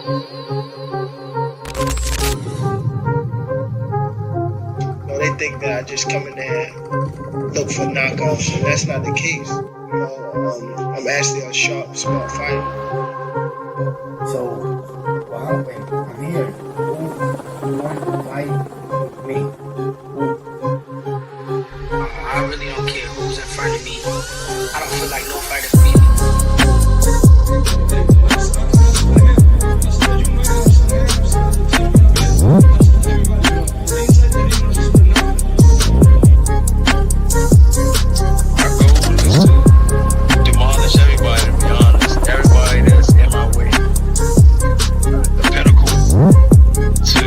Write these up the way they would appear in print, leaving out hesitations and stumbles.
You know, they think that I just come in there and look for knockoffs, and that's not the case. You know, I'm actually a sharp, smart fighter. So, well, wait, I'm here. Who want to fight me? Who? I really don't care who's in front of me. I don't feel like no fighter beat me. My goal is to demolish everybody, to be honest. Everybody that's in my way. The pinnacle to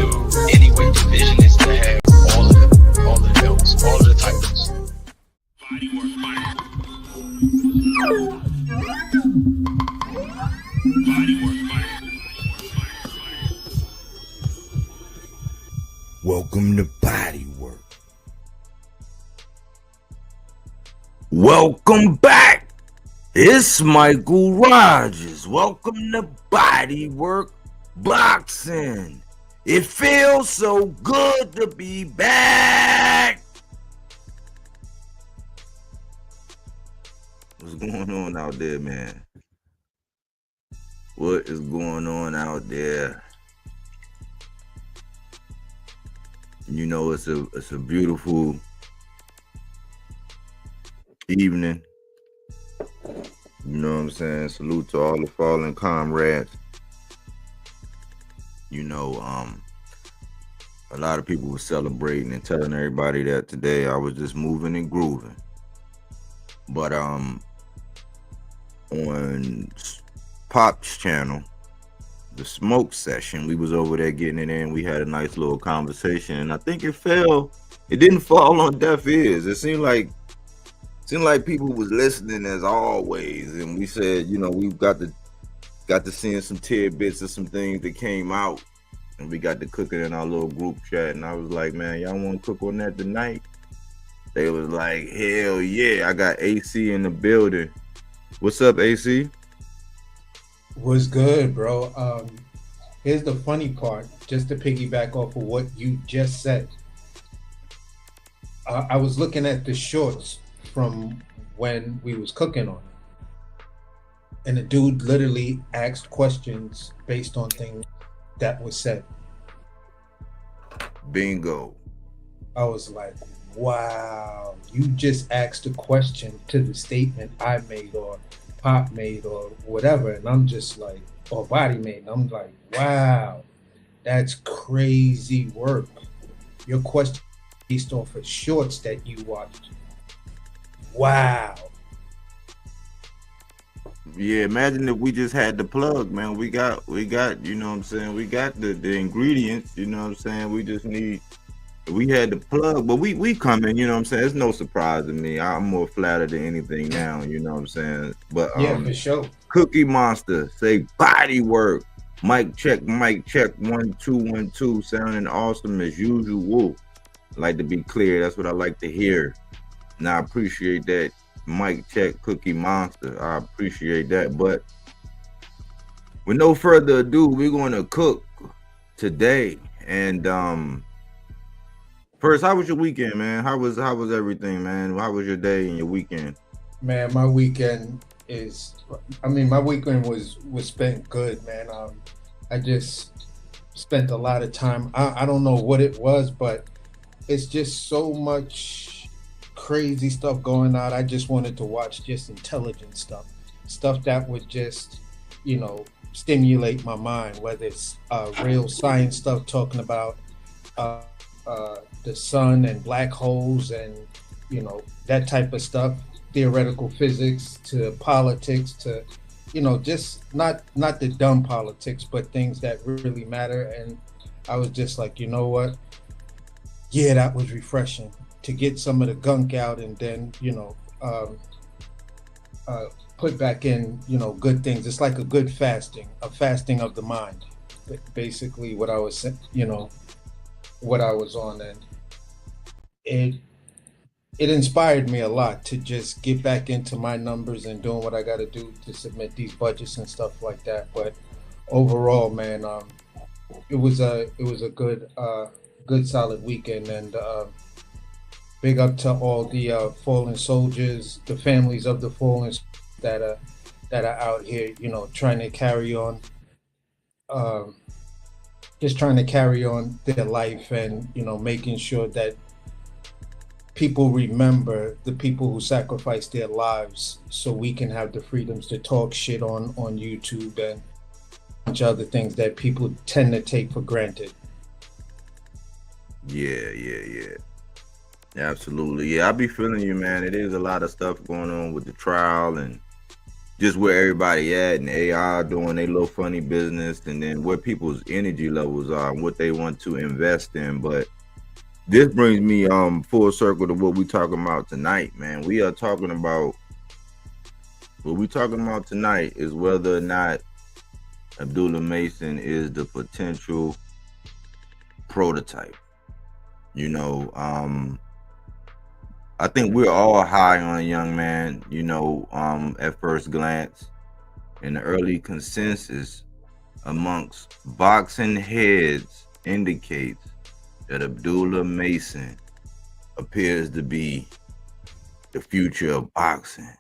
any weight division is to have all the belts, all of the titles. Welcome to Bodywork. Welcome back. It's Michael Rogers. Welcome to Bodywork Boxing. It feels so good to be back. What's going on out there, man? What is going on out there? You know, it's a beautiful evening. You know what I'm saying? Salute to all the fallen comrades. You know, a lot of people were celebrating and telling everybody that today I was just moving and grooving. But on Pop's channel, the smoke session, we was over there getting it in. We had a nice little conversation, and I think it didn't fall on deaf ears. It seemed like people was listening as always, and we said, you know, we've got to seeing some tidbits of some things that came out, and we got to cook it in our little group chat. And I was like, man, y'all want to cook on that tonight? They was like, hell yeah. I got AC in the building. What's up, AC? Was good, bro. Here's the funny part, just to piggyback off of what you just said. I was looking at the shorts from when we was cooking on it, and the dude literally asked questions based on things that was said. Bingo. I was like, wow, you just asked a question to the statement I made or Pop made or whatever, and I'm just like, or Body made, and I'm like, wow, that's crazy work. Your question based off of shorts that you watched. Wow. Yeah, imagine if we just had the plug, man. We got, you know what I'm saying? We got the ingredients, you know what I'm saying? We had the plug, but we coming, you know what I'm saying? It's no surprise to me. I'm more flattered than anything now, you know what I'm saying? But yeah, for sure. Cookie Monster, say Bodywork. Mic check, 1 2 1 2, sounding awesome as usual. Like to be clear, that's what I like to hear. And I appreciate that. Mic check, Cookie Monster. I appreciate that. But with no further ado, we're going to cook today. And first, how was your weekend, man? How was everything, man? How was your day and your weekend? Man, my weekend was spent good, man. I just spent a lot of time. I don't know what it was, but it's just so much crazy stuff going on. I just wanted to watch just intelligent stuff that would just, you know, stimulate my mind, whether it's real science stuff talking about the sun and black holes and, you know, that type of stuff, theoretical physics to politics to, you know, just not the dumb politics, but things that really matter. And I was just like, you know what? Yeah, that was refreshing to get some of the gunk out and then, you know, put back in, you know, good things. It's like a good fasting, a fasting of the mind. Basically what I was, you know, what I was on. And it inspired me a lot to just get back into my numbers and doing what I got to do to submit these budgets and stuff like that. But overall, man, it was a good solid weekend, and big up to all the fallen soldiers, the families of the fallen that are out here, trying to carry on, um, just trying to carry on their life, and making sure that people remember the people who sacrificed their lives so we can have the freedoms to talk shit on YouTube and a bunch of other things that people tend to take for granted. Yeah. Absolutely. Yeah, I be feeling you, man. It is a lot of stuff going on with the trial and just where everybody at, and AI doing their little funny business, and then where people's energy levels are and what they want to invest in. But this brings me full circle to what we talking about tonight, man. What we talking about tonight is whether or not Abdullah Mason is the potential prototype. I think we're all high on a young man, at first glance. And the early consensus amongst boxing heads indicates that Abdullah Mason appears to be the future of boxing.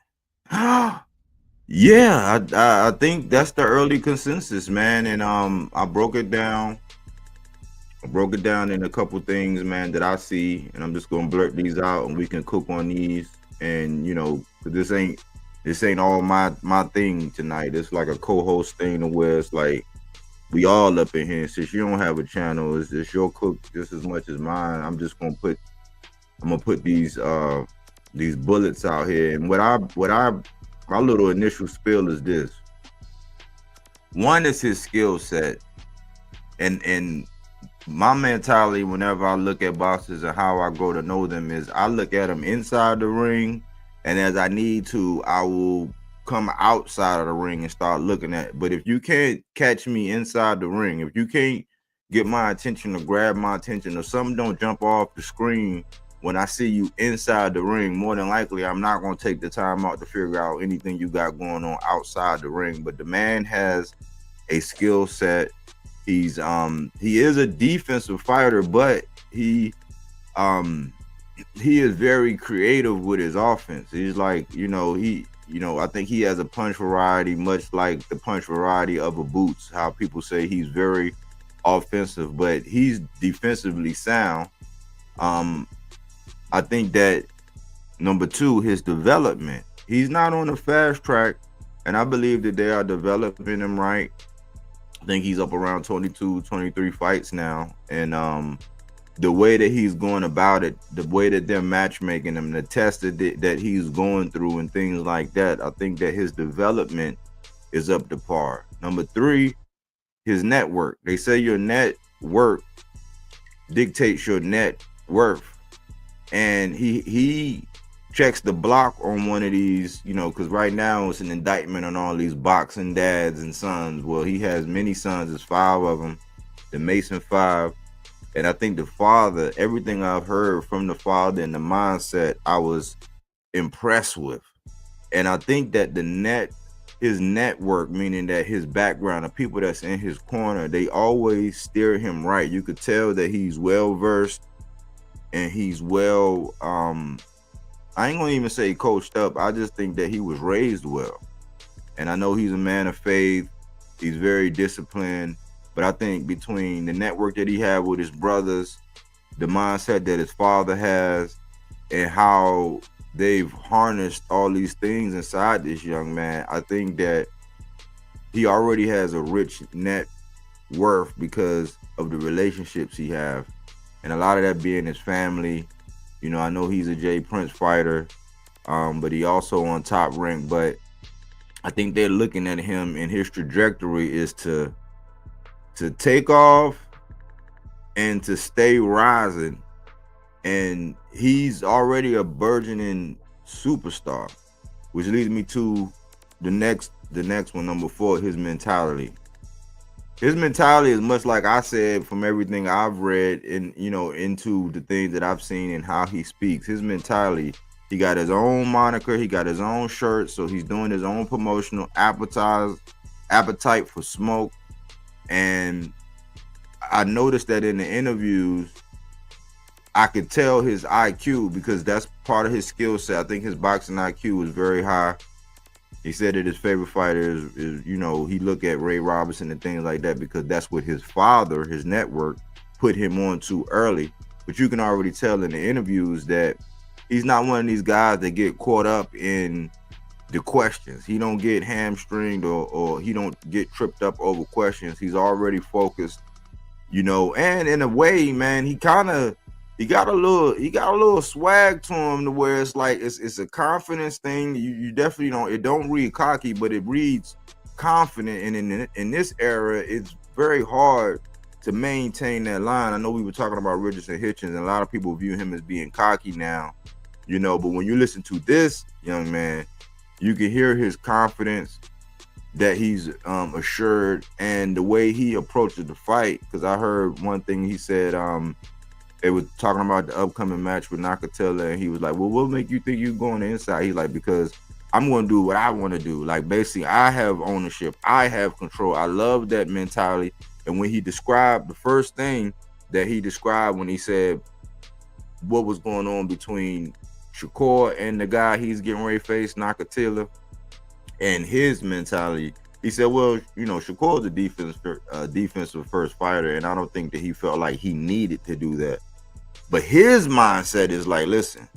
Yeah, I think that's the early consensus, man. And I broke it down in a couple things, man, that I see, and I'm just gonna blurt these out, and we can cook on these. And 'cause this ain't all my thing tonight. It's like a co-host thing, to where it's like we all up in here. Since you don't have a channel, it's your cook just as much as mine. I'm gonna put these bullets out here. And my little initial spill is this. One is his skill set, and my mentality whenever I look at boxers and how I grow to know them is I look at them inside the ring, and as I need to, I will come outside of the ring and start looking at it. But if you can't catch me inside the ring, if you can't get my attention or grab my attention, or something don't jump off the screen when I see you inside the ring, more than likely I'm not going to take the time out to figure out anything you got going on outside the ring. But the man has a skill set. He is a defensive fighter, but he is very creative with his offense. He's like, I think he has a punch variety, much like the punch variety of a Boots. How people say he's very offensive, but he's defensively sound. I think that number two, his development. He's not on the fast track, and I believe that they are developing him right. I think he's up around 22, 23 fights now. And the way that he's going about it, the way that they're matchmaking him, the test that he's going through and things like that, I think that his development is up to par. Number three, his network. They say your net worth dictates your net worth. And he checks the block on one of these, because right now it's an indictment on all these boxing dads and sons. Well, he has many sons. There's 5 of them, the Mason 5. And I think the father, everything I've heard from the father and the mindset, I was impressed with. And I think that his network, meaning that his background, the people that's in his corner, they always steer him right. You could tell that he's well versed, and he's well, I ain't gonna even say coached up. I just think that he was raised well. And I know he's a man of faith. He's very disciplined. But I think between the network that he had with his brothers, the mindset that his father has, and how they've harnessed all these things inside this young man, I think that he already has a rich net worth because of the relationships he have. And a lot of that being his family. I know he's a Jay Prince fighter, but he also on Top Rank. But I think they're looking at him, and his trajectory is to take off and to stay rising. And he's already a burgeoning superstar, which leads me to the next one, number 4, his mentality. His mentality is much like I said from everything I've read and into the things that I've seen and how he speaks. His mentality, he got his own moniker, he got his own shirt, so he's doing his own promotional appetite for smoke. And I noticed that in the interviews, I could tell his IQ, because that's part of his skill set. I think his boxing IQ is very high. He said that his favorite fighter is he look at Ray Robinson and things like that because that's what his father, his network, put him on to early. But you can already tell in the interviews that he's not one of these guys that get caught up in the questions. He don't get hamstringed or he don't get tripped up over questions. He's already focused, and in a way, man, he got a little swag to him to where it's like it's a confidence thing. You definitely it don't read cocky, but it reads confident. And in this era, it's very hard to maintain that line. I know we were talking about Richardson Hitchens, and a lot of people view him as being cocky now, but when you listen to this young man, you can hear his confidence, that he's assured, and the way he approaches the fight. Because I heard one thing he said, they were talking about the upcoming match with Nakatella, and he was like, well, what make you think you're going the inside? He's like, because I'm going to do what I want to do. Like, basically, I have ownership. I have control. I love that mentality. And when he described, the first thing that he described when he said what was going on between Shakur and the guy he's getting ready to face, Nakatella, and his mentality, he said, well, Shakur's a defensive first fighter, and I don't think that he felt like he needed to do that. But his mindset is like, listen,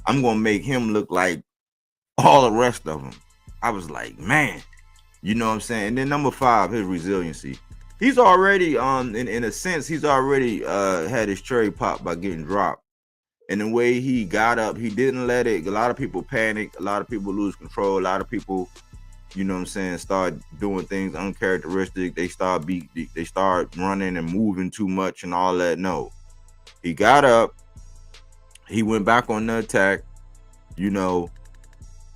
I'm going to make him look like all the rest of them. I was like, man, you know what I'm saying? And then number 5, his resiliency. He's already, in a sense, he's already had his cherry popped by getting dropped. And the way he got up, he didn't let it. A lot of people panic. A lot of people lose control. A lot of people, start doing things uncharacteristic. They start running and moving too much and all that. No. He got up. He went back on the attack.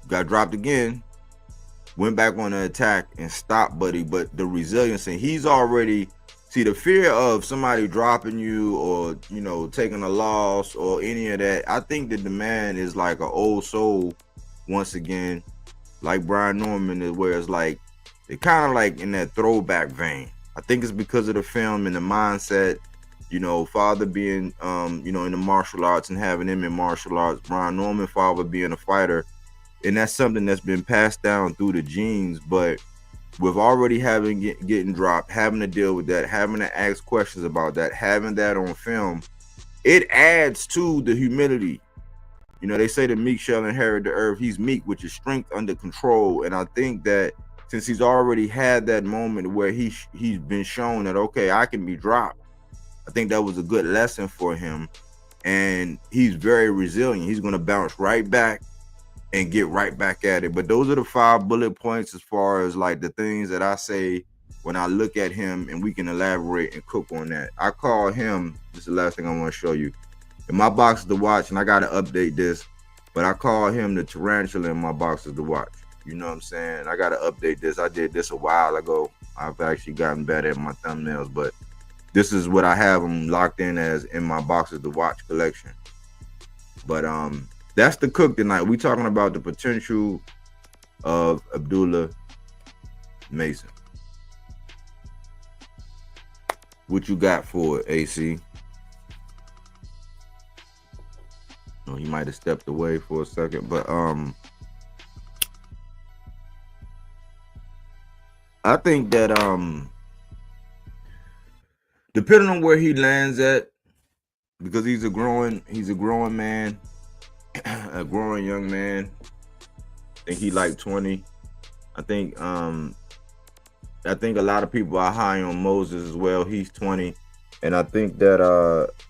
Got dropped again. Went back on the attack and stopped, buddy. But the resiliency, he's already... See, the fear of somebody dropping you or, taking a loss or any of that, I think that the man is like an old soul once again, like Brian Norman, is where it's like, they're kind of like in that throwback vein. I think it's because of the film and the mindset, father being, in the martial arts and having him in martial arts, Brian Norman, father being a fighter. And that's something that's been passed down through the genes, but with already getting dropped, having to deal with that, having to ask questions about that, having that on film, it adds to the humility. They say the meek shall inherit the earth. He's meek, which is strength under control. And I think that since he's already had that moment where he's been shown that, okay, I can be dropped, I think that was a good lesson for him. And he's very resilient. He's going to bounce right back and get right back at it. But those are the 5 bullet points as far as like the things that I say when I look at him, and we can elaborate and cook on that. I call him, this is the last thing I want to show you. In my boxes to watch, and I got to update this, but I call him the tarantula in my boxes to watch. You know what I'm saying? I got to update this. I did this a while ago. I've actually gotten better at my thumbnails, but this is what I have him locked in as in my boxes to watch collection. But that's the cook tonight. We talking about the potential of Abdullah Mason. What you got for it, AC? Oh, he might have stepped away for a second, but I think that depending on where he lands at, because he's a growing man. A growing young man. I think he like 20. I think a lot of people are high on Moses as well. He's 20. And I think that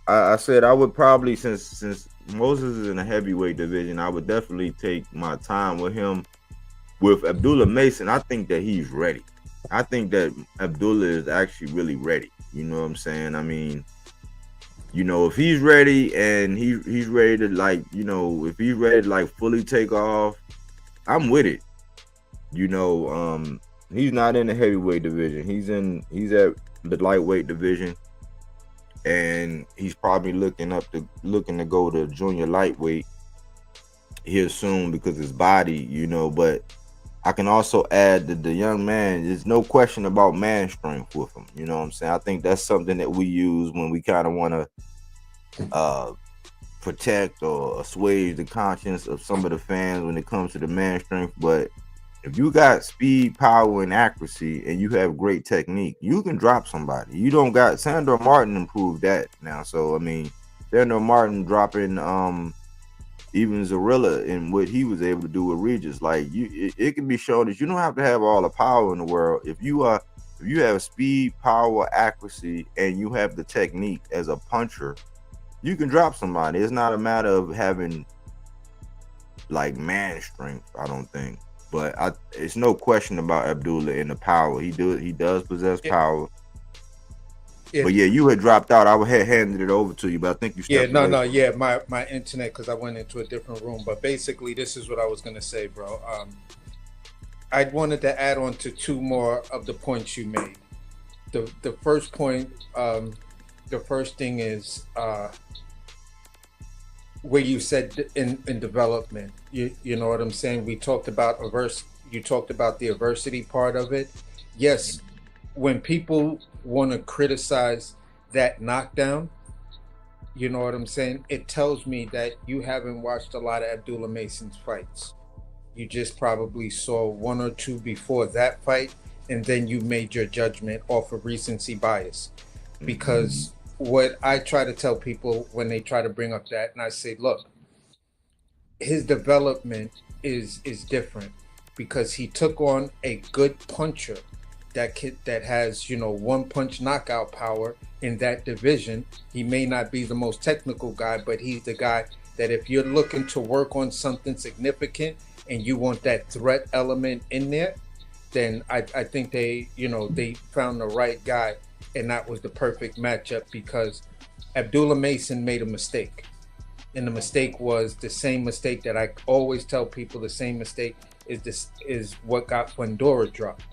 I said I would probably, since Moses is in a heavyweight division, I would definitely take my time with him. With Abdullah Mason, I think that he's ready. I think that Abdullah is actually really ready. You know what I'm saying? I mean, if he's ready and he's ready to if he's ready to fully take off, I'm with it. He's not in the heavyweight division. He's at the lightweight division, and he's probably looking to go to junior lightweight here soon because his body, but I can also add that the young man, there's no question about man strength with him. You know what I'm saying? I think that's something that we use when we kind of want to protect or assuage the conscience of some of the fans when it comes to the man strength. But if you got speed, power, and accuracy, and you have great technique, you can drop somebody. You don't got Sandor Martin improved that now. So I mean, Sandor Martin dropping even Zorilla and what he was able to do with Regis. Like it can be shown that you don't have to have all the power in the world. If you have speed, power, accuracy, and you have the technique as a puncher, you can drop somebody. It's not a matter of having like man strength, I don't think. But it's no question about Abdullah and the power. He does possess power. But yeah, you had dropped out. I had handed it over to you, but I think you stepped away. My internet, because I went into a different room. But basically, this is what I was gonna say, bro. I wanted to add on to two more of the points you made. The first point, the first thing is where you said in development. You know what I'm saying? We talked about you talked about the adversity part of it. Yes, when people want to criticize that knockdown, you know what I'm saying? It tells me that you haven't watched a lot of Abdullah Mason's fights. You just probably saw one or two before that fight, and then you made your judgment off of recency bias. Because what I try to tell people when they try to bring up that, and I say, look, his development is different because he took on a good puncher that has, you know, one punch knockout power in that division. He may not be the most technical guy, but he's the guy that if you're looking to work on something significant and you want that threat element in there, then I think they found the right guy, and that was the perfect matchup because Abdullah Mason made a mistake. And the mistake was the same mistake that I always tell people. The same mistake is what got Fundora dropped.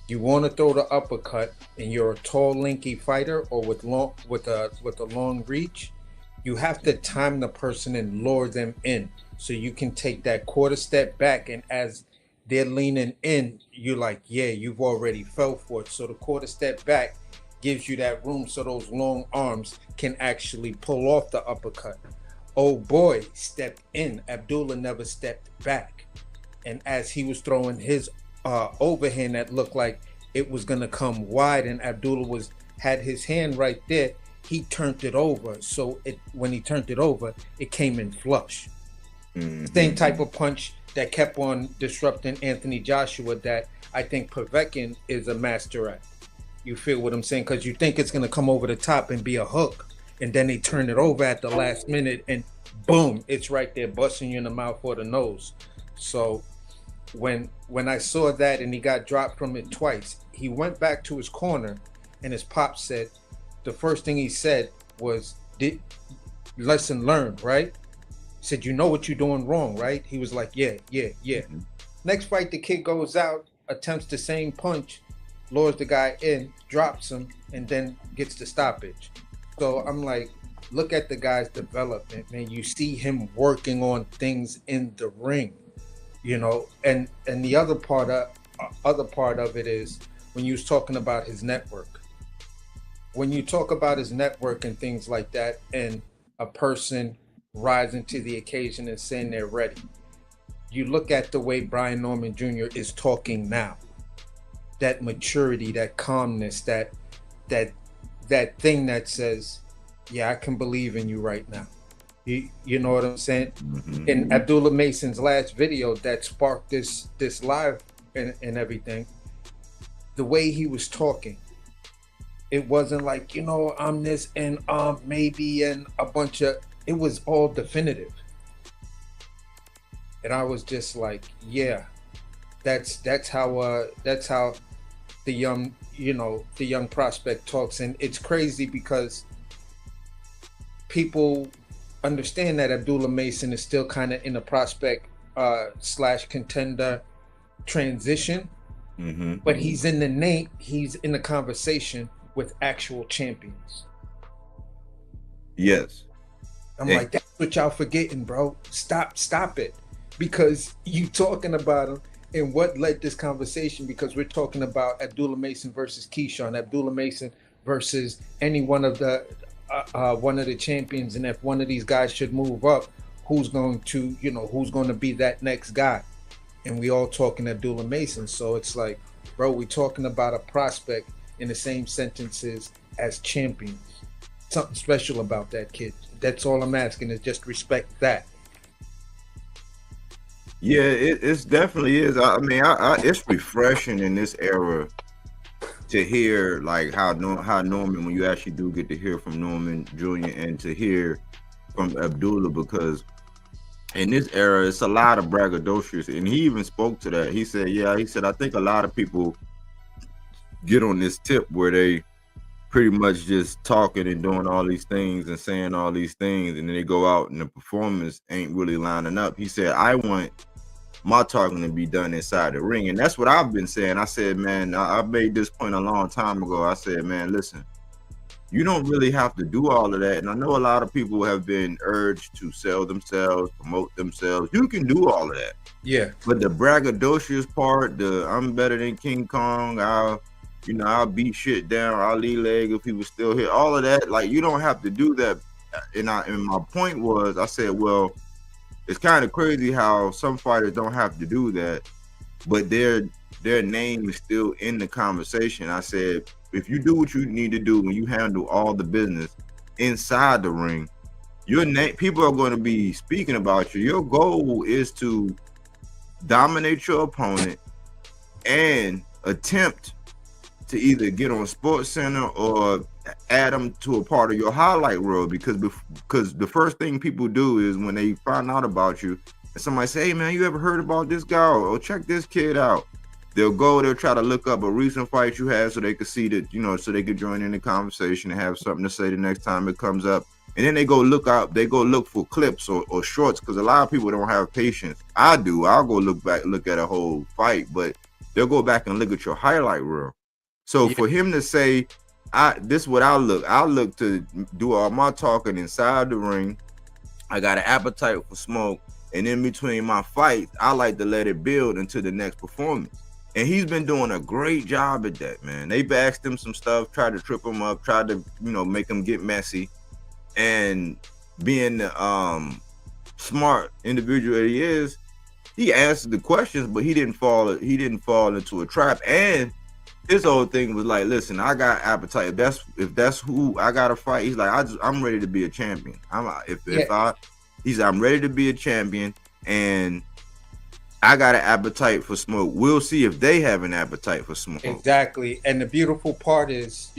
You want to throw the uppercut and you're a tall, lanky fighter or with a long reach, you have to time the person and lure them in so you can take that quarter step back, and as they're leaning in, you're like, yeah, you've already fell for it. So the quarter step back gives you that room so those long arms can actually pull off the uppercut. Oh boy, stepped in. Abdullah never stepped back. And as he was throwing his overhand that looked like it was gonna come wide, and Abdullah had his hand right there, he turned it over. So when he turned it over, it came in flush. Same type of punch that kept on disrupting Anthony Joshua that I think Povetkin is a master at. You feel what I'm saying? Because you think it's gonna come over the top and be a hook, and then they turn it over at the last minute, and boom, it's right there busting you in the mouth or the nose. So when I saw that and he got dropped from it twice, he went back to his corner, and his pop said, the first thing he said was, lesson learned, right? He said, you know what you're doing wrong, right? He was like, yeah. Next fight, the kid goes out, attempts the same punch, lures the guy in, drops him, and then gets the stoppage. So I'm like, look at the guy's development, man. You see him working on things in the ring, you know. And the other part of it is when you was talking about his network. When you talk about his network and things like that, and a person rising to the occasion and saying they're ready, you look at the way Brian Norman Jr. is talking now. That maturity, that calmness, that thing that says, yeah, I can believe in you right now. You know what I'm saying? In Abdullah Mason's last video that sparked this live and everything, the way he was talking, it wasn't like, you know, I'm this and maybe and a bunch of, it was all definitive. And I was just like, yeah, that's how the young prospect talks. And it's crazy because people understand that Abdullah Mason is still kind of in a prospect / contender transition, but he's in the conversation with actual champions. Yes. I'm like, that's what y'all forgetting, bro. Stop it. Because you talking about him and what led this conversation, because we're talking about Abdullah Mason versus Keyshawn, Abdullah Mason versus any one of the champions, and if one of these guys should move up, who's going to be that next guy? And we all talking Abdullah Mason. So it's like, bro, we talking about a prospect in the same sentences as champions. Something special about that kid. That's all I'm asking, is just respect that. Yeah, it's definitely is. I mean, it's refreshing in this era to hear like how Norman, when you actually do get to hear from Norman Jr. and to hear from Abdullah, because in this era it's a lot of braggadocious, and he even spoke to that. He said, I think a lot of people get on this tip where they pretty much just talking and doing all these things and saying all these things, and then they go out and the performance ain't really lining up. He said, I want my talking to be done inside the ring. And that's what I've been saying. I said, man, I made this point a long time ago. I said, man, listen, you don't really have to do all of that. And I know a lot of people have been urged to sell themselves, promote themselves. You can do all of that. Yeah. But the braggadocious part, the I'm better than King Kong, I'll beat shit down, I'll lead leg if he was still here. All of that, like, you don't have to do that. And my point was, I said, well, it's kind of crazy how some fighters don't have to do that, but their name is still in the conversation. I said, if you do what you need to do when you handle all the business inside the ring, your name, people are going to be speaking about you. Your goal is to dominate your opponent and attempt to either get on Sports Center or add them to a part of your highlight reel, because the first thing people do is when they find out about you and somebody say, hey man, you ever heard about this guy, or check this kid out, they'll try to look up a recent fight you had so they could see that, so they could join in the conversation and have something to say the next time it comes up. And then they go look for clips or shorts, because a lot of people don't have patience. I do. I'll go look at a whole fight, but they'll go back and look at your highlight reel. So for him to say, this is what I look to do all my talking inside the ring. I got an appetite for smoke, and in between my fights, I like to let it build into the next performance. And he's been doing a great job at that, man. They've asked him some stuff, tried to trip him up, tried to, make him get messy. And being the smart individual that he is, he answered the questions, but he didn't fall into a trap. And his whole thing was like, listen, I got appetite. If that's who I gotta fight, he's like, I'm ready to be a champion. I'm ready to be a champion, and I got an appetite for smoke. We'll see if they have an appetite for smoke. Exactly. And the beautiful part is,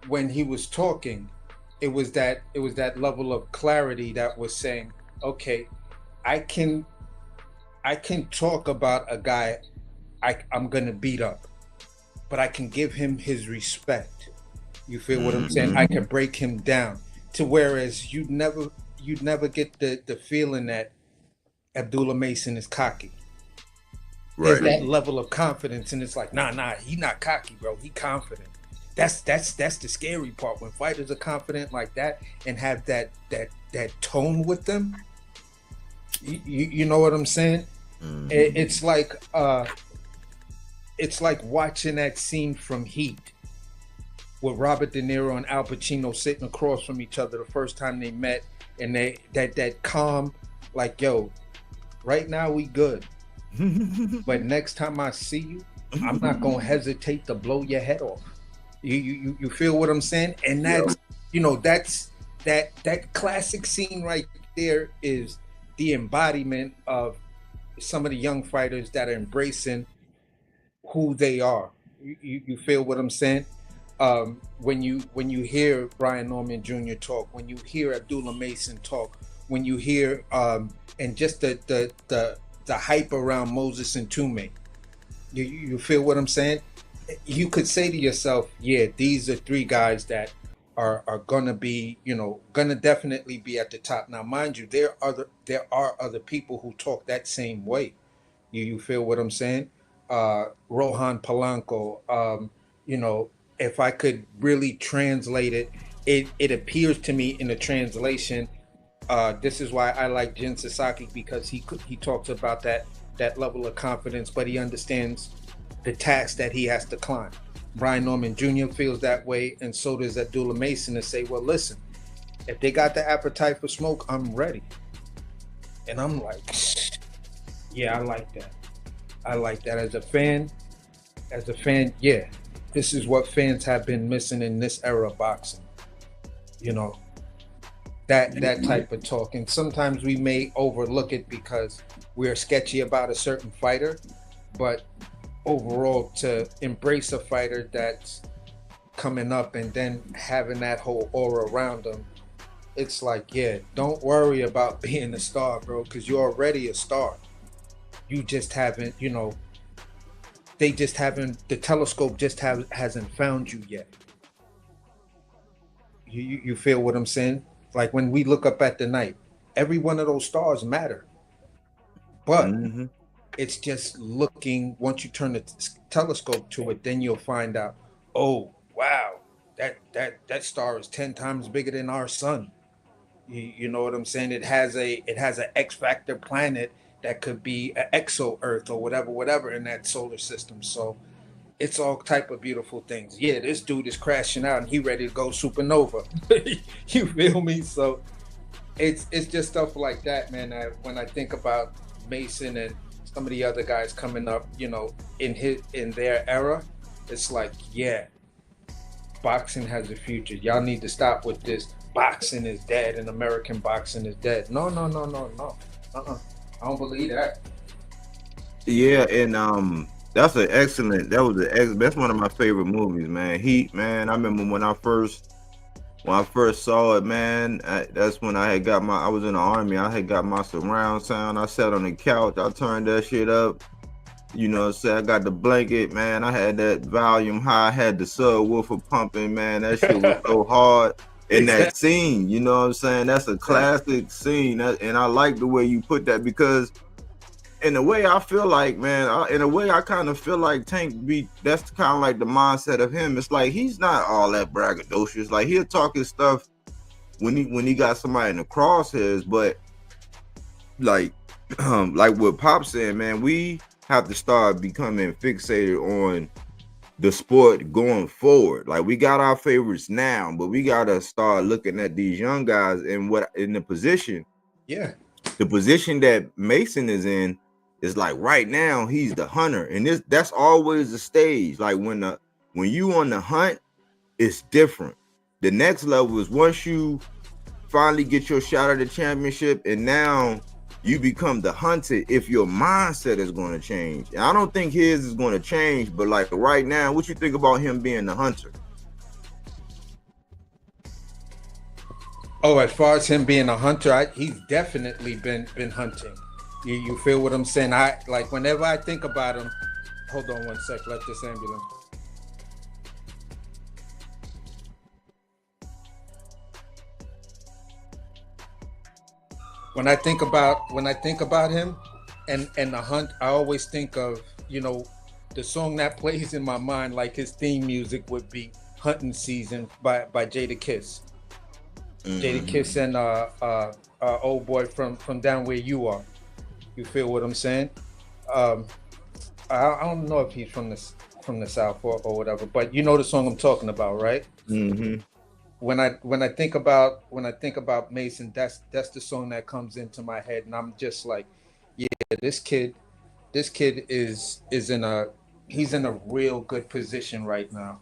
when he was talking, it was that level of clarity that was saying, okay, I can talk about a guy I'm gonna beat up, but I can give him his respect. You feel what I'm saying? I can break him down. To whereas you never get the feeling that Abdullah Mason is cocky. Right. There's that level of confidence, and it's like, nah, he not cocky, bro. He confident. That's the scary part, when fighters are confident like that and have that tone with them. You know what I'm saying? It's like watching that scene from Heat with Robert De Niro and Al Pacino sitting across from each other the first time they met, and that calm, like, yo, right now we good, but next time I see you, I'm not gonna hesitate to blow your head off. You feel what I'm saying? And that's that's that classic scene right there is the embodiment of some of the young fighters that are embracing who they are. You feel what I'm saying? When you hear Brian Norman Jr. talk, when you hear Abdullah Mason talk, when you hear and just the hype around Moses and Tume, you feel what I'm saying? You could say to yourself, yeah, these are three guys that are gonna be, gonna definitely be at the top. Now, mind you, there are other people who talk that same way. You feel what I'm saying? Rohan Polanco, if I could really translate it appears to me in the translation. This is why I like Jin Sasaki, because he talks about that that level of confidence, but he understands the task that he has to climb. Brian Norman Jr. feels that way, and so does Abdullah Mason, to say, well, listen, if they got the appetite for smoke, I'm ready. And I'm like, yeah, I like that. I like that. As a fan, yeah, this is what fans have been missing in this era of boxing. You know, that type of talk. And sometimes we may overlook it because we're sketchy about a certain fighter, but overall, to embrace a fighter that's coming up and then having that whole aura around them, it's like, yeah, don't worry about being a star, bro, because you're already a star. You just haven't, you know, they just haven't, the telescope just hasn't found you yet. You feel what I'm saying? Like when we look up at the night, every one of those stars matter. But it's just looking, once you turn the telescope to it, then you'll find out, oh, wow, that star is 10 times bigger than our sun. You know what I'm saying? It has an X factor planet that could be an exo Earth or whatever in that solar system. So it's all type of beautiful things. Yeah, this dude is crashing out and he ready to go supernova. You feel me? So it's just stuff like that, man. When I think about Mason and some of the other guys coming up, you know, in their era, it's like, yeah, boxing has a future. Y'all need to stop with this. Boxing is dead and American boxing is dead. No. I don't believe that. Yeah, and that's that's one of my favorite movies, man. Heat, man. I remember when I first saw it, man. That's when I was in the army. I had got my surround sound. I sat on the couch. I turned that shit up. You know what I'm saying? I got the blanket, man. I had that volume high. I had the subwoofer pumping, man. That shit was so hard. In that scene, you know what I'm saying? That's a classic scene. And I like the way you put that, because in a way I feel like, man, I kind of feel like Tank that's kind of like the mindset of him. It's like he's not all that braggadocious. Like he'll talk his stuff when he got somebody in the crosshairs, but like what Pop said, man, we have to start becoming fixated on the sport going forward. Like we got our favorites now, but we gotta start looking at these young guys and what in the position. Yeah. The position that Mason is in is like right now he's the hunter, and that's always the stage. Like when you on the hunt, it's different. The next level is once you finally get your shot at the championship, and now you become the hunter if your mindset is going to change. And I don't think his is going to change, but like right now, what you think about him being the hunter? Oh, as far as him being a hunter, he's definitely been hunting. You feel what I'm saying? I like whenever I think about him. Hold on one sec. Let this ambulance. When I think about him and the hunt, I always think of, you know, the song that plays in my mind, like his theme music would be "Hunting Season" by Jada Kiss. Jada Kiss and old boy from down where you are. You feel what I'm saying? I don't know if he's from the South or whatever, but you know the song I'm talking about, right? Mm-hmm. When I think about Mason, that's the song that comes into my head, and I'm just like, yeah, this kid is in a real good position right now,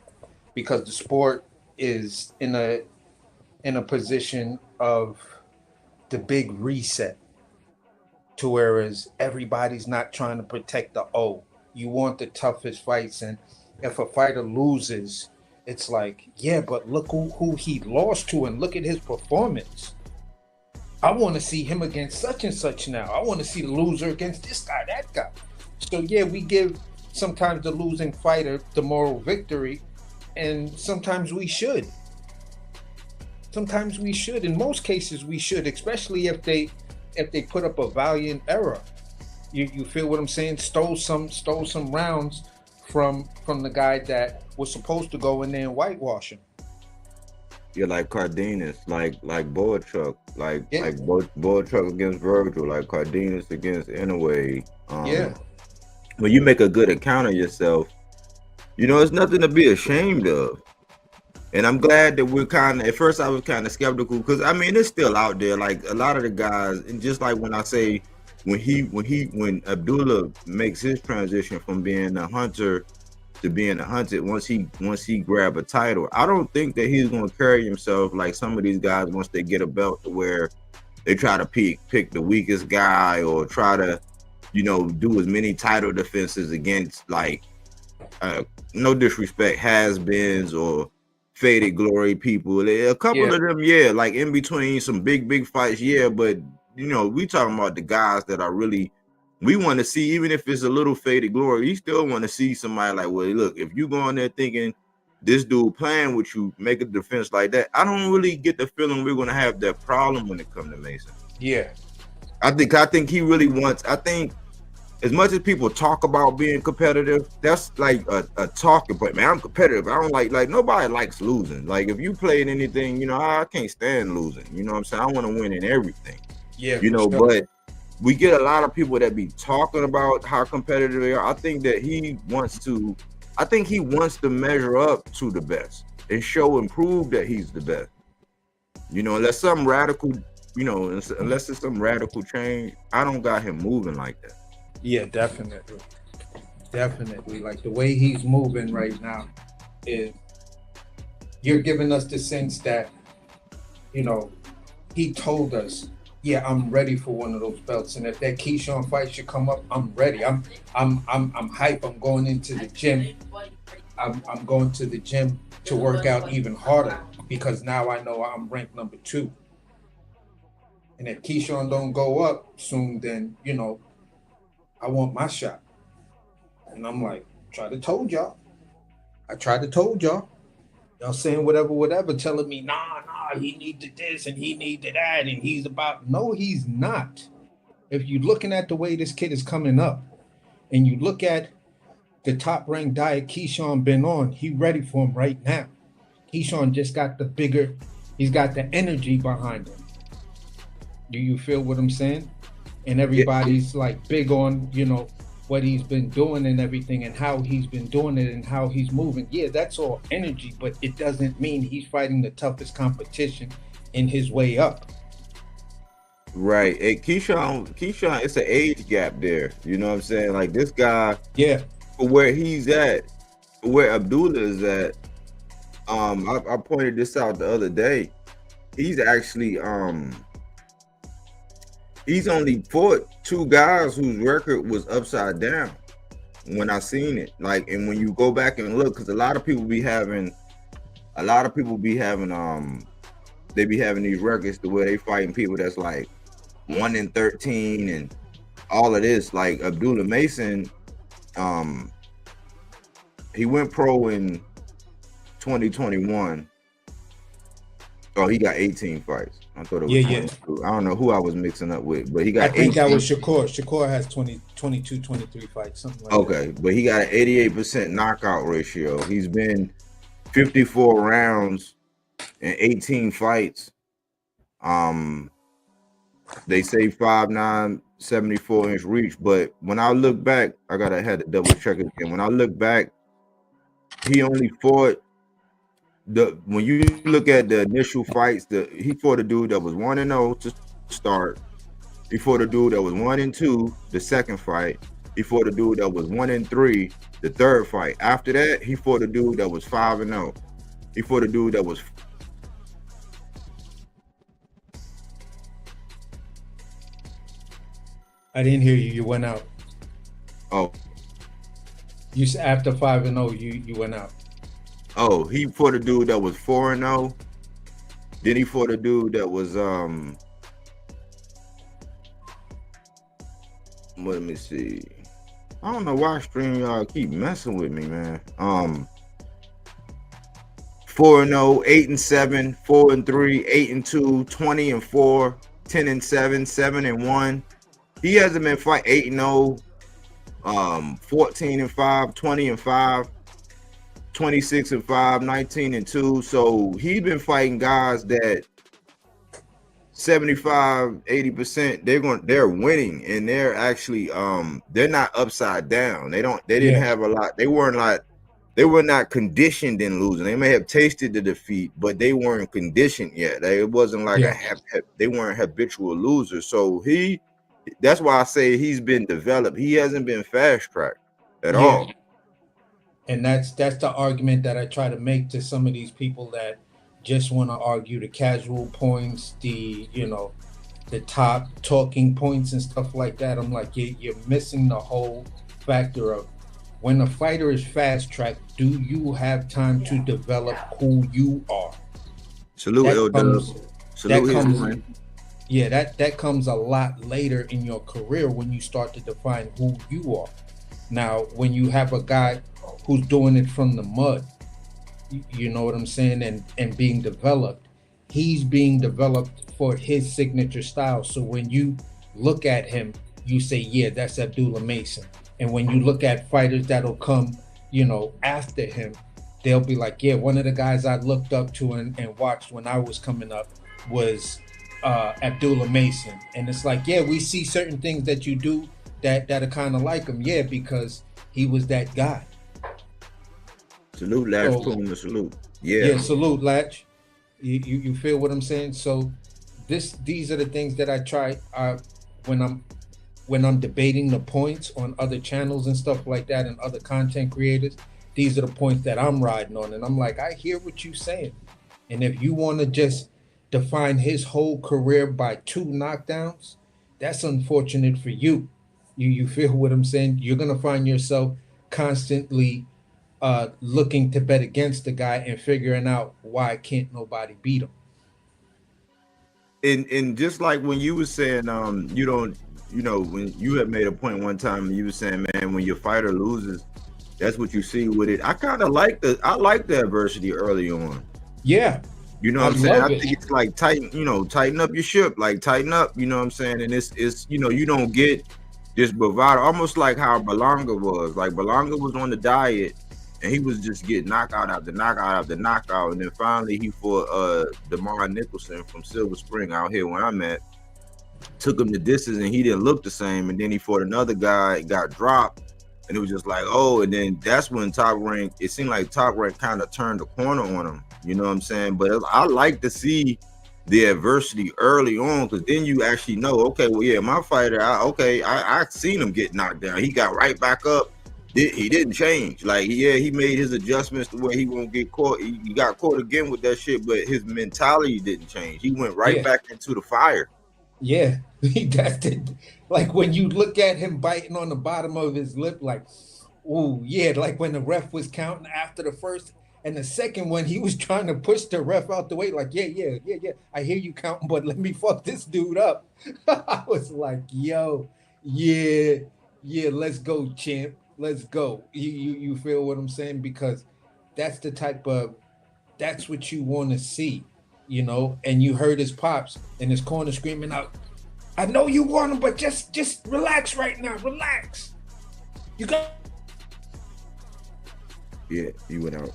because the sport is in a position of the big reset, to whereas everybody's not trying to protect the O. You want the toughest fights, and if a fighter loses, it's like, yeah, but look who he lost to, and look at his performance. I want to see him against such and such now. I want to see the loser against this guy, that guy. So yeah, we give sometimes the losing fighter the moral victory, and sometimes we should. Sometimes we should. In most cases, we should, especially if they put up a valiant era. You feel what I'm saying? Stole some rounds from the guy that was supposed to go in there and whitewash him. Yeah, like Cardenas, like Boychuk, Yeah, Boychuk against Virgil, like Cardenas against Inouye. yeah, When you make a good account of yourself, you know it's nothing to be ashamed of. And I'm glad that we're kind of. At first, I was kind of skeptical because I mean it's still out there. Like a lot of the guys, and just like when I say when Abdullah makes his transition from being a hunter to being a hunted, once he grab a title, I don't think that he's going to carry himself like some of these guys once they get a belt to where they try to pick the weakest guy or try to do as many title defenses against like no disrespect has-beens or faded glory people. A couple yeah, of them, yeah, like in between some big fights, yeah, but we talking about the guys that are really we want to see, even if it's a little faded glory, you still want to see somebody like, well, look, if you go in there thinking this dude playing with you, make a defense like that, I don't really get the feeling we're gonna have that problem when it comes to Mason. yeah, I think he really wants. I think as much as people talk about being competitive, that's like a talking point. Man, I'm competitive. I don't like nobody likes losing. Like if you played anything, I can't stand losing. You know what I'm saying? I want to win in everything. yeah. You know, for sure. but we get a lot of people that be talking about how competitive they are. I think he wants to measure up to the best and show and prove that he's the best. Unless some radical, unless it's some radical change, I don't got him moving like that. Yeah, definitely. Like the way he's moving right now is you're giving us the sense that, he told us, yeah, I'm ready for one of those belts. And if that Keyshawn fight should come up, I'm ready. I'm hype. I'm going into the gym. I'm going to the gym to work out even harder because now I know I'm ranked number 2. And if Keyshawn don't go up soon, then, I want my shot. And I'm like, I tried to told y'all. Y'all saying whatever, telling me, nah, he needed this and he needed that, and he's about. No, he's not. If you're looking at the way this kid is coming up, and you look at the top-ranked diet Keyshawn been on, he ready for him right now. Keyshawn just got he's got the energy behind him. Do you feel what I'm saying? And everybody's like big on, what he's been doing and everything and how he's been doing it and how he's moving. Yeah, that's all energy, but it doesn't mean he's fighting the toughest competition in his way up. Right. Hey, Keyshawn, it's an age gap there. You know what I'm saying? Like this guy, yeah, for where he's at, for where Abdullah is at, I pointed this out the other day. He's actually he's only fought 2 guys whose record was upside down when I seen it. Like, and when you go back and look, because a lot of people be having they be having these records to where they fighting people that's like 1-13 and all of this. Like Abdullah Mason, he went pro in 2021. Oh, he got 18 fights. I thought it was 22. I don't know who I was mixing up with, but he got 18. That was Shakur. Shakur has 22, 23 fights, something like that. Okay, but he got an 88% knockout ratio. He's been 54 rounds and 18 fights. They say 5'9", 74-inch reach, but when I look back, I had to double check it again. When I look back, he only fought when you look at the initial fights, he fought a dude that was 1-0 to start. He fought a dude that was 1-2 the second fight. He fought a dude that was 1-3 the third fight. After that, he fought a dude that was 5-0. He fought a dude that was I didn't hear you. You went out. Oh. You said after 5-0, you went out. Oh, he fought a dude that was 4-0. Then he fought a dude that was let me see. I don't know why stream y'all keep messing with me, man. 4-0, 8-7, 4-3, 8-2, 20-4, 10-7, 7-1. He hasn't been fighting 8-0, 14-5, 20-5, 26-5, 19-2. So he's been fighting guys that 75, 80%, they're winning, and they're actually they're not upside down. They didn't have a lot, they were not conditioned in losing. They may have tasted the defeat, but they weren't conditioned yet. It wasn't like they weren't habitual losers. So that's why I say he's been developed. He hasn't been fast tracked at all. And that's the argument that I try to make to some of these people that just want to argue the casual points, the top talking points and stuff like that. I'm like, you're missing the whole factor of when a fighter is fast tracked, do you have time to develop who you are? Salute, that comes a lot later in your career when you start to define who you are. Now, when you have a guy who's doing it from the mud, you know what I'm saying, and being developed, he's being developed for his signature style. So when you look at him, you say, yeah, that's Abdullah Mason. And when you look at fighters that'll come, after him, they'll be like, yeah, one of the guys I looked up to and watched when I was coming up was Abdullah Mason. And it's like, yeah, we see certain things that you do that are kind of like him, yeah, because he was that guy. Salute, Latch. Salute. Yeah, salute, Latch. You feel what I'm saying? So these are the things that I try when I'm debating the points on other channels and stuff like that and other content creators. These are the points that I'm riding on, and I'm like, I hear what you're saying. And if you want to just define his whole career by 2 knockdowns, that's unfortunate for you. You feel what I'm saying? You're gonna find yourself constantly looking to bet against the guy and figuring out why can't nobody beat him. And just like when you were saying, when you had made a point one time, and you were saying, man, when your fighter loses, that's what you see with it. I kind of like the adversity early on. Yeah. You know what I'm saying? I think it's like tighten up your ship, like tighten up, you know what I'm saying? And it's you don't get this bravado, almost like how Belonga was. Like Belonga was on the diet and he was just getting knockout after knockout after knockout. And then finally he fought DeMar Nicholson from Silver Spring out here where I'm at. Took him the distance and he didn't look the same. And then he fought another guy, got dropped. And it was just like, oh, and then that's when Top Rank, it seemed like Top Rank kind of turned the corner on him. You know what I'm saying? But I like to see the adversity early on, because then you actually know, okay, well, yeah, my fighter, I seen him get knocked down. He got right back up. He didn't change. Like, yeah, he made his adjustments to where he won't get caught. He got caught again with that shit, but his mentality didn't change. He went right back into the fire. Yeah, that's it. Like when you look at him biting on the bottom of his lip, like, ooh, yeah, like when the ref was counting after the first and the second one, he was trying to push the ref out the way, like, yeah. I hear you counting, but let me fuck this dude up. I was like, yo, yeah, let's go, champ. Let's go. You feel what I'm saying? Because that's that's what you want to see, and you heard his pops in his corner screaming out, I know you want him, but just relax right now. Relax. You got. Yeah, you went out.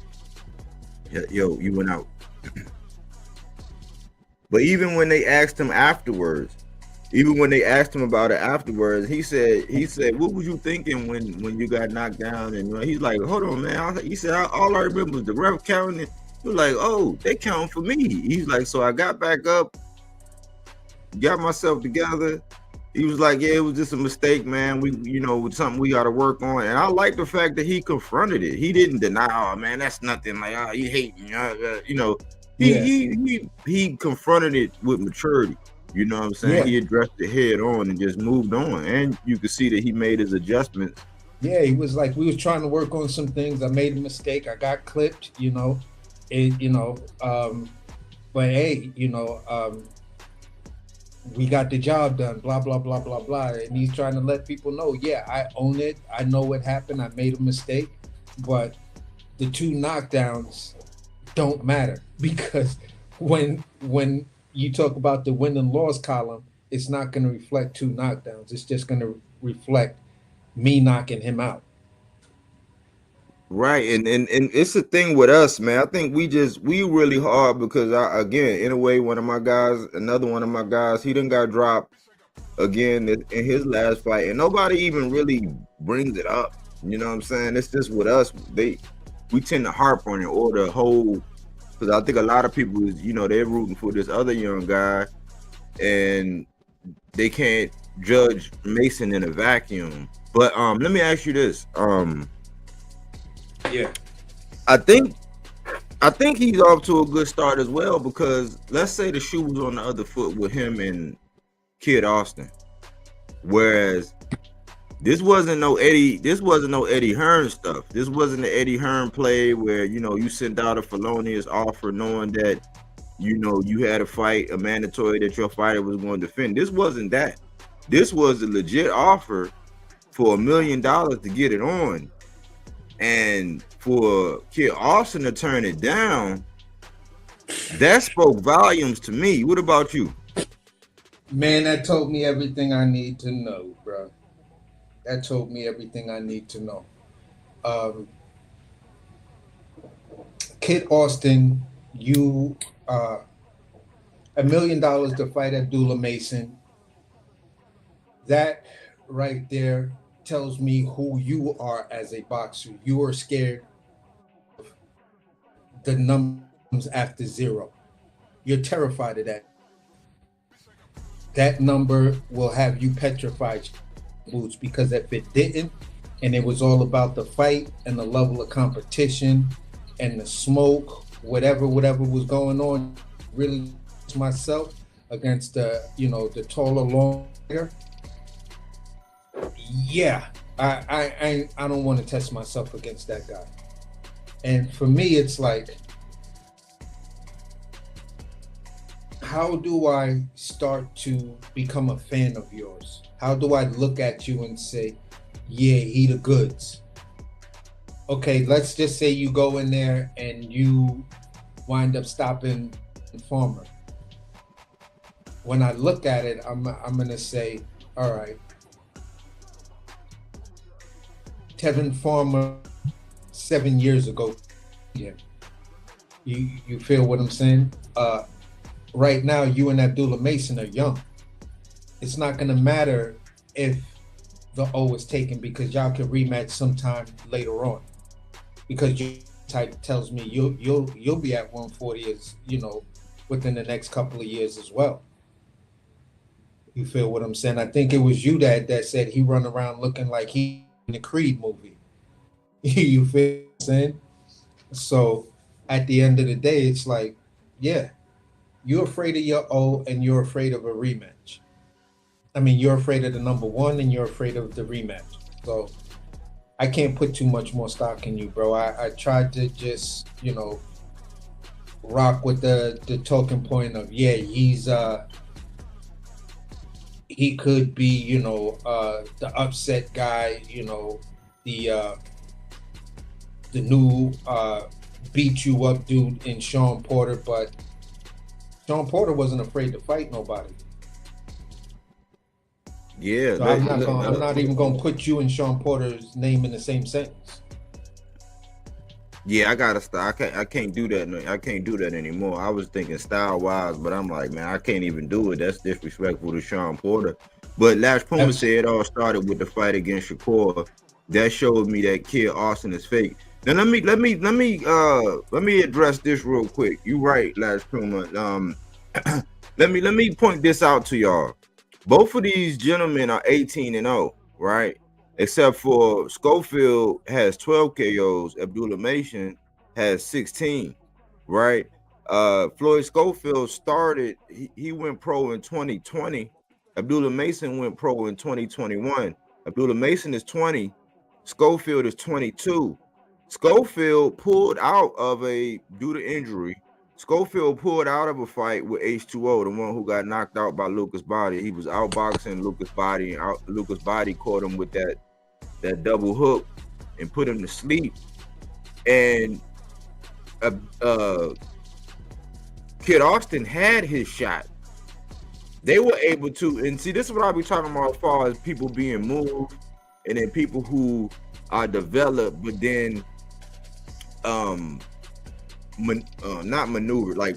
Yo, you went out. But even when they asked him afterwards, about it afterwards, he said, what was you thinking when you got knocked down? And he's like, hold on, man. He said, all I remember was the ref counting it. He was like, oh, they counting for me. He's like, so I got back up, got myself together. He was like, yeah, it was just a mistake, man. It's something we got to work on. And I like the fact that he confronted it. He didn't deny, oh, man, that's nothing. Like, oh, you hate me. He confronted it with maturity. You know what I'm saying? Yeah. He addressed it head on and just moved on. And you could see that he made his adjustments. Yeah, he was like, we was trying to work on some things. I made a mistake. I got clipped, but hey, we got the job done, blah, blah, blah, blah, blah. And he's trying to let people know, yeah, I own it. I know what happened. I made a mistake. But the 2 knockdowns don't matter, because when you talk about the win and loss column, it's not going to reflect 2 knockdowns. It's just going to reflect me knocking him out. Right, and it's a thing with us, man. I think we really hard because again, in a way, another one of my guys, he done got dropped again in his last fight, and nobody even really brings it up. You know what I'm saying? It's just with us, we tend to harp on it or the whole, because I think a lot of people is, they're rooting for this other young guy, and they can't judge Mason in a vacuum. But let me ask you this. Yeah. I think he's off to a good start as well, because let's say the shoe was on the other foot with him and Kid Austin. Whereas this wasn't no Eddie Hearn stuff. This wasn't the Eddie Hearn play where, you sent out a felonious offer knowing that, you had a fight, a mandatory that your fighter was going to defend. This wasn't that. This was a legit offer for $1 million to get it on. And for Kid Austin to turn it down, that spoke volumes to me. What about you? Man, that told me everything I need to know, bro. That told me everything I need to know. Kid Austin, you $1 million to fight Abdullah Mason. That right there tells me who you are as a boxer. You are scared of the numbers after zero. You're terrified of that. That number will have you petrified boots, because if it didn't, and it was all about the fight and the level of competition and the smoke, whatever was going on, really myself against the taller, longer. Yeah, I don't want to test myself against that guy. And for me, it's like, how do I start to become a fan of yours? How do I look at you and say, yeah, he the goods? Okay, let's just say you go in there and you wind up stopping Farmer. When I look at it, I'm gonna say, all right, Tevin Farmer 7 years ago. Yeah, you feel what I'm saying? Right now, you and Abdullah Mason are young. It's not gonna matter if the O is taken, because y'all can rematch sometime later on. Because your type tells me you'll be at 140 as within the next couple of years as well. You feel what I'm saying? I think it was you that said he run around looking like he in the Creed movie. You feel what I'm saying? So at the end of the day, it's like, yeah, you're afraid of your O and you're afraid of a rematch. I mean, you're afraid of the number one and you're afraid of the rematch. So I can't put too much more stock in you, bro. I tried to just, rock with the talking point of, yeah, he could be, the upset guy, the new beat you up dude in Sean Porter, but Sean Porter wasn't afraid to fight nobody. Yeah, so I'm not even gonna put you and Sean Porter's name in the same sentence. Yeah, I gotta stop. I can't do that. I can't do that anymore. I was thinking style wise, but I'm like, man, I can't even do it. That's disrespectful to Sean Porter. But Lash Puma said it all started with the fight against Shakur. That showed me that Kid Austin is fake. Now let me address this real quick. You right, Lash Puma. Let me point this out to y'all. Both of these gentlemen are 18-0, right? Except for Schofield has 12 KOs, Abdullah Mason has 16, right? Floyd Schofield started, he went pro in 2020. Abdullah Mason went pro in 2021. Abdullah Mason is 20, Schofield is 22. Schofield pulled out of due to injury. Schofield pulled out of a fight with H2O, the one who got knocked out by Lucas Body. He was outboxing Lucas Body, and Lucas Body caught him with that double hook and put him to sleep. And Kid Austin had his shot. They were able to, and see, this is what I be talking about as far as people being moved, and then people who are developed, but then not maneuvered. Like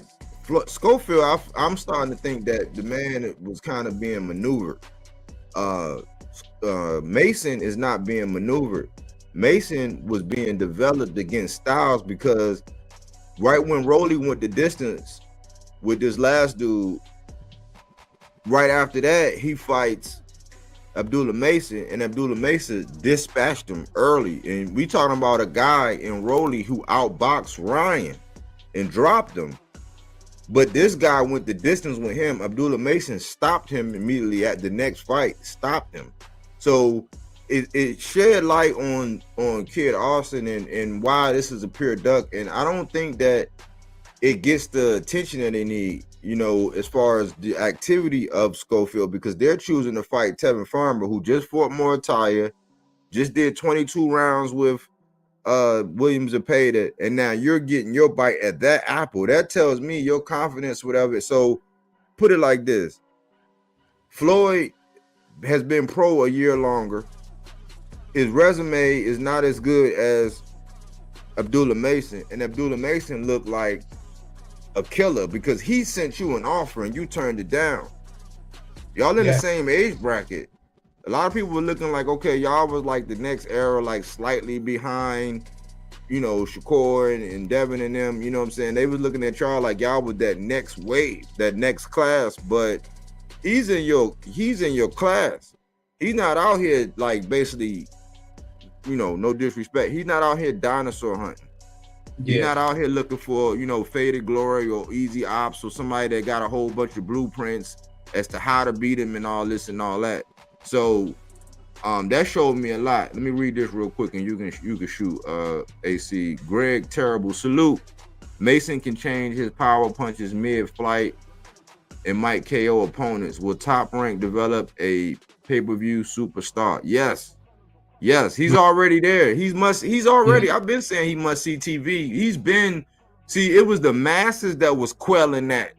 Schofield, I'm starting to think that the man was kind of being maneuvered. Mason is not being maneuvered. Mason was being developed against Styles because right when Rolly went the distance with this last dude, right after that he fights Abdullah Mason, and Abdullah Mason dispatched him early. And we talking about a guy in Rolly who outboxed Ryan and dropped him. But this guy went the distance with him. Abdullah Mason stopped him immediately at the next fight, stopped him. So it shed light on Kid Austin and why this is a pure duck. And I don't think that it gets the attention that they need, you know, as far as the activity of Schofield, because they're choosing to fight Tevin Farmer, who just fought Morataya, just did 22 rounds with Williams Zepeda, and now you're getting your bite at that apple. That tells me your confidence, whatever. So put it like this: Floyd has been pro a year longer. His resume is not as good as Abdullah Mason, and Abdullah Mason looked like a killer because he sent you an offer and you turned it down. Y'all in the same age bracket. A lot of people were looking like, okay, y'all was like the next era, like slightly behind, you know, Shakur and Devin and them, you know what I'm saying? They was looking at y'all like y'all was that next wave, that next class, but he's in your class. He's not out here like basically, you know, no disrespect. He's not out here dinosaur hunting. He's not out here looking for, you know, faded glory or easy ops or somebody that got a whole bunch of blueprints as to how to beat him and all this and all that. So that showed me a lot. Let me read this real quick and you can shoot AC. Greg Terrible, salute. Mason can change his power punches mid-flight and might KO opponents. Will Top Rank develop a pay-per-view superstar? Yes, he's already there. He's already, I've been saying he must see TV. It was the masses that was quelling that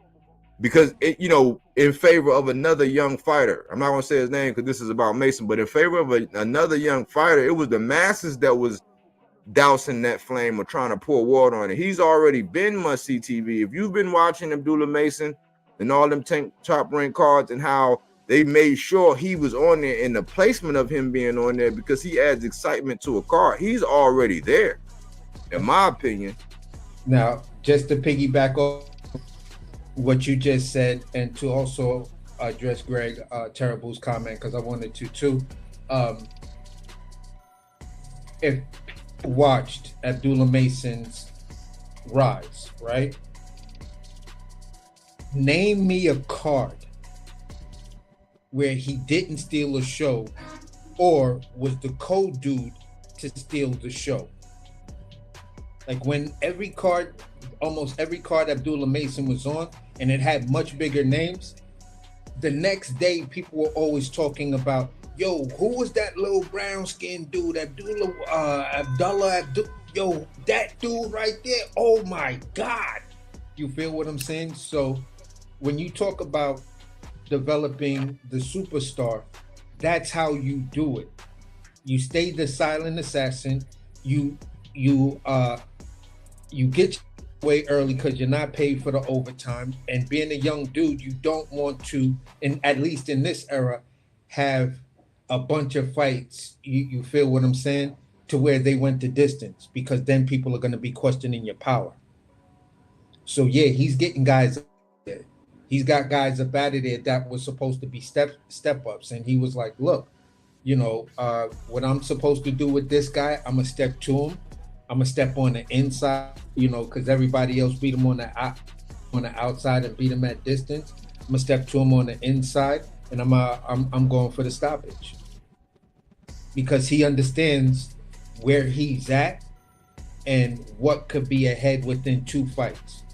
because it, you know, in favor of another young fighter. I'm not gonna say his name because this is about Mason, but in favor of another young fighter, it was the masses that was dousing that flame or trying to pour water on it. He's already been must see TV. If you've been watching Abdullah Mason and all them Top Rank cards and how they made sure he was on there and the placement of him being on there because he adds excitement to a card. He's already there, in my opinion. Now, just to piggyback off what you just said, and to also address Greg Terrible's comment, because I wanted to too. If people watched Abdullah Mason's rise, right? Name me a card where he didn't steal a show or was the co-dude to steal the show. Like when almost every card Abdullah Mason was on, and it had much bigger names, the next day people were always talking about, yo, who was that little brown skinned dude, Abdullah, yo, that dude right there, oh my God. You feel what I'm saying? So when you talk about developing the superstar, that's how you do it. You stay the silent assassin. You get way early because you're not paid for the overtime. And being a young dude, you don't want to, and at least in this era, have a bunch of fights. You feel what I'm saying? To where they went the distance, because then people are going to be questioning your power. So yeah, he's getting guys up there. He's got guys up out of there that was supposed to be step ups, and he was like, look, you know, what I'm supposed to do with this guy, I'm gonna step to him. I'm gonna step on the inside, you know, because everybody else beat him on the outside and beat him at distance. I'm gonna step to him on the inside, and I'm going for the stoppage, because he understands where he's at and what could be ahead within 2 fights.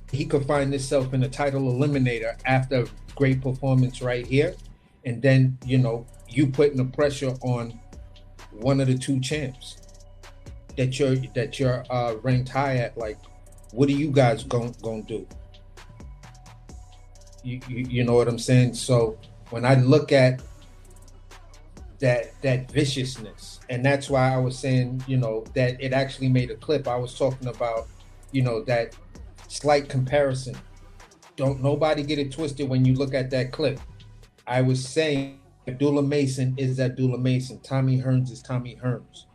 He could find himself in a title eliminator after a great performance right here, and then, you know, you putting the pressure on one of the 2 champs that you're ranked high at. Like, what are you guys gonna do? You know what I'm saying? So when I look at that viciousness. And that's why I was saying, that it actually made a clip. I was talking about, that slight comparison. Don't nobody get it twisted when you look at that clip. I was saying Abdullah Mason is Abdullah Mason. Tommy Hearns is Tommy Hearns.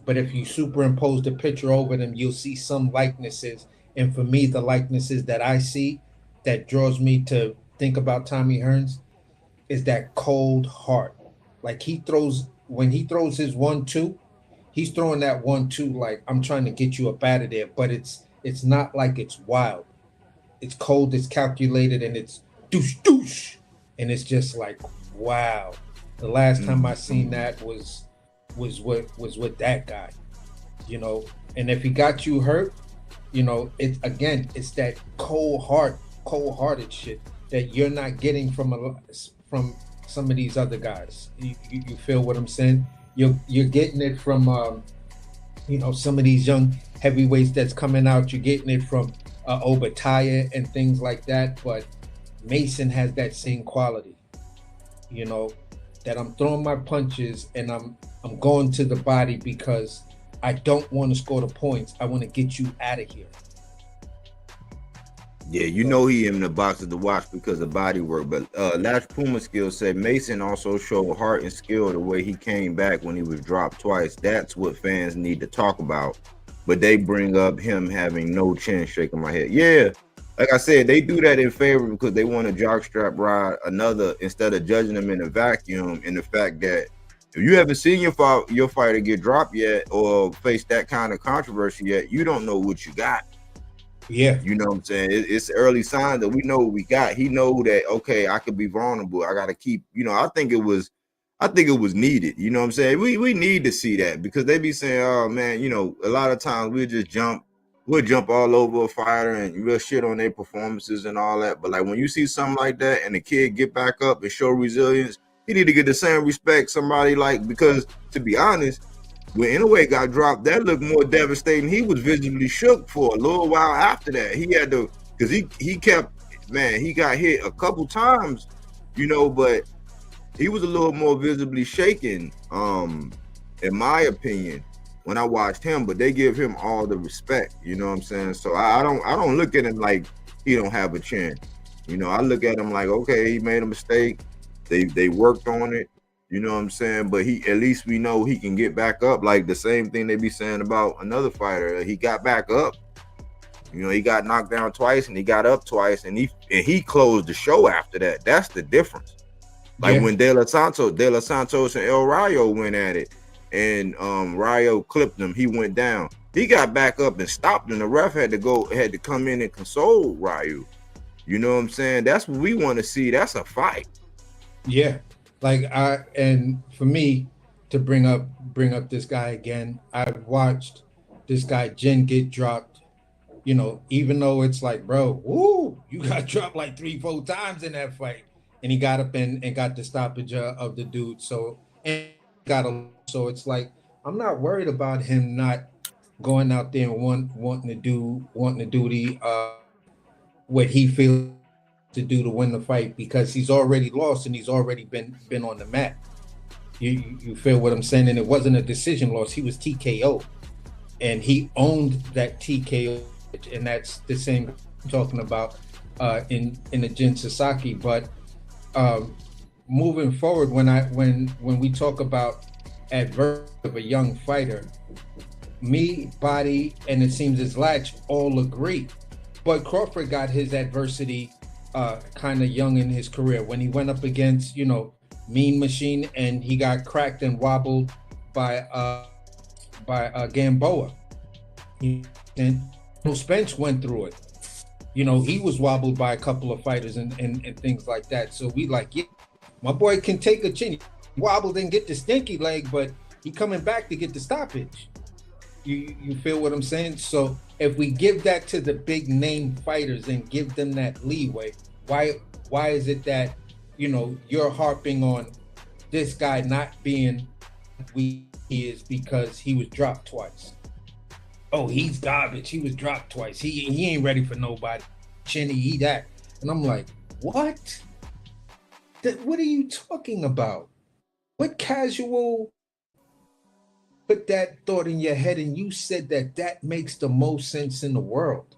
But if you superimpose the picture over them, you'll see some likenesses. And for me, the likenesses that I see that draws me to think about Tommy Hearns is that cold heart. Like when he throws his 1-2, he's throwing that 1-2 like I'm trying to get you up out of there. But it's not like it's wild. It's cold, it's calculated, and it's douche douche. And it's just like, wow. The last time I seen that was with that guy, And if he got you hurt, it's that cold-hearted shit that you're not getting from some of these other guys. You feel what I'm saying? You're getting it from some of these young heavyweights that's coming out. You're getting it from Obadiah and things like that. But Mason has that same quality, that I'm throwing my punches and I'm going to the body because I don't want to score the points. I want to get you out of here. Yeah, he in the boxes to watch because of body work. But Lash Puma Skill said Mason also showed heart and skill the way he came back when he was dropped twice. That's what fans need to talk about. But they bring up him having no chin, shaking my head. Yeah, like I said, they do that in favor because they want to jockstrap ride another instead of judging them in a vacuum. And the fact that if you haven't seen your fighter get dropped yet or face that kind of controversy yet, you don't know what you got. Yeah. You know what I'm saying? It's early signs that we know what we got. He know that, okay, I could be vulnerable. I got to keep, I think it was needed. You know what I'm saying? We need to see that because they be saying, oh man, a lot of times we'll jump all over a fighter and we'll shit on their performances and all that. But like when you see something like that and the kid get back up and show resilience, he need to get the same respect somebody because to be honest, when Inoue got dropped, that looked more devastating. He was visibly shook for a little while after that. He had to, because he got hit a couple times, but he was a little more visibly shaken, in my opinion, when I watched him. But they give him all the respect, you know what I'm saying? So I don't look at him like he don't have a chin. I look at him like, okay, he made a mistake. They worked on it. You know what I'm saying? But at least we know he can get back up. Like the same thing they be saying about another fighter. He got back up. He got knocked down twice and he got up twice and he closed the show after that. That's the difference. Like when De Los Santos and El Rayo went at it and Rayo clipped him, he went down. He got back up and stopped him. The ref had to come in and console Rayo. You know what I'm saying? That's what we want to see. That's a fight. Yeah. And for me to bring up this guy again, I've watched this guy Jin get dropped, even though it's like, bro, woo, you got dropped like 3-4 times in that fight. And he got up and got the stoppage of the dude. So it's like, I'm not worried about him not going out there and wanting to do what he feels to do to win the fight, because he's already lost and he's already been on the mat. You feel what I'm saying? And it wasn't a decision loss. He was TKO, and he owned that TKO, and that's the same I'm talking about in the Jin Sasaki. But moving forward, when we talk about adversity of a young fighter, me, Body, and it seems as Latch all agree. But Crawford got his adversity kind of young in his career when he went up against, Mean Machine, and he got cracked and wobbled by Gamboa. And Spence went through it. He was wobbled by a couple of fighters and things like that. So we like, yeah, my boy can take a chin. He wobbled and get the stinky leg, but he coming back to get the stoppage. You feel what I'm saying? So if we give that to the big name fighters and give them that leeway, why is it that you're harping on this guy not being he is because he was dropped twice? Oh, he's garbage. He was dropped twice. He ain't ready for nobody. Chinny, he that. And I'm like, what? What are you talking about? what casual put that thought in your head and you said that that makes the most sense in the world?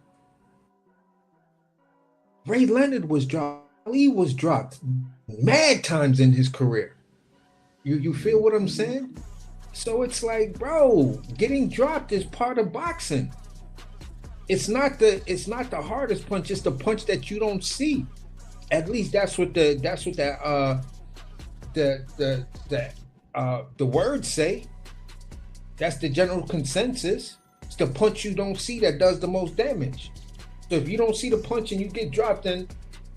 Ray Leonard was dropped. Ali was dropped mad times in his career. You feel what I'm saying? So it's like, bro, getting dropped is part of boxing. It's not the hardest punch, it's the punch that you don't see. At least that's what the words say. That's the general consensus. It's the punch you don't see that does the most damage. So if you don't see the punch and you get dropped, then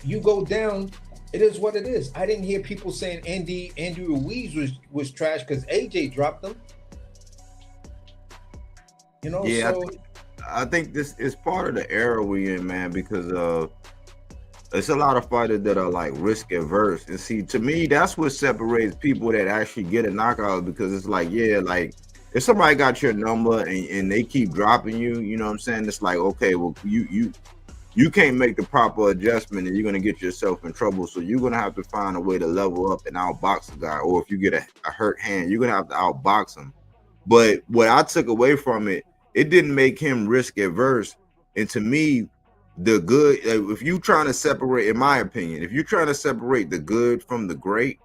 you go down. It is what it is. I didn't hear people saying Andy Ruiz was trash because AJ dropped him. You know, Yeah, so I think this is part of the era we in, man, because it's a lot of fighters that are like risk averse. And see, to me, that's what separates people that actually get a knockout, because it's like, yeah, like if somebody got your number and they keep dropping you, you know what I'm saying? It's like, okay, well, you can't make the proper adjustment and you're gonna get yourself in trouble. So you're gonna have to find a way to level up and outbox the guy. Or if you get a hurt hand, you're gonna have to outbox him. But what I took away from it, it didn't make him risk averse. And to me, the good, if you're trying to separate, in my opinion, if you're trying to separate the good from the great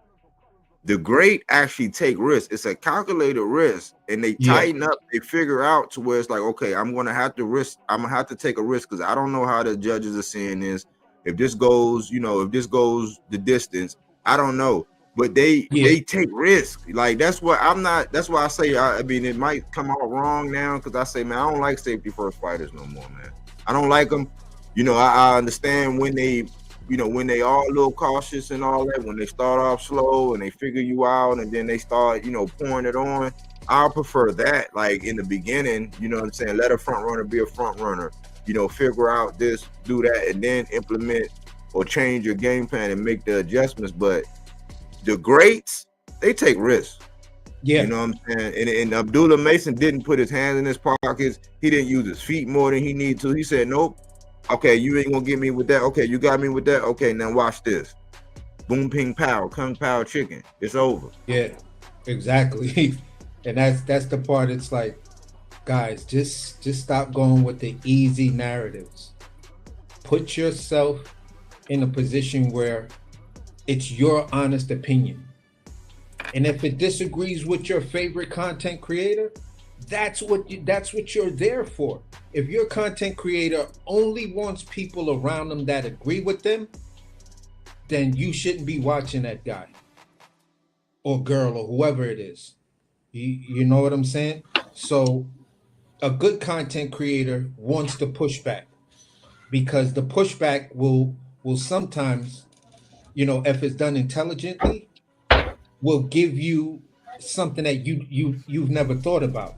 actually take risks. It's a calculated risk, and they tighten up. They figure out to where it's like, okay, I'm gonna have to risk. I'm gonna have to take a risk because I don't know how the judges are seeing this. If this goes, if this goes the distance, I don't know. But they take risks. Like that's what I'm not. That's why I say. I mean, it might come out wrong now because I say, man, I don't like safety first fighters no more, man. I don't like them. I understand when they. When they are a little cautious and all that, when they start off slow and they figure you out and then they start, pouring it on, I'll prefer that. Like in the beginning, you know what I'm saying? Let a front runner be a front runner, figure out this, do that, and then implement or change your game plan and make the adjustments. But the greats, they take risks. Yeah. You know what I'm saying? And Abdullah Mason didn't put his hands in his pockets. He didn't use his feet more than he needed to. He said, nope. Okay, you ain't gonna get me with that. Okay, you got me with that. Okay, now watch this. Boom, ping, pow, kung pao chicken. It's over. Yeah, exactly. And that's the part. It's like, guys, just stop going with the easy narratives. Put yourself in a position where it's your honest opinion. And if it disagrees with your favorite content creator, that's what you're there for. If your content creator only wants people around them that agree with them, then you shouldn't be watching that guy or girl or whoever it is. You know what I'm saying? So a good content creator wants to push back, because the pushback will sometimes, if it's done intelligently, will give you something that you've never thought about.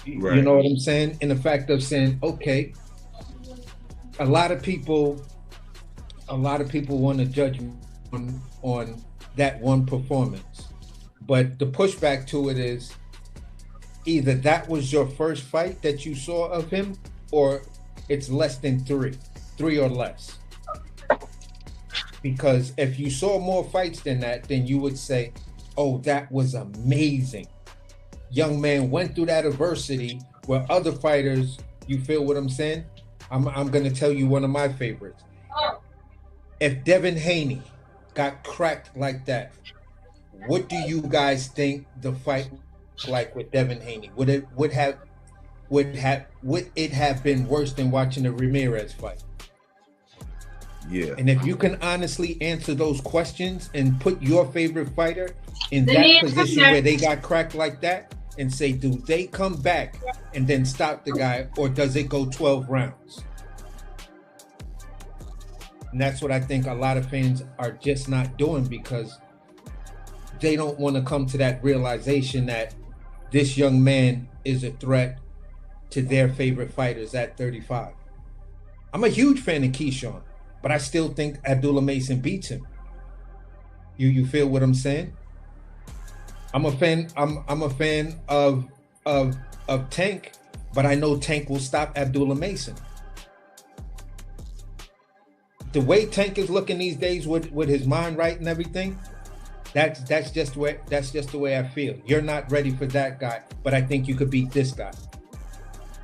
Right. You know what I'm saying? In the fact of saying, okay, a lot of people want to judge on that one performance, but the pushback to it is either that was your first fight that you saw of him, or it's less than three or less. Because if you saw more fights than that, then you would say, oh, that was amazing. Young man went through that adversity where other fighters, you feel what I'm saying? I'm going to tell you one of my favorites. If Devin Haney got cracked like that, what do you guys think the fight was like with Devin Haney? Would it have been worse than watching the Ramirez fight? Yeah. And if you can honestly answer those questions and put your favorite fighter in that position where they got cracked like that, and say, do they come back and then stop the guy, or does it go 12 rounds? And that's what I think a lot of fans are just not doing, because they don't want to come to that realization that this young man is a threat to their favorite fighters at 35. I'm a huge fan of Keyshawn, but I still think Abdullah Mason beats him. You feel what I'm saying? I'm a fan. I'm a fan of Tank, but I know Tank will stop Abdullah Mason. The way Tank is looking these days with his mind right and everything, That's just the way I feel. You're not ready for that guy, but I think you could beat this guy.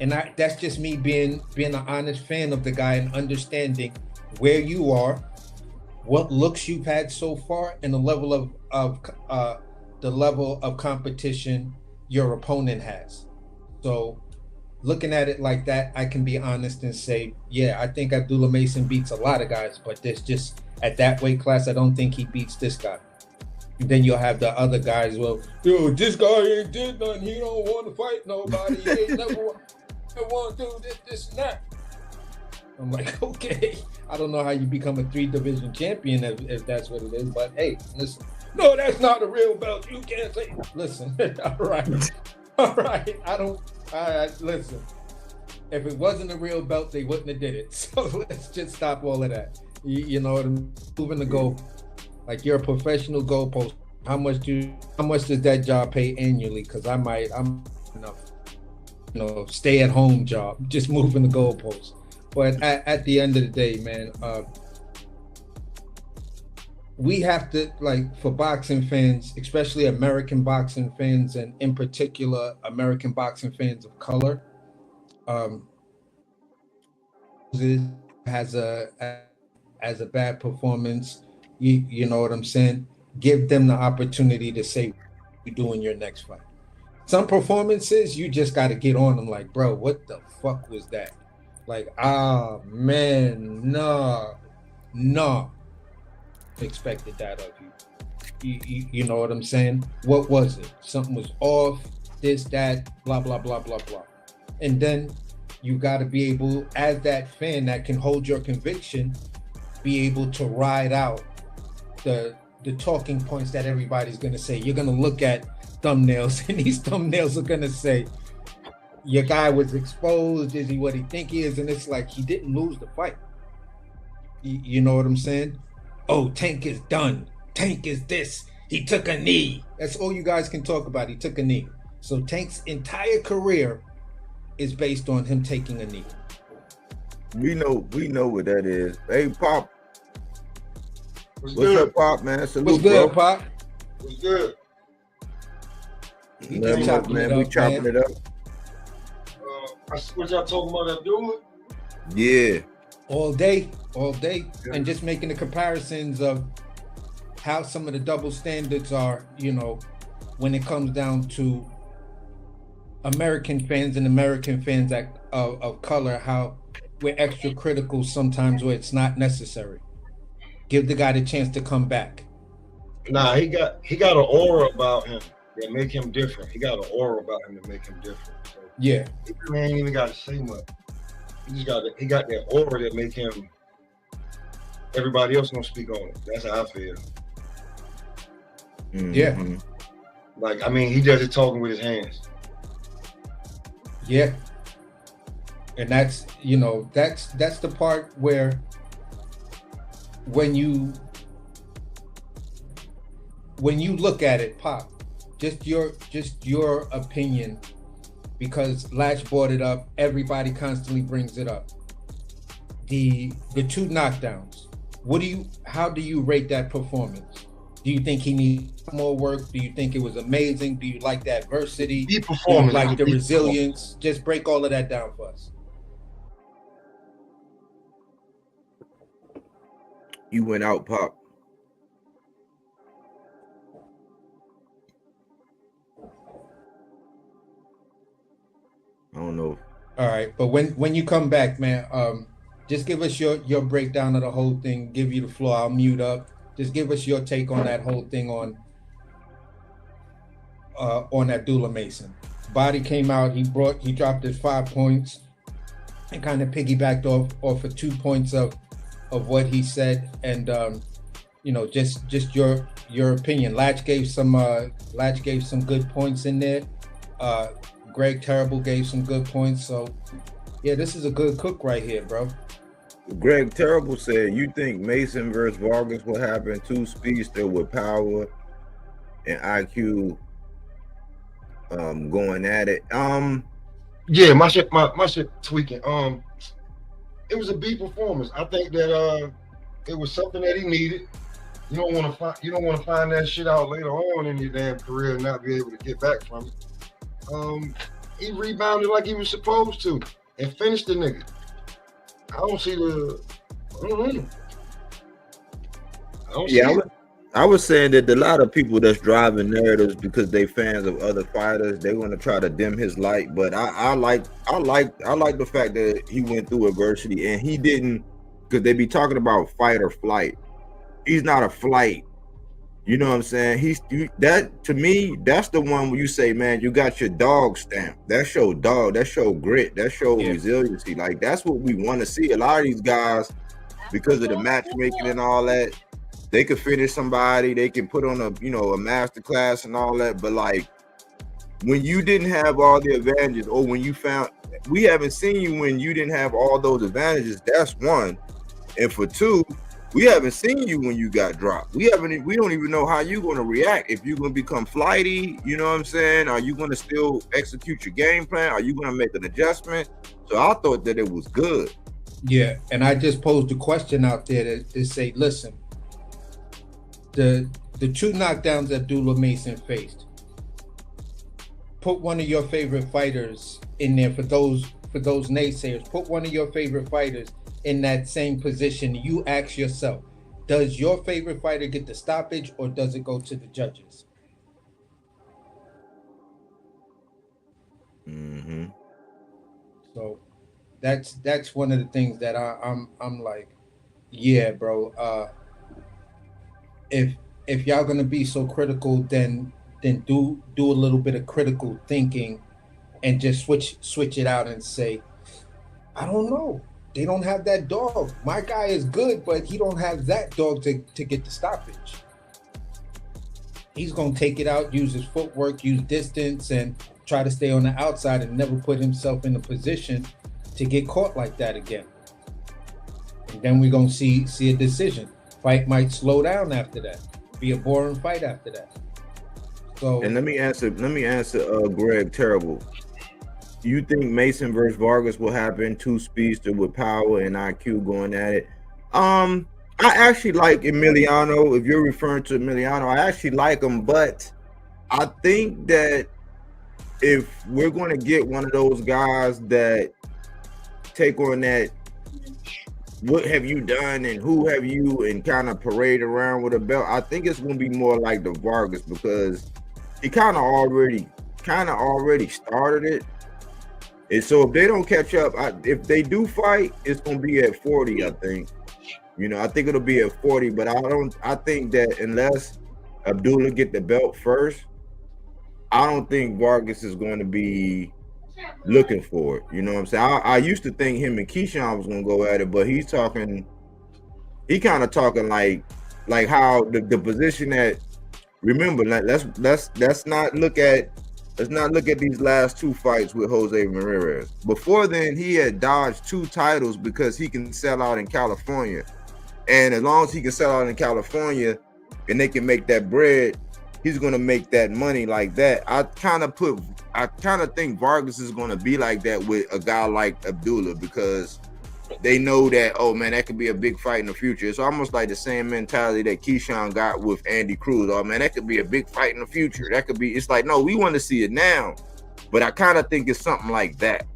And that's just me being an honest fan of the guy and understanding where you are, what looks you've had so far, and the level of competition your opponent has. So looking at it like that, I can be honest and say, yeah, I think Abdullah Mason beats a lot of guys, but there's just at that weight class, I don't think he beats this guy. And then you'll have the other guys, well, dude, this guy ain't did nothing. He don't want to fight nobody. He ain't never want to do this and that. I'm like, okay, I don't know how you become a 3-division champion if that's what it is, but hey, listen, no, that's not a real belt. You can't say, listen, all right, listen, if it wasn't a real belt, they wouldn't have did it. So let's just stop all of that. You know what I'm moving the goal. Like you're a professional goalpost. How much does that job pay annually? Because I'm stay at home job, just moving the goalposts. But at the end of the day, man, we have to, like, for boxing fans, especially American boxing fans, and in particular American boxing fans of color, has a bad performance. You know what I'm saying? Give them the opportunity to say, "You doing your next fight." Some performances, you just got to get on them. Like, bro, what the fuck was that? Like, man, no, expected that of you. You know what I'm saying? What was it? Something was off. This, that, blah, blah, blah, blah, blah. And then you got to be able, as that fan that can hold your conviction, be able to ride out the talking points that everybody's going to say. You're going to look at thumbnails, and these thumbnails are going to say, your guy was exposed. Is he what he think he is? And it's like, he didn't lose the fight. You know what I'm saying? Oh, Tank is done. Tank is this. He took a knee. That's all you guys can talk about. He took a knee. So Tank's entire career is based on him taking a knee. We know what that is. Hey, Pop. What's What's good? up, Pop, man? Salute, What's good, bro. Pop? What's good? We just chopping it up, we chopping man. it up. What y'all talking about Abdullah? Yeah. All day, and just making the comparisons of how some of the double standards are, you know, when it comes down to American fans and American fans of color, how we're extra critical sometimes where it's not necessary. Give the guy the chance to come back. Nah, he got an aura about him that make him different. He got an aura about him that make him different. So Yeah. he ain't even got to say much. He got that aura that make him. Everybody else gonna speak on it. That's how I feel. Mhm. Yeah. Like, I mean, he does it talking with his hands. Yeah. And that's, you know, that's the part where when you look at it, Pop, just your opinion, because Latch brought it up, everybody constantly brings it up. The 2 knockdowns. How do you rate that performance? Do you think he needs more work? Do you think it was amazing? Do you like the adversity? Deep performance. Do you like the resilience? Just break all of that down for us. You went out, Pop. I don't know. All right, but when you come back, man, just give us your breakdown of the whole thing. Give you the floor. I'll mute up. Just give us your take on that whole thing on Abdullah Mason. Body came out. He dropped his 5 points and kind of piggybacked off of 2 points of what he said, and you know, just your opinion. Latch gave some good points in there. Greg Terrible gave some good points. So yeah, this is a good cook right here, bro. Greg Terrible said, you think Mason versus Vargas will happen? 2 speedster with power and IQ going at it. Yeah, my shit tweaking. It was a B performance. I think that it was something that he needed. You don't want to find that shit out later on in your damn career and not be able to get back from it. He rebounded like he was supposed to and finished the nigga. I don't see the. I don't see it. I was saying that a lot of people that's driving narratives because they fans of other fighters, they want to try to dim his light. But I like the fact that he went through adversity and he didn't, because they be talking about fight or flight. He's not a flight. You know what I'm saying? That to me, that's the one where you say, man, you got your dog stamp. That show dog, that show grit, that show resiliency. Like that's what we want to see. A lot of these guys, because of the matchmaking and all that, they could finish somebody, they can put on a master class and all that. But like when you didn't have all the advantages, or when you found, we haven't seen you when you didn't have all those advantages. That's one. And for two, we haven't seen you when you got dropped. We don't even know how you're going to react. If you're going to become flighty, you know what I'm saying? Are you going to still execute your game plan? Are you going to make an adjustment? So I thought that it was good. Yeah, and I just posed a question out there to say, listen, the two knockdowns Abdullah Mason faced, put one of your favorite fighters in there for those naysayers. Put one of your favorite fighters in that same position. You ask yourself, does your favorite fighter get the stoppage or does it go to the judges? Mm-hmm. So that's one of the things that I'm like, yeah, bro. If y'all gonna be so critical, then do a little bit of critical thinking and just switch it out and say, I don't know. They don't have that dog. My guy is good, but he don't have that dog to get the stoppage. He's going to take it out, use his footwork, use distance, and try to stay on the outside and never put himself in a position to get caught like that again. And then we're going to see a decision. Fight might slow down after that. Be a boring fight after that. So, and let me answer Greg Terrible. You think Mason versus Vargas will happen? Two speedsters with power and IQ going at it. I actually like Emiliano. If you're referring to Emiliano, I actually like him, but I think that if we're going to get one of those guys that take on that, what have you done and who have you, and kind of parade around with a belt, I think it's going to be more like the Vargas, because he kind of already started it. And so if they don't catch up, if they do fight, it's going to be at 40, I think. I think it'll be at 40, but I think that unless Abdullah get the belt first, I don't think Vargas is going to be looking for it. You know what I'm saying? I used to think him and Keyshawn was going to go at it, but he kind of talking like how the position that, remember, let's not look at these last two fights with Jose Ramirez. Before then, he had dodged 2 titles because he can sell out in California. And as long as he can sell out in California and they can make that bread, he's going to make that money like that. I kind of think Vargas is going to be like that with a guy like Abdullah, because they know that, oh man, that could be a big fight in the future. It's almost like the same mentality that Keyshawn got with Andy Cruz. Oh man, that could be a big fight in the future. That could be, it's like, no, we want to see it now. But I kind of think it's something like that.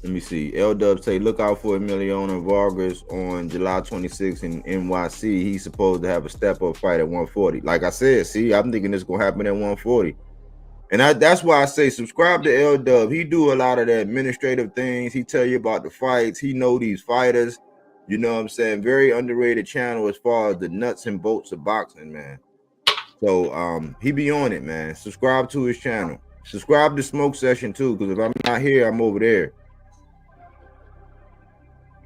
Let me see. L-Dub say, look out for Emiliano Vargas on July 26th in NYC. He's supposed to have a step-up fight at 140. Like I said, see, I'm thinking it's going to happen at 140. And that's why I say subscribe to L-Dub. He do a lot of the administrative things. He tell you about the fights. He know these fighters. You know what I'm saying? Very underrated channel as far as the nuts and bolts of boxing, man. So he be on it, man. Subscribe to his channel. Subscribe to Smoke Session too, because if I'm not here, I'm over there.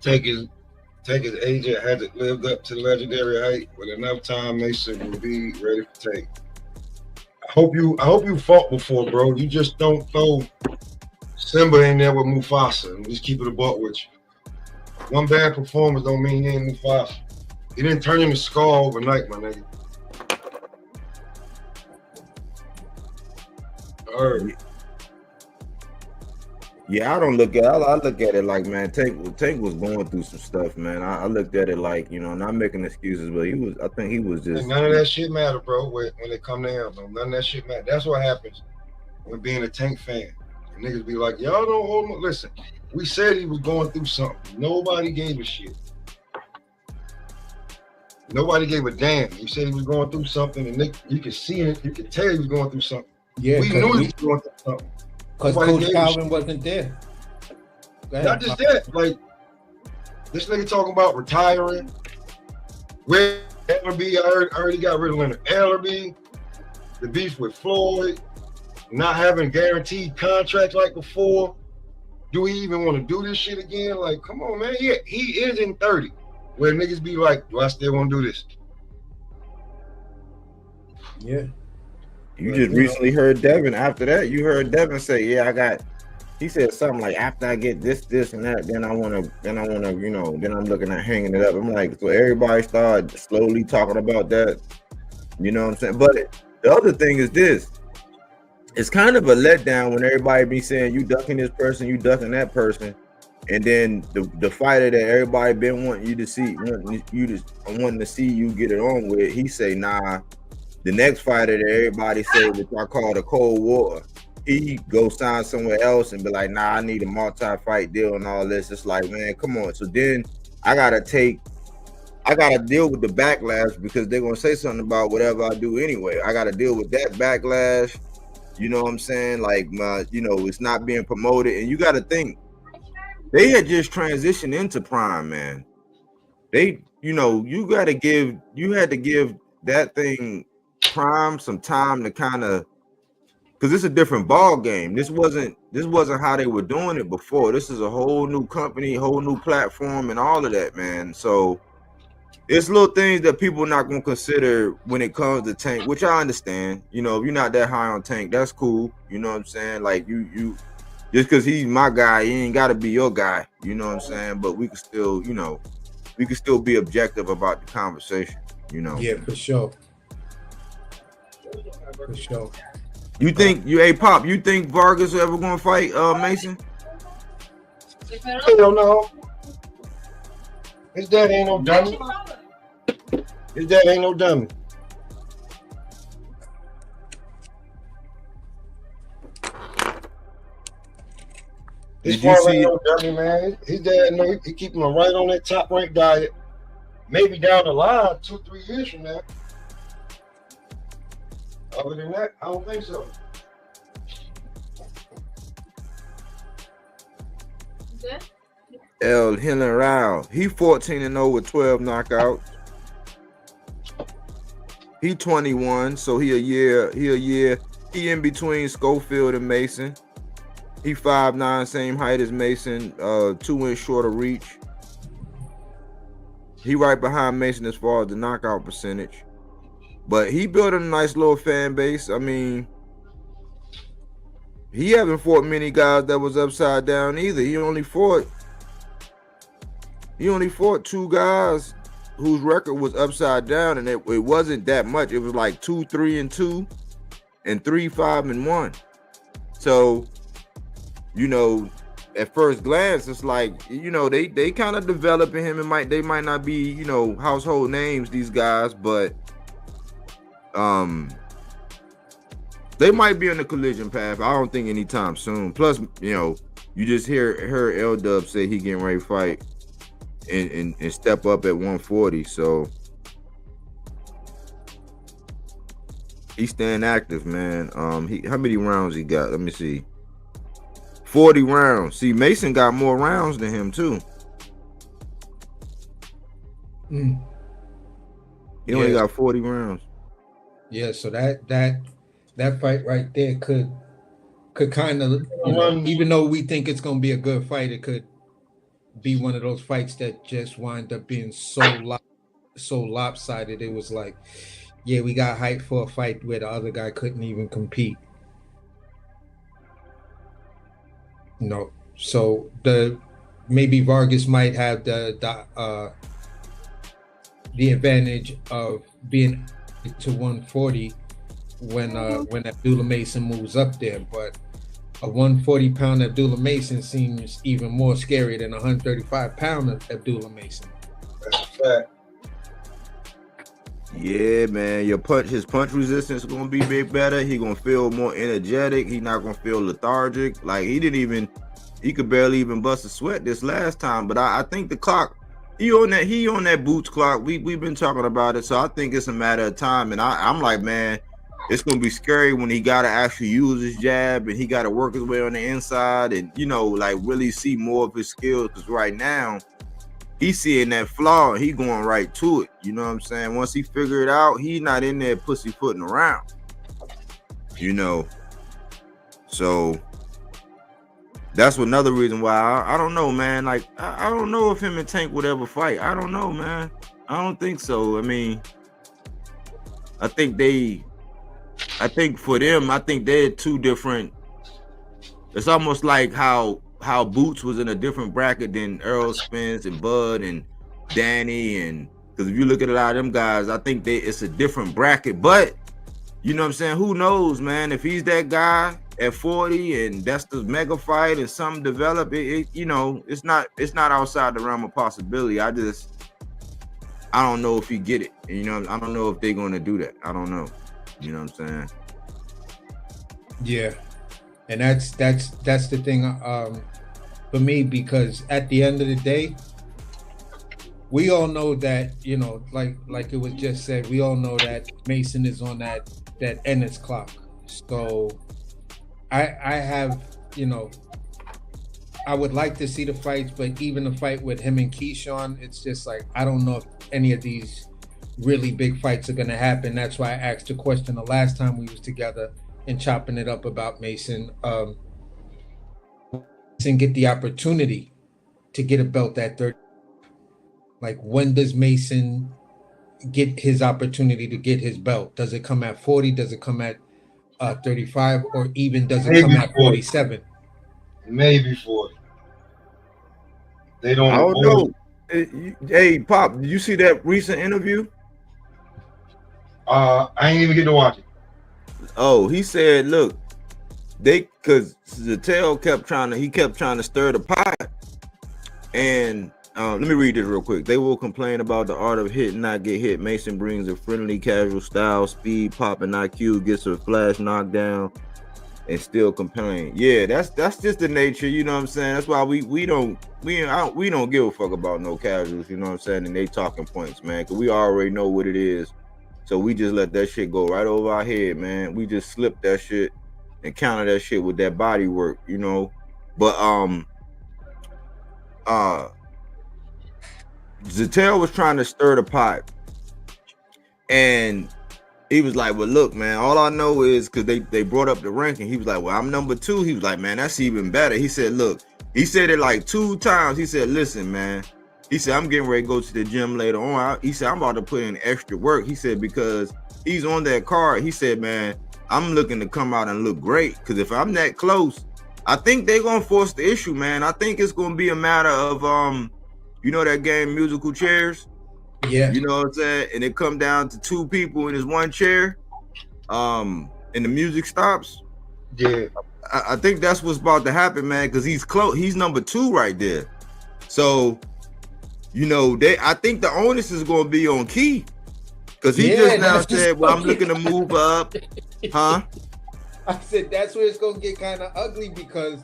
Take his agent hasn't lived up to legendary height, but enough time Mason will be ready for take. I hope you fought before, bro. You just don't throw Simba in there with Mufasa and just keep it a buck with you. One bad performance don't mean he ain't Mufasa. He didn't turn him to Scar overnight, my nigga. All right. Yeah, I don't look at. I look at it like, man, Tank was going through some stuff, man. I looked at it like, not making excuses, but he was. I think he was And just. none of that shit matter, bro. When it come to him, no, none of that shit matter. That's what happens when being a Tank fan. And niggas be like, y'all don't hold him. Listen, we said he was going through something. Nobody gave a shit. Nobody gave a damn. You said he was going through something, and you could see it. You could tell he was going through something. Yeah, we knew he was going through something. Because Coach Calvin wasn't there. Not just that, like this nigga talking about retiring. Where Ellerby, I already got rid of Leonard Ellerby. The beef with Floyd, not having guaranteed contracts like before. Do we even want to do this shit again? Like, come on, man. Yeah, he is in 30. Where niggas be like, do I still want to do this? Yeah. You just recently heard Devin. After that, you heard Devin say, "Yeah, He said something like, "After I get this, and that, then I wanna, then I'm looking at hanging it up." I'm like, so everybody started slowly talking about that. You know what I'm saying? But the other thing is this: it's kind of a letdown when everybody be saying you ducking this person, you ducking that person, and then the fighter that everybody been wanting to see you get it on with, he say, "Nah." The next fighter that everybody say, which I call the Cold War, he go sign somewhere else and be like, "Nah, I need a multi-fight deal and all this." It's like, man, come on. So then I gotta deal with the backlash because they're gonna say something about whatever I do anyway. I gotta deal with that backlash. You know what I'm saying? Like, it's not being promoted, and you gotta think they had just transitioned into Prime, man. They, you had to give that thing Prime some time to kind of, because it's a different ball game. This wasn't how they were doing it before. This is a whole new company, whole new platform, and all of that, man. So it's little things that people are not gonna consider when it comes to Tank, which I understand. If you're not that high on Tank, that's cool. You know what I'm saying? Like you just because he's my guy, he ain't gotta be your guy. You know what I'm saying? But we can still, be objective about the conversation. Yeah, for sure. For sure. You think Pop? You think Vargas ever gonna fight Mason? Hell no. His dad ain't no dummy. His dad ain't no dummy. His father ain't no dummy, man. His dad, he keeping him right on that top rank diet. Maybe down the line, 2-3 years from now. Other than that, I don't think so. El General, he 14-0 with 12 knockouts. He 21, so he a year. He in between Schofield and Mason. He 5'9", same height as Mason, 2 inch shorter reach. He right behind Mason as far as the knockout percentage. But he built a nice little fan base. I mean, he haven't fought many guys that was upside down either. He only fought 2 guys whose record was upside down, and it wasn't that much. It was like 2-3-2 and 3-5-1. So, at first glance, it's like, they kind of developing him, and they might not be, household names, these guys, but they might be on the collision path. I don't think anytime soon. Plus, you just heard L-Dub say he getting ready to fight and step up at 140. So he's staying active, man. How many rounds he got? Let me see. 40 rounds. See, Mason got more rounds than him too. He only got 40 rounds. Yeah, so that fight right there could kind of, even though we think it's gonna be a good fight, it could be one of those fights that just wind up being so lopsided. It was like, yeah, we got hyped for a fight where the other guy couldn't even compete. So maybe Vargas might have the advantage of being to 140 when Abdullah Mason moves up there, but a 140-pound Abdullah Mason seems even more scary than a 135-pound Abdullah Mason. That's a fact. Yeah, man, his punch resistance is gonna be big better. He gonna feel more energetic. He not gonna feel lethargic. Like he could barely even bust a sweat this last time. But I think the clock, he on that boots clock. We've been talking about it, so I think it's a matter of time. And I'm like, man, it's gonna be scary when he gotta actually use his jab and he gotta work his way on the inside and like really see more of his skills. Because right now, he's seeing that flaw and he going right to it. You know what I'm saying? Once he figure it out, he not in there pussyfooting around. So that's another reason why I don't know, man. Like I don't know if him and Tank would ever fight. I don't know, man. I don't think so. I mean, I think for them, I think they're two different. It's almost like how Boots was in a different bracket than Earl Spence and Bud and Danny, and because if you look at a lot of them guys, I think it's a different bracket. But you know what I'm saying? Who knows, man? If he's that guy at 40 and that's the mega fight and something develop, it's not outside the realm of possibility. I don't know if he get it. I don't know if they're gonna do that. I don't know. You know what I'm saying? Yeah, and that's the thing for me, because at the end of the day, we all know that like it was just said, we all know that Mason is on that Ennis clock. So I have I would like to see the fights, but even the fight with him and Keyshawn, it's just like I don't know if any of these really big fights are going to happen. That's why I asked the question the last time we was together and chopping it up about Mason. Mason get the opportunity to get a belt at 30. Like, when does Mason get his opportunity to get his belt? Does it come at 40? Does it come at 35? Or even does it come at 47? Maybe 40. They don't. I don't know. Hey, Pop, did you see that recent interview? I ain't even get to watch it. Oh, he said, look, because Zattel kept trying to stir the pot. And let me read this real quick. They will complain about the art of hit and not get hit. Mason brings a friendly, casual style, speed, pop, and IQ, gets a flash knockdown, and still complain. Yeah, that's just the nature, you know what I'm saying? That's why we don't give a fuck about no casuals, you know what I'm saying? And they talking points, man, because we already know what it is. So we just let that shit go right over our head, man. We just slip that shit and counter that shit with that body work, But Zattel was trying to stir the pot, and he was like, well, look, man, all I know is, because they brought up the ranking, he was like, well, I'm number 2. He was like, man, that's even better. He said, look, he said it like 2 times. He said, listen, man, he said, I'm getting ready to go to the gym later on. He said, I'm about to put in extra work. He said, because he's on that card. He said, man, I'm looking to come out and look great, because if I'm that close, I think they're going to force the issue, man. I think it's going to be a matter of, that game, musical chairs? Yeah. You know what I'm saying? And it come down to 2 people in this one chair, and the music stops. Yeah. I think that's what's about to happen, man, because he's close. He's number 2 right there. So, I think the onus is going to be on Key, because he just now said, well, I'm looking to move up. Huh? I said that's where it's going to get kind of ugly, because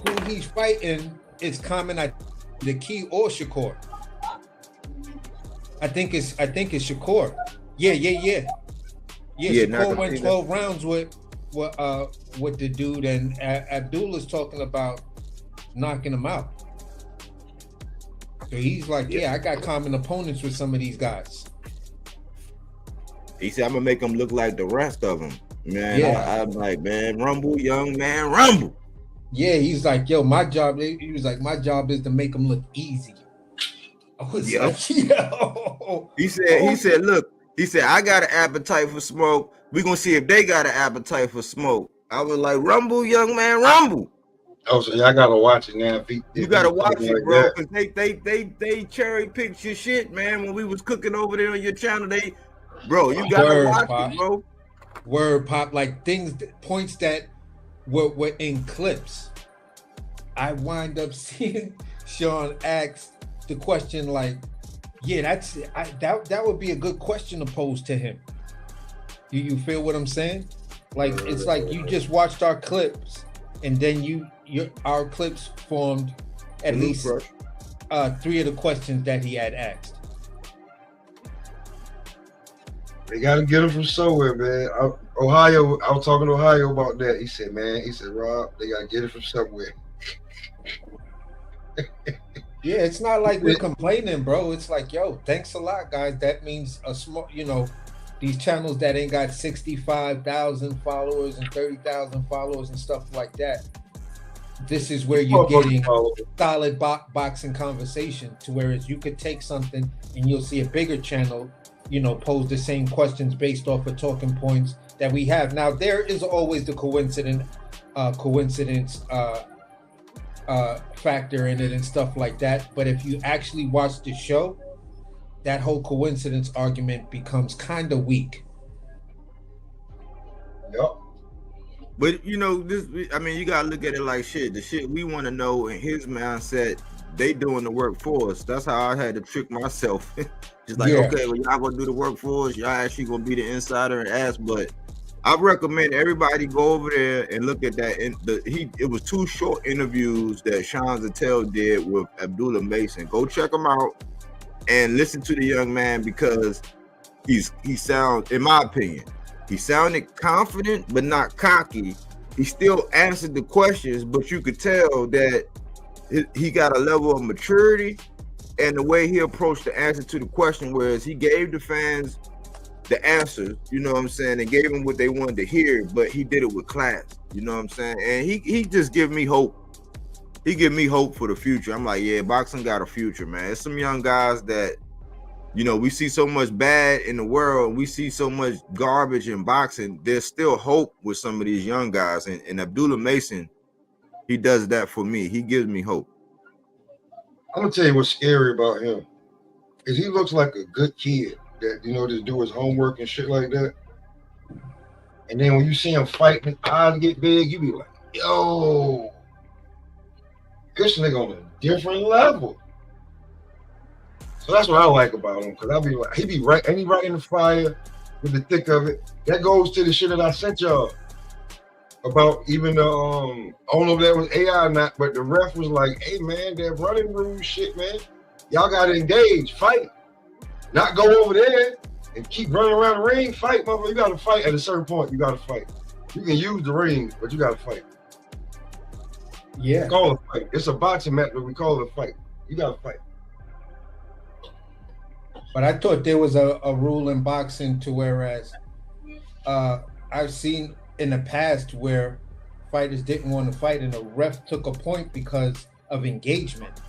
who he's fighting is common at the Key or Shakur. I think it's Shakur. Yeah. Shakur went 12 rounds with the dude, and Abdullah's talking about knocking him out. So he's like, I got common opponents with some of these guys. He said, I'm gonna make them look like the rest of them. Man, Yeah. I'm like, man, rumble, young man, rumble. Yeah, he's like, yo, my job is to make them look easy. I was like, yo. He said, look, I got an appetite for smoke. We're gonna see if they got an appetite for smoke. I was like, rumble, young man, rumble. Oh, so I gotta watch it now. You gotta watch it, bro, because they cherry picked your shit, man. When we was cooking over there on your channel, you gotta watch it, bro. Word pop, like points that were in clips. I wind up seeing Sean ask the question like, yeah, that would be a good question to pose to him. Do you feel what I'm saying? Like it's like you just watched our clips, and then our clips formed at least 3 of the questions that he had asked. They gotta get him from somewhere, man. Ohio, I was talking to Ohio about that. He said, Rob, they gotta get it from somewhere. Yeah, it's not like we're complaining, bro. It's like, yo, thanks a lot, guys. That means a small, these channels that ain't got 65,000 followers and 30,000 followers and stuff like that. This is where you're getting solid boxing conversation, to whereas you could take something and you'll see a bigger channel, pose the same questions based off of talking points that we have. Now, there is always the coincidence factor in it and stuff like that. But if you actually watch the show, that whole coincidence argument becomes kind of weak. Yep. But you gotta look at it like shit. The shit we want to know in his mindset, they doing the work for us. That's how I had to trick myself. It's like, okay, well, y'all gonna do the work for us. Y'all actually gonna be the insider and ask. But I recommend everybody go over there and look at that. It was 2 short interviews that Sean Zattel did with Abdullah Mason. Go check them out and listen to the young man, because he sounds, in my opinion, he sounded confident but not cocky. He still answered the questions, but you could tell that he got a level of maturity and the way he approached the answer to the question, whereas he gave the fans the answers, you know what I'm saying, and gave them what they wanted to hear, but he did it with class, you know what I'm saying, and he just give me hope. He give me hope for the future. I'm like, yeah, boxing got a future, man. It's some young guys that, we see so much bad in the world, we see so much garbage in boxing. There's still hope with some of these young guys, and Abdullah Mason, he does that for me. He gives me hope. I'm gonna tell you what's scary about him is he looks like a good kid that just do his homework and shit like that. And then when you see him fight, his eyes get big, you be like, yo, this nigga on a different level. So that's what I like about him, because I'll be like, he be right in the fire with the thick of it. That goes to the shit that I sent y'all about even the I don't know if that was AI or not, but the ref was like, hey man, that running room shit, man, y'all gotta engage, fight, not go over there and keep running around the ring. Fight, motherfucker. You gotta fight at a certain point. You gotta fight. You can use the ring, but you gotta fight. Yeah, call it a fight. It's a boxing match, but we call it a fight. You gotta fight. But I thought there was a rule in boxing to whereas I've seen in the past where fighters didn't want to fight and the ref took a point because of engagement.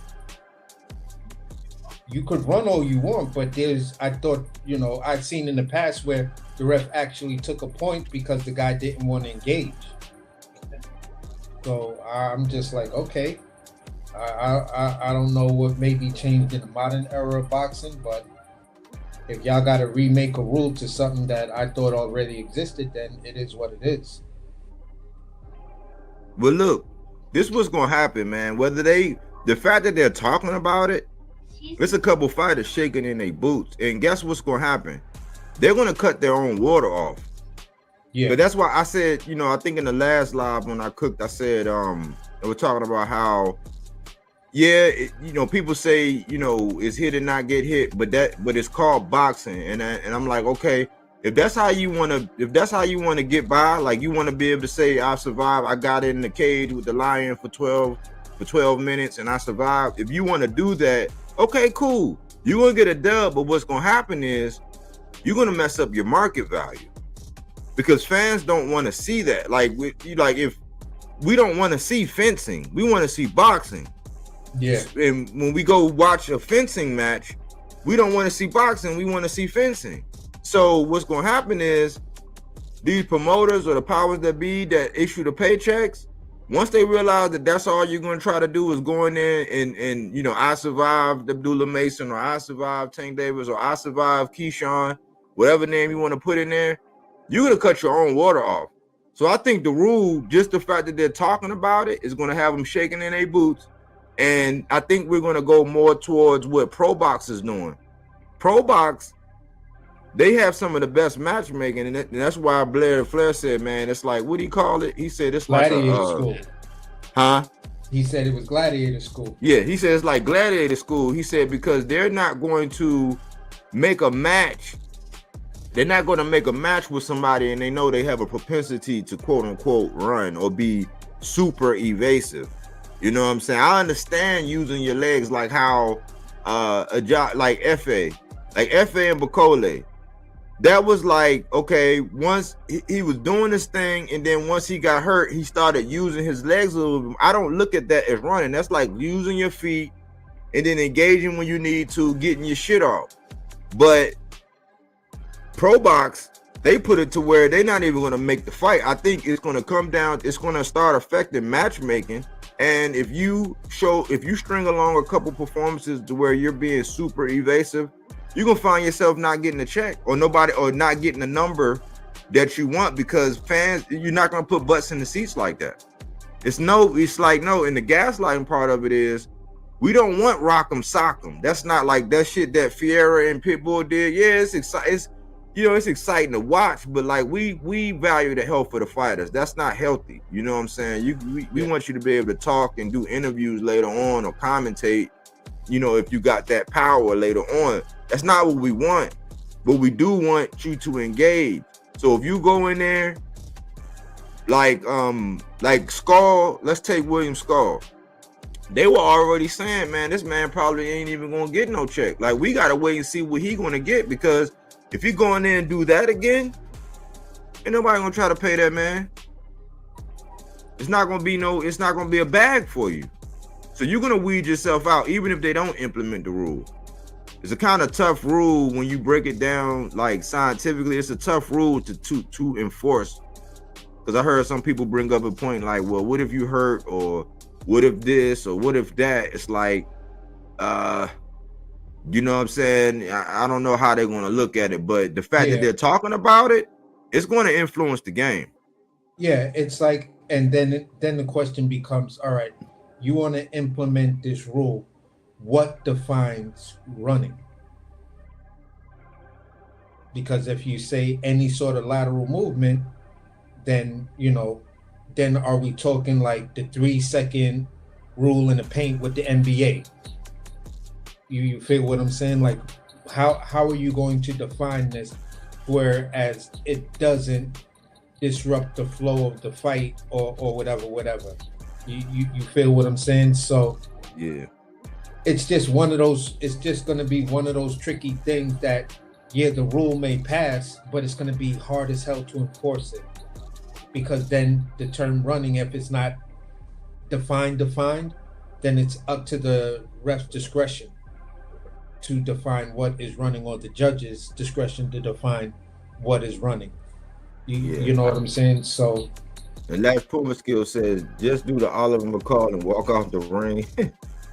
You could run all you want, but I've seen in the past where the ref actually took a point because the guy didn't want to engage. So I'm just like, okay, I don't know what may be changed in the modern era of boxing, but if y'all got to remake a rule to something that I thought already existed, then it is what it is. But look, this what's gonna happen, man. The fact that they're talking about it, it's a couple fighters shaking in their boots, and guess what's gonna happen? They're gonna cut their own water off. Yeah. But that's why I said, I think in the last live when I cooked, I said, we're talking about how, people say, it's hit and not get hit, but it's called boxing, and I'm like, okay, if that's how you want to get by, like you want to be able to say, I survived, I got in the cage with the lion for 12 minutes and I survived. If you want to do that, okay, cool, you're gonna get a dub, but what's gonna happen is you're gonna mess up your market value, because fans don't want to see that. If we don't want to see fencing, we want to see boxing. Yeah. And when we go watch a fencing match, we don't want to see boxing, we want to see fencing. So what's going to happen is these promoters or the powers that be that issue the paychecks, once they realize that that's all you're going to try to do is go in there and I survived Abdullah Mason, or I survived Tank Davis, or I survived Keyshawn, whatever name you want to put in there, you're gonna cut your own water off. So I think the rule, just the fact that they're talking about it, is gonna have them shaking in their boots. And I think we're gonna go more towards what Pro Box is doing. Pro Box, they have some of the best matchmaking, and that's why Blair Flair said, man, it's like, what do you call it? He said it's like Gladiator school. Huh? He said it was gladiator school. Yeah, he said it's like gladiator school. He said because they're not going to make a match. They're not going to make a match with somebody and they know they have a propensity to quote unquote run or be super evasive. You know what I'm saying? I understand using your legs like how a job like FA and Bacole. That was like, okay, once he was doing this thing, and then once he got hurt, he started using his legs a little bit. I don't look at that as running. That's like using your feet and then engaging when you need to, getting your shit off. But Pro Box, they put it to where they're not even going to make the fight. I think it's going to come down, it's going to start affecting matchmaking. And if you string along a couple performances to where you're being super evasive, you're gonna find yourself not getting a check or not getting a number that you want, because fans, you're not gonna put butts in the seats like that. It's like no, and the gaslighting part of it is we don't want rock'em sock'em. That's not like that shit that Fiera and Pitbull did. Yeah, it's exciting to watch, but like we value the health of the fighters. That's not healthy. You know what I'm saying? We want you to be able to talk and do interviews later on or commentate, you know, if you got that power later on. That's not what we want, but we do want you to engage. So if you go in there like Skull, let's take William Skull. They were already saying, man, this man probably ain't even gonna get no check. Like, we gotta wait and see what he gonna get, because if he go in there and do that again, ain't nobody gonna try to pay that man. It's not gonna be a bag for you. So you're gonna weed yourself out, even if they don't implement the rule. It's a kind of tough rule when you break it down like scientifically. It's a tough rule to enforce, because I heard some people bring up a point like, well, what if you hurt, or what if this, or what if that? It's like, you know what I'm saying? I don't know how they're going to look at it, but the fact that they're talking about it, it's going to influence the game. Yeah, it's like, and then the question becomes, all right, you want to implement this rule. What defines running? Because if you say any sort of lateral movement, then, you know, then are we talking like the 3-second rule in the paint with the NBA? You feel what I'm saying? Like, how are you going to define this whereas it doesn't disrupt the flow of the fight or whatever? You feel what I'm saying? So yeah. It's just one of those, it's just going to be one of those tricky things that, yeah, the rule may pass, but it's going to be hard as hell to enforce it. Because then the term running, if it's not defined, then it's up to the ref's discretion to define what is running, or the judge's discretion to define what is running. You know what I'm saying? So. And Last Puma Skill says, just do the Oliver McCall and walk off the ring.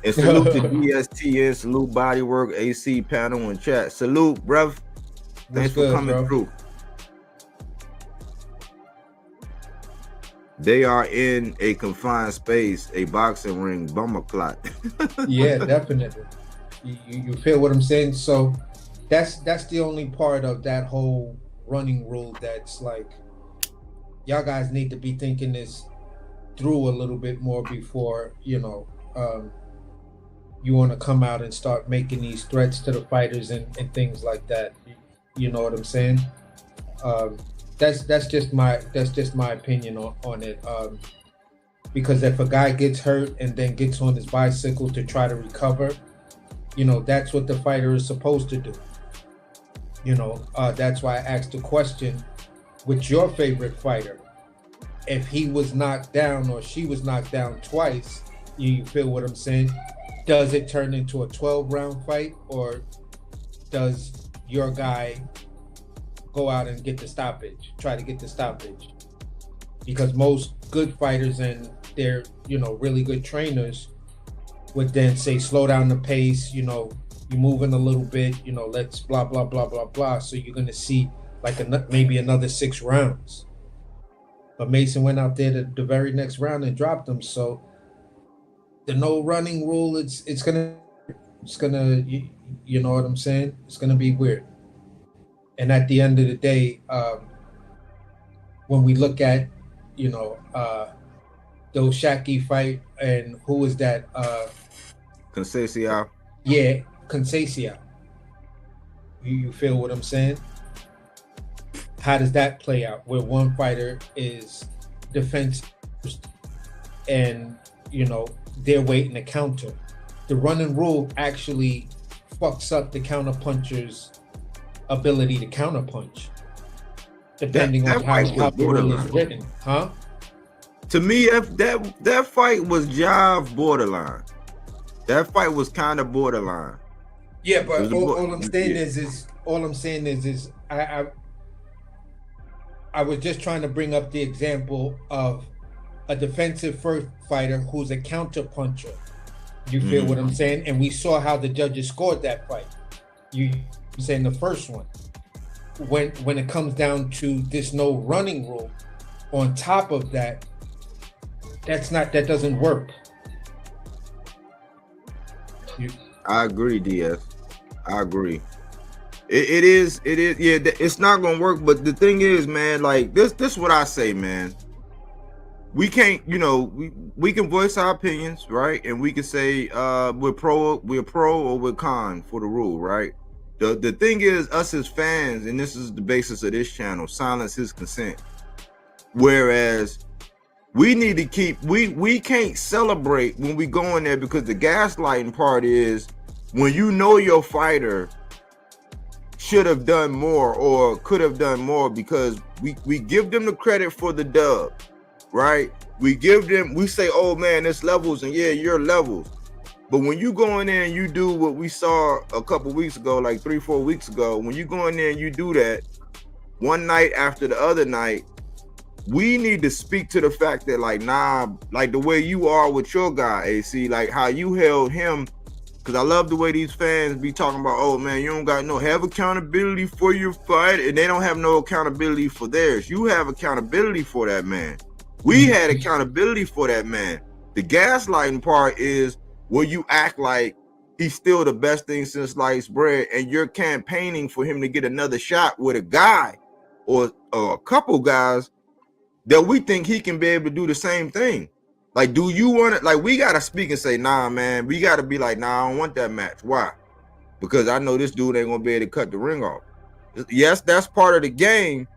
And salute to DSTN, salute Bodywork, AC panel, and chat. Salute, bruv. Thanks for coming through. They are in a confined space, a boxing ring, bummer clot. Yeah, definitely. You feel what I'm saying? So that's the only part of that whole running rule that's like, y'all guys need to be thinking this through a little bit more before, you know, you want to come out and start making these threats to the fighters and things like that. You know what I'm saying? That's just my opinion on it. Because if a guy gets hurt and then gets on his bicycle to try to recover, you know, that's what the fighter is supposed to do. You know, that's why I asked the question, with your favorite fighter, if he was knocked down or she was knocked down twice, you feel what I'm saying? Does it turn into a 12-round fight, or does your guy go out and get the stoppage, try to get the stoppage? Because most good fighters and they're, you know, really good trainers would then say, slow down the pace, you know, you're moving a little bit, you know, let's blah, blah, blah, blah, blah. So you're going to see like maybe another 6 rounds. But Mason went out there the very next round and dropped him. So the no running rule, it's gonna you know what I'm saying? It's gonna be weird. And at the end of the day, when we look at, you know, the Oshaki fight and who was that? Conceição. Yeah, Conceição. You feel what I'm saying? How does that play out? Where one fighter is defensive and, you know, they're waiting to counter. The running rule actually fucks up the counter puncher's ability to counter punch, depending on how the rule is written, huh? To me, that fight was jive borderline. That fight was kind of borderline. Yeah, but all I'm saying is I was just trying to bring up the example of a defensive first fighter who's a counter puncher. You feel what I'm saying? And we saw how the judges scored that fight. You saying the first one. When it comes down to this no running rule, on top of that, that doesn't work. I agree, DS. I agree. It is. Yeah, it's not gonna work. But the thing is, man, like this is what I say, man. We can't, you know, we can voice our opinions, right? And we can say we're pro or we're con for the rule, right? The thing is, us as fans, and this is the basis of this channel, silence is consent. Whereas we need to keep, we can't celebrate when we go in there, because the gaslighting part is when you know your fighter should have done more or could have done more, because we give them the credit for the dub, right? We say, oh man, it's levels, and yeah, you're levels. But when you go in there and you do what we saw a couple weeks ago, like 3-4 weeks ago, when you go in there and you do that one night after the other night, we need to speak to the fact that, like, nah, like the way you are with your guy, AC, like how you held him. Because I love the way these fans be talking about, oh man, you don't got have accountability for your fight, and they don't have no accountability for theirs. You have accountability for that man. We had accountability for that man. The gaslighting part is where you act like he's still the best thing since sliced bread, and you're campaigning for him to get another shot with a guy or a couple guys that we think he can be able to do the same thing. Like, do you want it? Like, we got to speak and say, nah, man, we got to be like, nah, I don't want that match. Why? Because I know this dude ain't going to be able to cut the ring off. Yes, that's part of the game,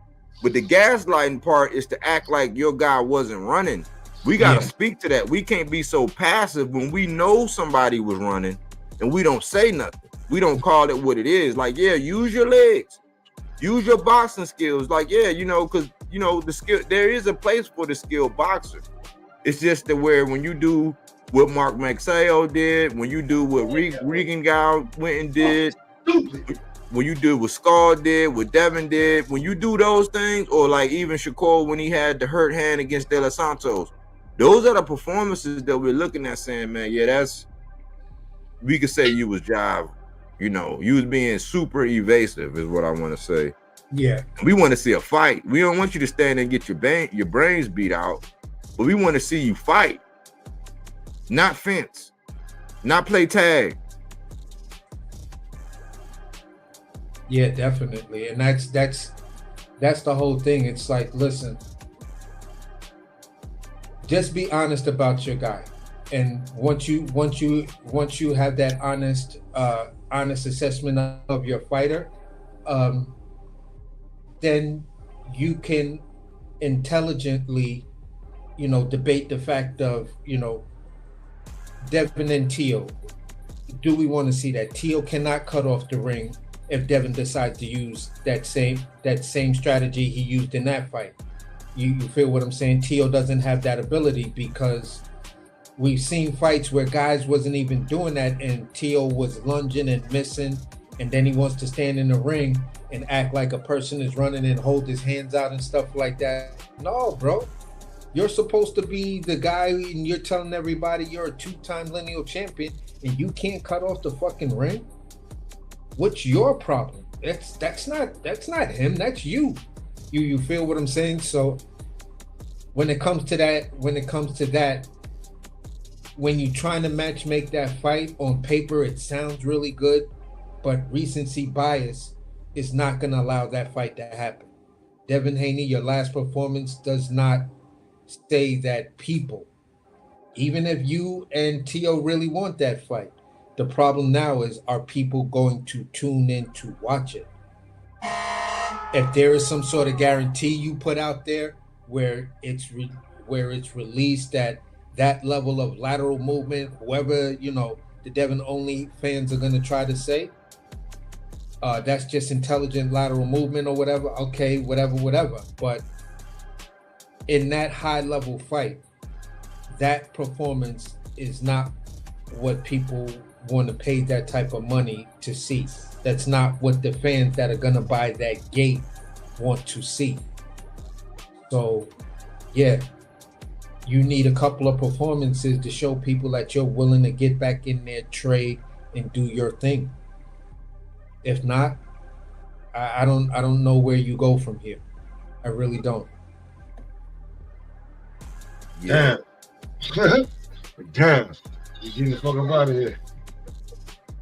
but the gaslighting part is to act like your guy wasn't running. We got to speak to that. We can't be so passive when we know somebody was running and we don't say nothing. We don't call it what it is. Like, yeah, use your legs. Use your boxing skills. Like, yeah, you know, because, you know, the skill, there is a place for the skilled boxer. It's just that where when you do what Mark Maxeo did, when you do what Regan guy went and did, when you do what Skull did, what Devin did, when you do those things, or like even Shakur when he had the hurt hand against De Los Santos, those are the performances that we're looking at saying, man, yeah, we could say you was jive, you know, you was being super evasive is what I want to say. Yeah. We want to see a fight. We don't want you to stand and get your brains beat out, but we want to see you fight, not fence, not play tag. Yeah, definitely. And that's the whole thing. It's like, listen, just be honest about your guy. And once you have that honest assessment of your fighter, then you can intelligently, you know, debate the fact of, you know, Devin and Teo. Do we want to see that? Teo cannot cut off the ring if Devin decides to use that same strategy he used in that fight. You feel what I'm saying? Teo doesn't have that ability, because we've seen fights where guys wasn't even doing that and Teo was lunging and missing, and then he wants to stand in the ring and act like a person is running and hold his hands out and stuff like that. No, bro. You're supposed to be the guy, and you're telling everybody you're a 2-time lineal champion and you can't cut off the fucking ring? What's your problem? that's not him. That's you. You feel what I'm saying? So when it comes to that, when you're trying to match make that fight on paper, it sounds really good, but recency bias is not going to allow that fight to happen. Devin Haney, your last performance does not say that people, even if you and Tio really want that fight, the problem now is, are people going to tune in to watch it? If there is some sort of guarantee you put out there where it's released at that level of lateral movement, whoever, you know, the Devin only fans are going to try to say, that's just intelligent lateral movement or whatever. Okay, whatever. But in that high level fight, that performance is not what people want to pay that type of money to see. That's not what the fans that are going to buy that gate want to see. So, yeah, you need a couple of performances to show people that you're willing to get back in there, trade, and do your thing. If not, I don't know where you go from here. I really don't. Damn. Damn. You getting the fuck up out of here.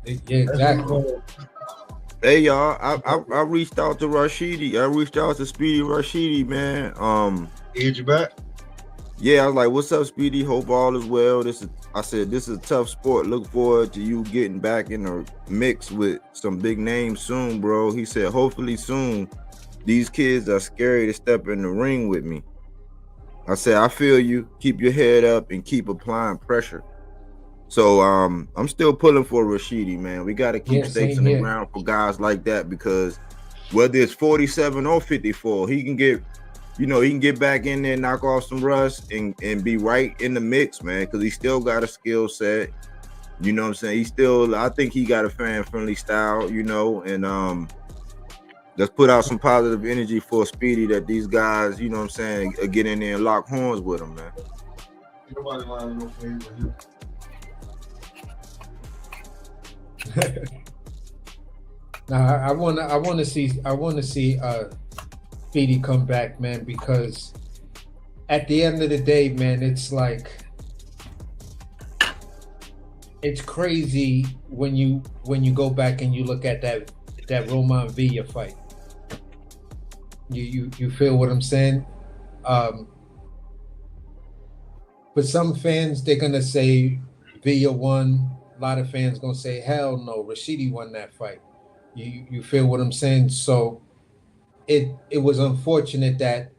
Yeah, exactly. Hey y'all, I reached out to Rashidi. I reached out to Speedy Rashidi, man. Hit you back? Yeah, I was like, "What's up, Speedy? Hope all is well." I said, this is a tough sport. Look forward to you getting back in the mix with some big names soon, bro. He said, hopefully soon. These kids are scary to step in the ring with me. I said, I feel you. Keep your head up and keep applying pressure. So I'm still pulling for Rashidi, man. We got to keep stakes in the ground for guys like that, because whether it's 47 or 54, he can get back in there, knock off some rust, and be right in the mix, man, because he still got a skill set. You know what I'm saying? I think he got a fan-friendly style, you know, and let's put out some positive energy for Speedy, that these guys, you know what I'm saying, get in there and lock horns with him, man. Nobody mind no favor. Now I want to see Speedy come back, man, because at the end of the day, man, it's like, it's crazy when you go back and you look at that Roman Villa fight. You feel what I'm saying? But some fans, they're gonna say Villa won. A lot of fans gonna say, hell no, Rashidi won that fight. You feel what I'm saying? So it was unfortunate that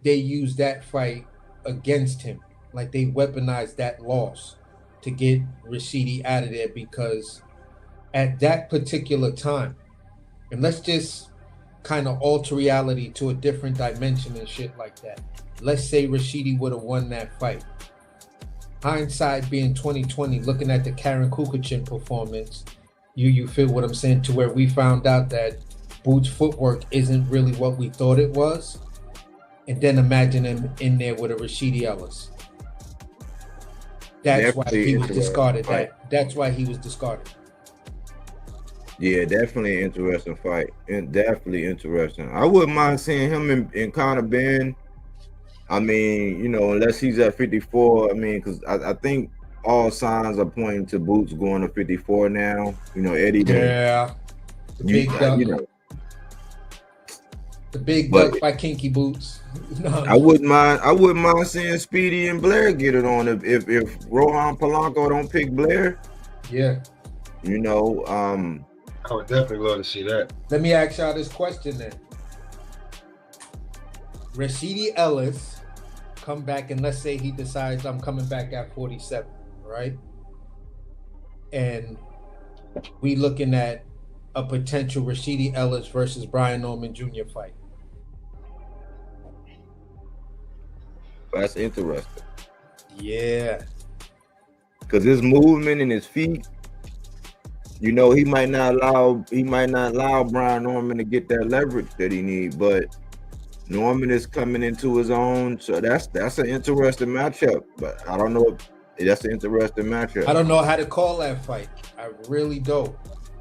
they used that fight against him. Like, they weaponized that loss to get Rashidi out of there, because at that particular time, and let's just kind of alter reality to a different dimension and shit like that. Let's say Rashidi would have won that fight. Hindsight being 2020, looking at the Karen Kukachin performance, you feel what I'm saying, to where we found out that Boots' footwork isn't really what we thought it was. And then imagine him in there with a Rashidi Ellis. That's why he was discarded. That's why he was discarded. Yeah, definitely an interesting fight. And definitely interesting. I wouldn't mind seeing him in Conor Ben. I mean, you know, unless he's at 54. I mean, because I think all signs are pointing to Boots going to 54 now. You know, Eddie. Yeah. The big duck. You know, the big duck by Kinky Boots. No. I wouldn't mind seeing Speedy and Blair get it on if Rohan Polanco don't pick Blair. Yeah. You know, I would definitely love to see that. Let me ask y'all this question then. Rashidi Ellis come back, and let's say he decides, I'm coming back at 47, right? And we looking at a potential Rashidi Ellis versus Brian Norman Jr. fight. That's interesting. Yeah. Because his movement and his feet, you know, he might not allow Brian Norman to get that leverage that he needs, but Norman is coming into his own, so that's an interesting matchup. But I don't know if that's an interesting matchup. I don't know how to call that fight. I really don't.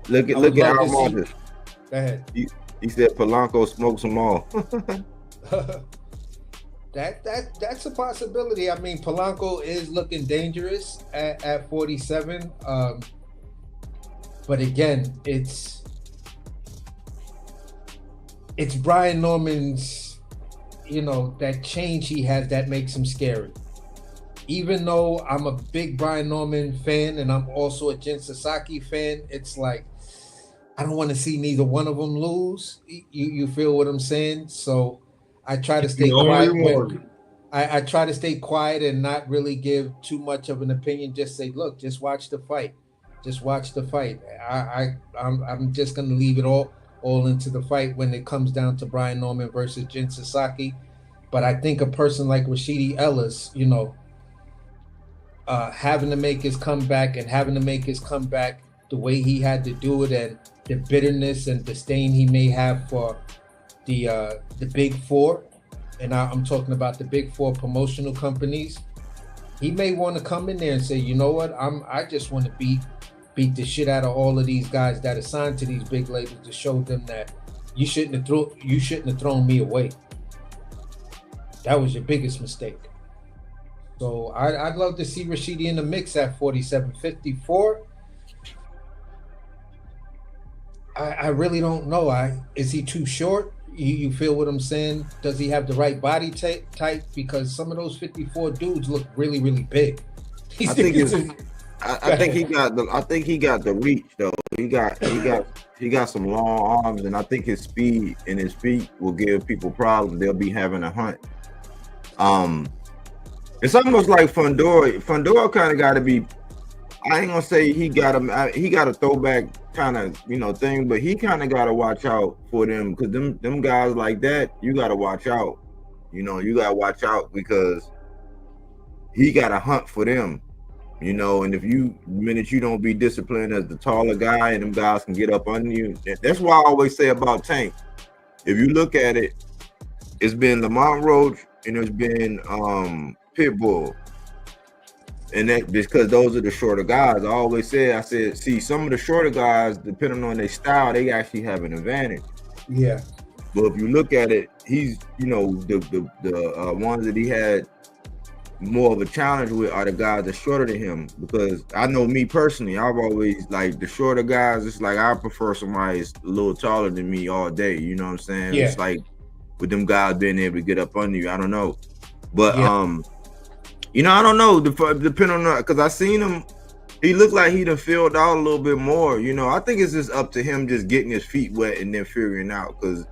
Look at Almontes. Go ahead. He said Polanco smokes them all. That's a possibility. I mean, Polanco is looking dangerous at 47. But again, it's Brian Norman's, that change he has that makes him scary. Even though I'm a big Brian Norman fan and I'm also a Jin Sasaki fan, it's like I don't want to see neither one of them lose. You feel what I'm saying? So I try to stay quiet. I try to stay quiet and not really give too much of an opinion. Just say, look, just watch the fight. Just watch the fight. I'm just gonna leave it all into the fight when it comes down to Brian Norman versus Jin Sasaki. But I think a person like Rashidi Ellis, having to make his comeback the way he had to do it, and the bitterness and disdain he may have for the big four, and I'm talking about the big four promotional companies. He may want to come in there and say, you know what, I just want to beat the shit out of all of these guys that are signed to these big labels to show them that you shouldn't have thrown me away. That was your biggest mistake. So I'd love to see Rashidi in the mix at 47-54. I really don't know. Is he too short? You feel what I'm saying? Does he have the right body type? Because some of those 54 dudes look really, really big. I think he got the reach though. He got some long arms, and I think his speed and his feet will give people problems. They'll be having a hunt. It's almost like Fundora. Fundora kind of got to be. I ain't gonna say he got a throwback kind of thing, but he kind of got to watch out for them, because them guys like that, you got to watch out. You got to watch out because he got to hunt for them. And if the minute you don't be disciplined as the taller guy, and them guys can get up under you. That's why I always say about Tank. If you look at it, it's been Lamont Roach and it's been Pitbull. And that because those are the shorter guys. I said, see, some of the shorter guys, depending on their style, they actually have an advantage. Yeah. But if you look at it, he's, the ones that he had more of a challenge with are the guys that shorter than him. Because I know me personally, I've always like the shorter guys. It's like I prefer somebody that's a little taller than me all day. You know what I'm saying? Yeah. It's like with them guys being able to get up under you. I don't know, but I don't know. Depending on because I seen him, he looked like he done filled out a little bit more. I think it's just up to him just getting his feet wet and then figuring out, because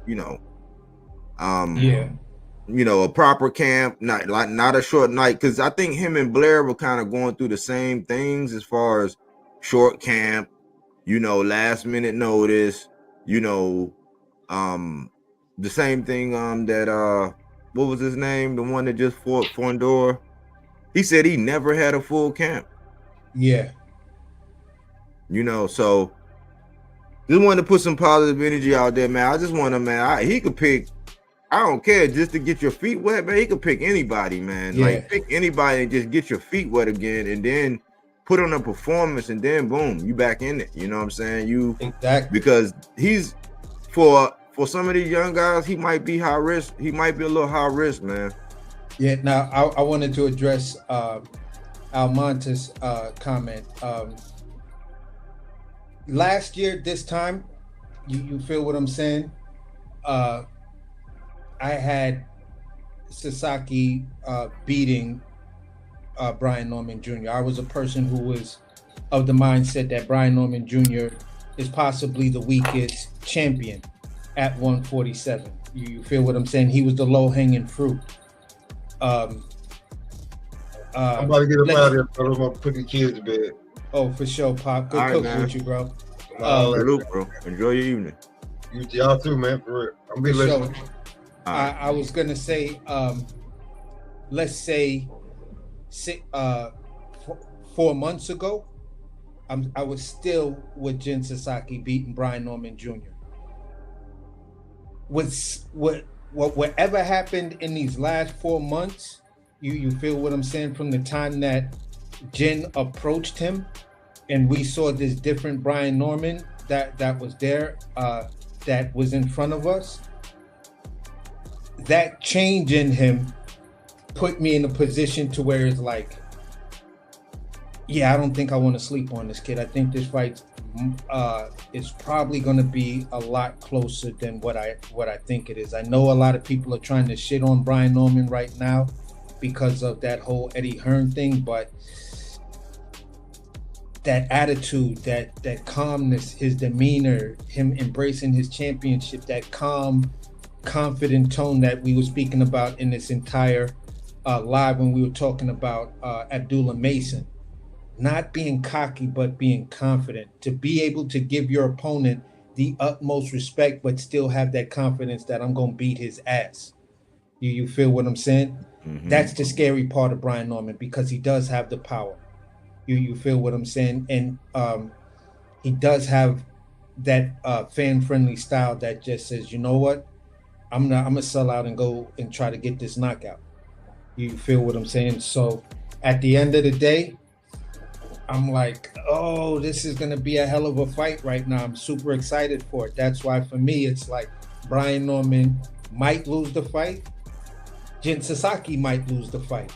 a proper camp, not a short night, because I think him and Blair were kind of going through the same things as far as short camp, last minute notice, the same thing that what was his name, the one that just fought Fondor. He said he never had a full camp. Yeah. So just wanted to put some positive energy out there, man. I just want to, he could pick, I don't care, just to get your feet wet, man. He could pick anybody, man. Yeah. Like pick anybody and just get your feet wet again, and then put on a performance, and then boom, you back in it. You know what I'm saying? Exactly. Because he's for some of these young guys, he might be high risk. He might be a little high risk, man. Yeah. Now I wanted to address Almonte's comment. Last year, this time, you feel what I'm saying? I had Sasaki beating Brian Norman Jr. I was a person who was of the mindset that Brian Norman Jr. is possibly the weakest champion at 147. You feel what I'm saying? He was the low-hanging fruit. I'm about to get him out of here, bro. I'm gonna put the kids to bed. Oh, for sure, Pop. Good cooking with you, bro. Salute, bro. Enjoy your evening. Y'all too, man. For real. I'm be listening. I was gonna say, let's say 4 months ago, I was still with Jin Sasaki beating Brian Norman Jr. Whatever happened in these last 4 months, you feel what I'm saying? From the time that Jin approached him, and we saw this different Brian Norman that was there. that was in front of us, that change in him put me in a position to where it's like, yeah, I don't think I want to sleep on this kid. I think this fight is probably going to be a lot closer than what I think it is. I know a lot of people are trying to shit on Brian Norman right now because of that whole Eddie Hearn thing, but that attitude, that calmness, his demeanor, him embracing his championship, that calm, confident tone that we were speaking about in this entire live when we were talking about Abdullah Mason. Not being cocky, but being confident, to be able to give your opponent the utmost respect, but still have that confidence that I'm going to beat his ass. You feel what I'm saying? Mhm. That's the scary part of Brian Norman, because he does have the power. You feel what I'm saying? And he does have that fan-friendly style that just says, you know what? I'm gonna sell out and go and try to get this knockout. You feel what I'm saying? So at the end of the day, I'm like, oh, this is going to be a hell of a fight right now. I'm super excited for it. That's why for me, it's like Brian Norman might lose the fight. Jin Sasaki might lose the fight.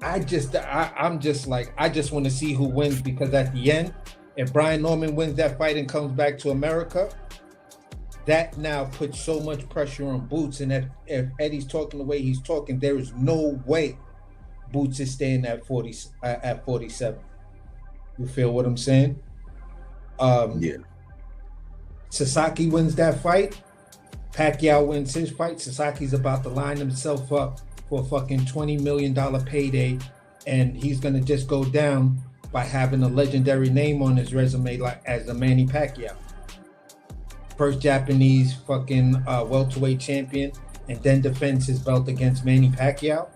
I'm just like, I just want to see who wins, because at the end, if Brian Norman wins that fight and comes back to America, that now puts so much pressure on Boots. And if Eddie's talking the way he's talking, there is no way Boots is staying at 47. You feel what I'm saying? Yeah. Sasaki wins that fight. Pacquiao wins his fight. Sasaki's about to line himself up for a fucking $20 million payday, and he's gonna just go down by having a legendary name on his resume, like as the Manny Pacquiao, first Japanese fucking welterweight champion, and then defends his belt against Manny Pacquiao.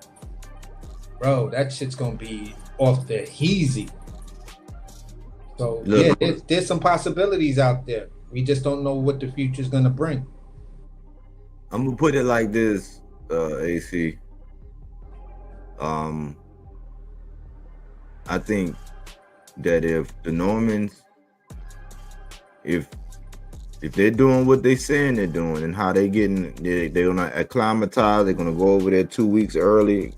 Bro, that shit's gonna be off the heezy. So Look, yeah, there's some possibilities out there. We just don't know what the future's gonna bring. I'm gonna put it like this, AC. I think that if the Normans, if they're doing what they saying they're doing and how they're gonna acclimatize, they're gonna go over there 2 weeks early,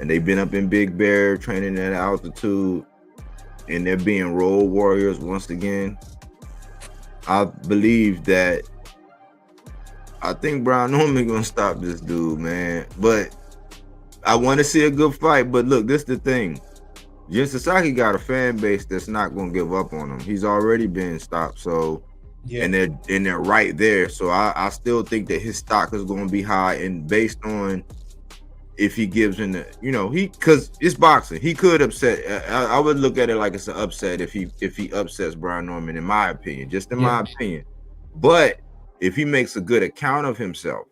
and they've been up in Big Bear training at altitude, and they're being road warriors once again. I believe that I think Brian Norman gonna stop this dude, man. But I want to see a good fight. But look, this is the thing. Jin Sasaki got a fan base that's not gonna give up on him. He's already been stopped, so Yeah. and they're right there. So I still think that his stock is gonna be high, and based on if he gives in the, because it's boxing, he could upset. I would look at it like it's an upset if he upsets Brian Norman, in my opinion, just in my opinion. But if he makes a good account of himself,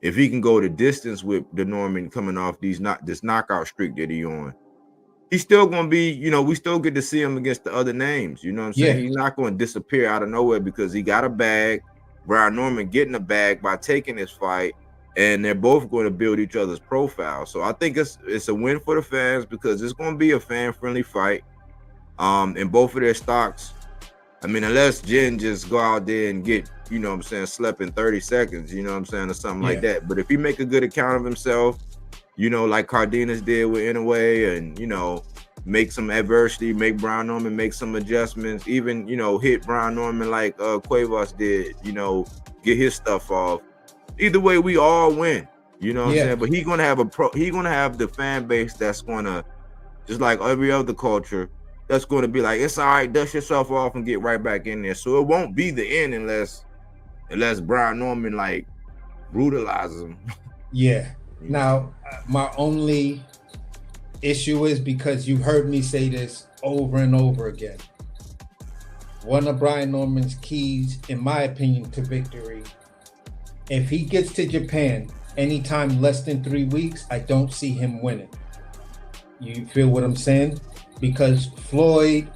if he can go the distance with the Norman coming off this knockout streak that he on, he's still gonna be, we still get to see him against the other names. You know what I'm saying? Yeah. He's not going to disappear out of nowhere because he got a bag. Brian Norman getting a bag by taking this fight. And they're both going to build each other's profile. So I think it's a win for the fans, because it's going to be a fan-friendly fight. And both of their stocks, I mean, unless Jin just go out there and get, slept in 30 seconds, or something like that. But if he make a good account of himself, like Cardenas did with Inoue, and, make some adversity, make Brian Norman make some adjustments, even, hit Brian Norman like Cuevas did, get his stuff off. Either way, we all win. You know what I'm saying? But he's gonna have the fan base that's gonna, just like every other culture, that's gonna be like, it's all right, dust yourself off and get right back in there. So it won't be the end unless Brian Norman like brutalizes him. Yeah. Now, my only issue is, because you've heard me say this over and over again, one of Brian Norman's keys, in my opinion, to victory, if he gets to Japan anytime less than 3 weeks, I don't see him winning. You feel what I'm saying? Because Floyd,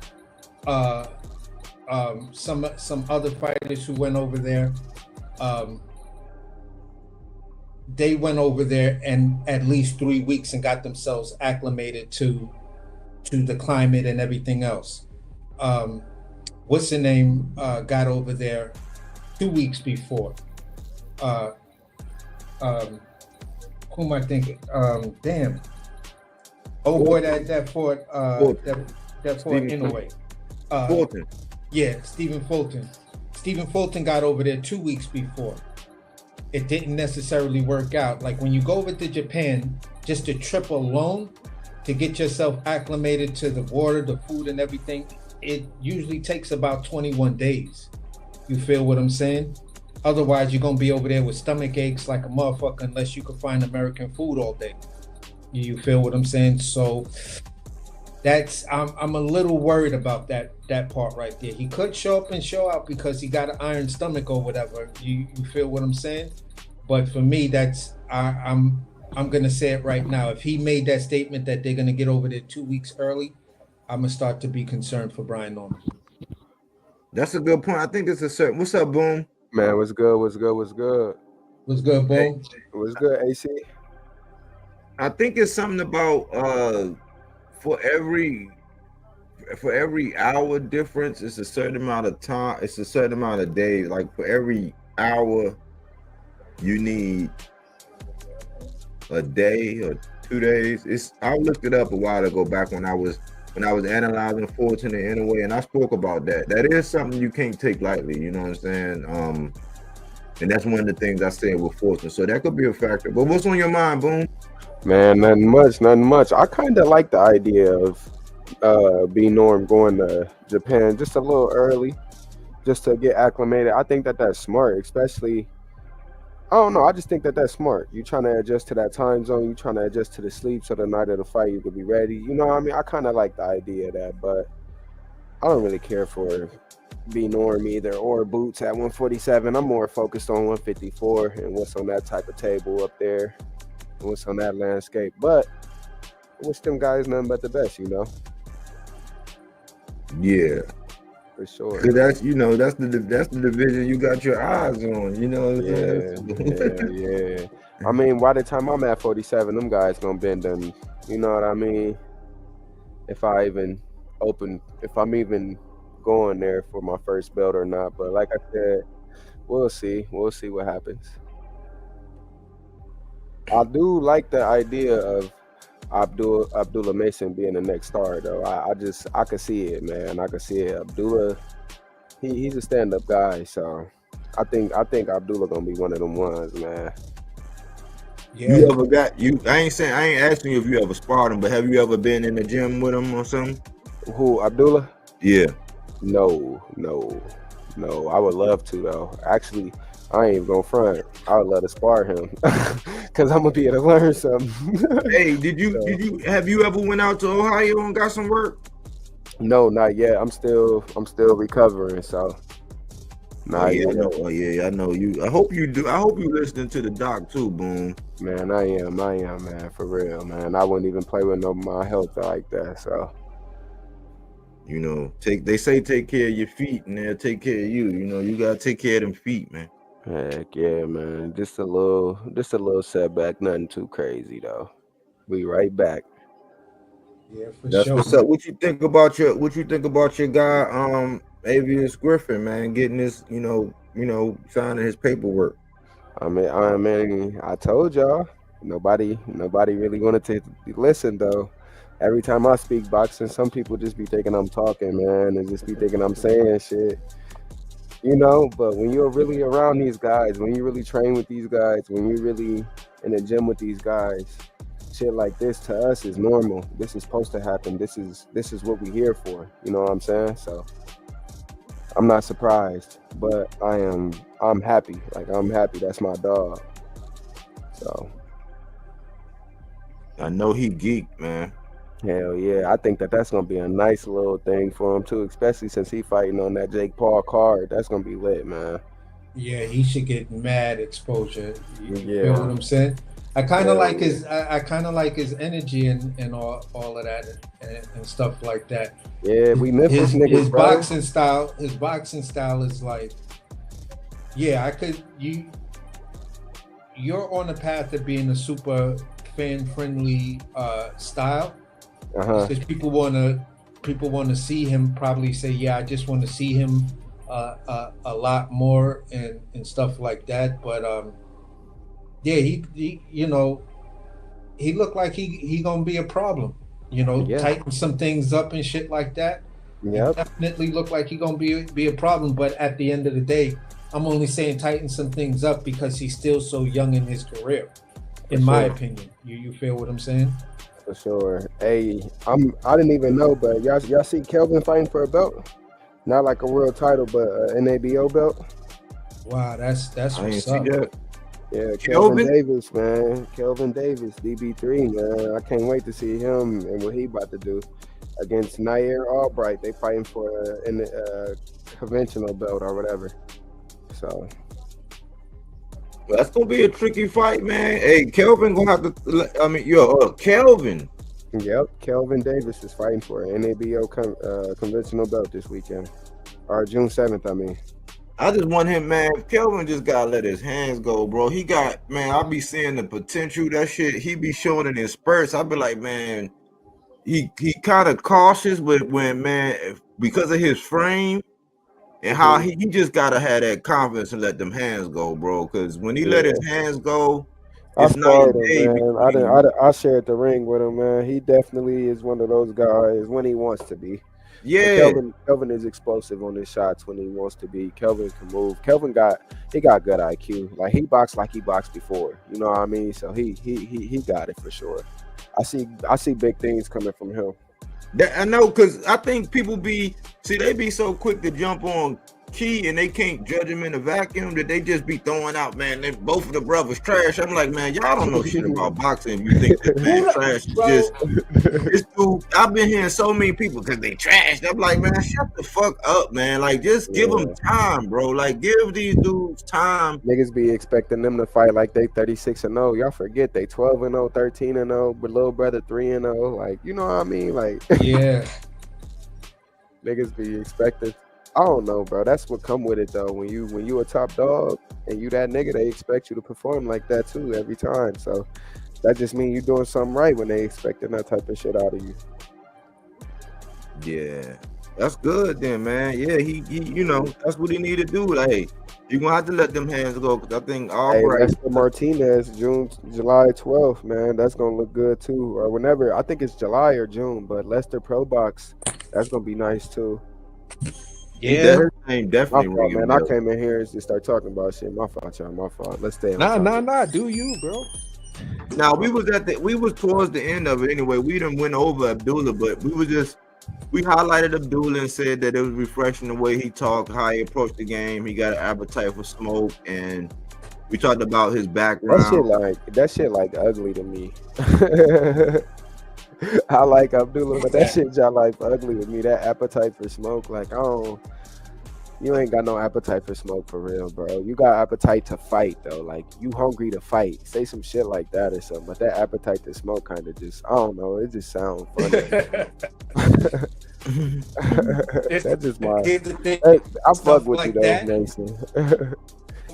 some other fighters who went over there, they went over there and at least 3 weeks and got themselves acclimated to the climate and everything else. What's the name? Got over there 2 weeks before. Who am I thinking? Damn. Oh boy, that fought that fought Inouye. Fulton. Yeah, Stephen Fulton. Stephen Fulton got over there 2 weeks before. It didn't necessarily work out. Like when you go over to Japan, just the trip alone to get yourself acclimated to the water, the food, and everything, it usually takes about 21 days. You feel what I'm saying? Otherwise, you're gonna be over there with stomach aches like a motherfucker unless you can find American food all day. You feel what I'm saying? So that's I'm a little worried about that part right there. He could show up and show out because he got an iron stomach or whatever. You feel what I'm saying? But for me, that's I'm gonna say it right now. If he made that statement that they're gonna get over there 2 weeks early, I'm gonna start to be concerned for Brian Norman. That's a good point. I think it's a certain. What's up, Boom? Man, what's good? What's good? What's good? What's good, Boom? What's good, AC? I think it's something about for every hour difference, it's a certain amount of time. It's a certain amount of days. Like for every hour, you need a day or 2 days. I looked it up a while ago, back when I was analyzing Fulton and Inouye, and I spoke about that. That is something you can't take lightly, you know what I'm saying? And that's one of the things I said with Fulton. So that could be a factor. But what's on your mind, Boom? Man, nothing much. I kind of like the idea of B Norm going to Japan just a little early, just to get acclimated. I think that's smart, especially. I don't know. I just think that's smart. You trying to adjust to that time zone. You trying to adjust to the sleep so the night of the fight you could be ready. You know what I mean? I kind of like the idea of that, but I don't really care for B Norm either or Boots at 147. I'm more focused on 154 and what's on that type of table up there and what's on that landscape. But I wish them guys nothing but the best, you know? Yeah. For sure. Cause that's the division you got your eyes on, you know. Yeah. I mean, by the time I'm at 47, them guys gonna bend them. You know what I mean? If I'm even going there for my first belt or not. But like I said, we'll see. We'll see what happens. I do like the idea of Abdullah Mason being the next star, though. I can see it, man. I can see it. Abdullah, he's a stand-up guy, so I think Abdullah gonna be one of them ones, man. Yeah. You ever got you? I ain't asking you if you ever sparred him, but have you ever been in the gym with him or something? Who, Abdullah? Yeah. No. I would love to, though. Actually, I ain't even gonna front. I would love to spar him because I'm gonna be able to learn something. Hey, have you ever went out to Ohio and got some work? No, not yet. I'm still recovering, so. I know you. I hope you do. I hope you listening to the doc too, Boom. Man, I am, man, for real, man. I wouldn't even play with my health like that, so. You know, they say take care of your feet and they'll take care of you. You know, you gotta take care of them feet, man. Heck yeah, man. Just a little setback, nothing too crazy though. We right back. Yeah, That's sure. what's up. What you think about your guy, Avius Griffin, man, getting this, signing his paperwork? I mean, I told y'all, nobody really wanted to listen though. Every time I speak boxing, some people just be thinking I'm talking, man, and just be thinking I'm saying shit. You know, but when you're really around these guys, when you really train with these guys, when you're really in the gym with these guys, shit like this to us is normal. This is supposed to happen. This is what we're here for. You know what I'm saying? So I'm not surprised, but I'm happy. Like, I'm happy. That's my dog. So I know he geeked, man. Hell yeah. I think that's going to be a nice little thing for him, too, especially since he fighting on that Jake Paul card. That's going to be lit, man. Yeah, he should get mad exposure. You Yeah. feel what I'm saying? I kind of like his energy and all of that and stuff like that. Yeah, we Memphis niggas, his bro. boxing style is like, yeah, you're on the path of being a super fan friendly style. Because people want to see him, probably say, yeah, I just want to see him a lot more and stuff like that. But yeah, he you know, he looked like he gonna be a problem. You know, Yeah. tighten some things up and shit like that. He Yep. definitely looked like he gonna be a problem. But at the end of the day, I'm only saying tighten some things up because he's still so young in his career. For In my sure. opinion, you feel what I'm saying? For sure. Hey, I didn't even know, but y'all see Kelvin fighting for a belt? Not like a world title, but an NABO belt. Wow, that's I didn't what's see up. that. Yeah, Kelvin Kelvin? Davis, man. Kelvin Davis, DB3, man. I can't wait to see him and what he about to do against Nair Albright. They fighting for an conventional belt or whatever. So That's gonna be a tricky fight, man. Hey, Kelvin gonna have to. I mean, Kelvin. yep, Kelvin Davis is fighting for an NABO conventional belt this weekend, or June 7th. I mean, I just want him, man. Kelvin just gotta let his hands go, bro. He got, man. I be seeing the potential. That shit he be showing in his spurts. I be like, man, he kind of cautious, but because of his frame and how he just gotta have that confidence and let them hands go, bro. Because when he let yeah, his hands go, I it's night sparred and him, day man. between. I shared the ring with him, man. He definitely is one of those guys when he wants to be. But Yeah, Kelvin is explosive on his shots when he wants to be. Kelvin can move. Kelvin got good IQ. Like he boxed before. You know what I mean? So he got it for sure. I see big things coming from him. I know, because I think people they be so quick to jump on Key and they can't judge him in a vacuum that they just be throwing out, man. Both of the brothers trash. I'm like, man, y'all don't know shit about boxing. If you think that man trash is Bro, just this dude. I've been hearing so many people because they trashed. I'm like, man, shut the fuck up, man. Like, just give them Yeah. time, bro. Like, give these dudes time. Niggas be expecting them to fight like they 36-0. Y'all forget they 12-0, 13-0, but little brother 3-0. Like, you know what I mean? Like yeah. niggas be expected. I don't know, bro. That's what come with it though. When you a top dog and you that nigga, they expect you to perform like that too every time. So that just means you doing something right when they expecting that type of shit out of you. Yeah, that's good then, man. Yeah, he that's what he need to do. Like, hey, you're gonna have to let them hands go because I think Hey, Albright. Lester Martinez, July 12th, man. That's gonna look good too. Or whenever, I think it's July or June, but Lester Pro Box, that's gonna be nice too. Yeah. His name My definitely fault, ringing man. I bells. came in here and just start talking about shit. My fault, y'all. My fault. Let's stay on Nah, topic. nah. Do you, bro? Now we was towards the end of it anyway. We done went over Abdullah, but we highlighted Abdullah and said that it was refreshing the way he talked, how he approached the game. He got an appetite for smoke, and we talked about his background. That shit like ugly to me. I like Abdullah, but that shit y'all like ugly to me. That appetite for smoke, like you ain't got no appetite for smoke for real, bro. You got appetite to fight though. Like you hungry to fight. Say some shit like that or something. But that appetite to smoke kind of just, I don't know. It just sounds funny. That's just my. Here's the thing. I Stuff fuck with like you though, that. Mason.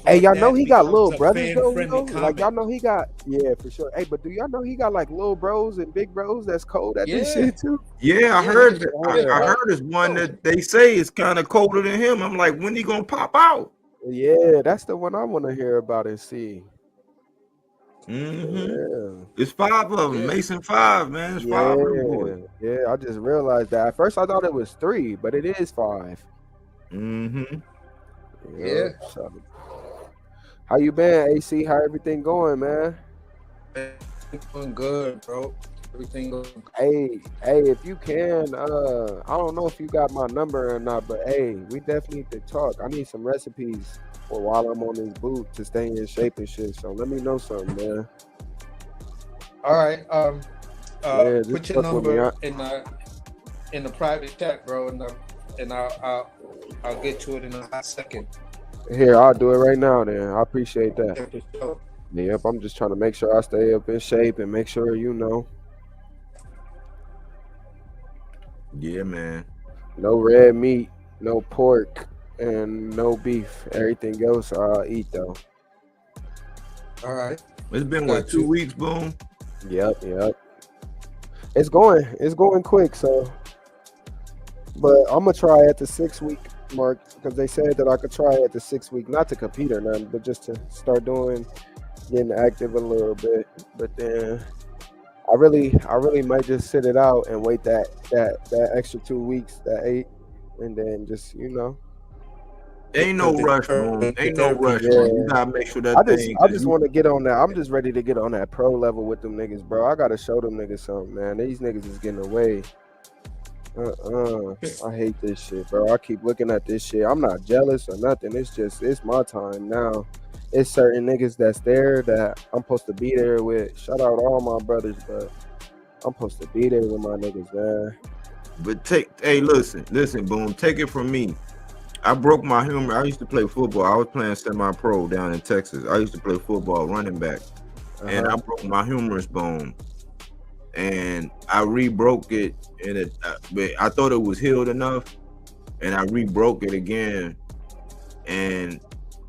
Hey, y'all know he got little brothers though, you know? Fan-friendly Like y'all comment. know he got, yeah, for sure. Hey, but do y'all know he got like little bros and big bros that's cold at this Yeah. shit too? Yeah, I Yeah, heard he's that. older, I bro. heard this one that they say is kind of colder than him. I'm like, when he gonna pop out? Yeah, that's the one I want to hear about and see. Mm-hmm. Yeah. It's 5 of them. Yeah. Mason 5, man. It's 5 of them boys. Yeah, I just realized that. At first I thought it was 3, but it is 5. Mm-hmm. Yeah. So. How you been, AC? How everything going, man? Doing good, bro. Everything going good. Hey, if you can, I don't know if you got my number or not, but hey, we definitely need to talk. I need some recipes for while I'm on this boot to stay in shape and shit. So let me know something, man. All right. Yeah, just Put your fuck with me, number in the private chat, bro, and I'll get to it in a hot second. Here, I'll do it right now then. I appreciate that. Yeah, for sure. Yep, I'm just trying to make sure I stay up in shape and make sure you know. Yeah, man. No red meat, no pork, and no beef. Everything else I'll eat though. All right. It's been Got what, 2 you. weeks, Boom? Yep. It's going quick, so but I'm gonna try at the 6 week Mark, because they said that I could try at the 6 week, not to compete or nothing, but just to start getting active a little bit. But then I really might just sit it out and wait that extra 2 weeks, that 8, and then just Ain't no rush, boom. Ain't no rush, Yeah. bro. You gotta make sure that I thing. just want to get on that. I'm just ready to get on that pro level with them niggas, bro. I gotta show them niggas something, man. These niggas is getting away. I hate this shit, bro. I keep looking at this shit. I'm not jealous or nothing. It's my time now. It's certain niggas that's there that I'm supposed to be there with. Shout out all my brothers, but I'm supposed to be there with my niggas, man. But listen, boom. Take it from me. I broke my humor. I used to play football. I was playing semi-pro down in Texas. I used to play football, running back, and I broke my humerus bone, and I re-broke it. And but I thought it was healed enough, and I re-broke it again, and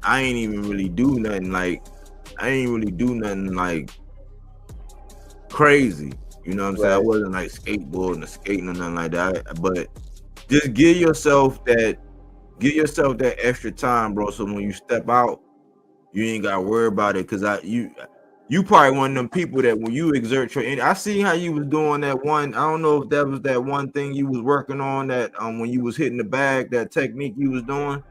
I ain't even really do nothing like crazy. You know what I'm saying? I wasn't like skateboarding or skating or nothing like that. But just give yourself that extra time, bro. So when you step out, you ain't gotta worry about it. Cause you probably one of them people that when you exert your energy, I see how you was doing that one. I don't know if that was that one thing you was working on that when you was hitting the bag, that technique you was doing.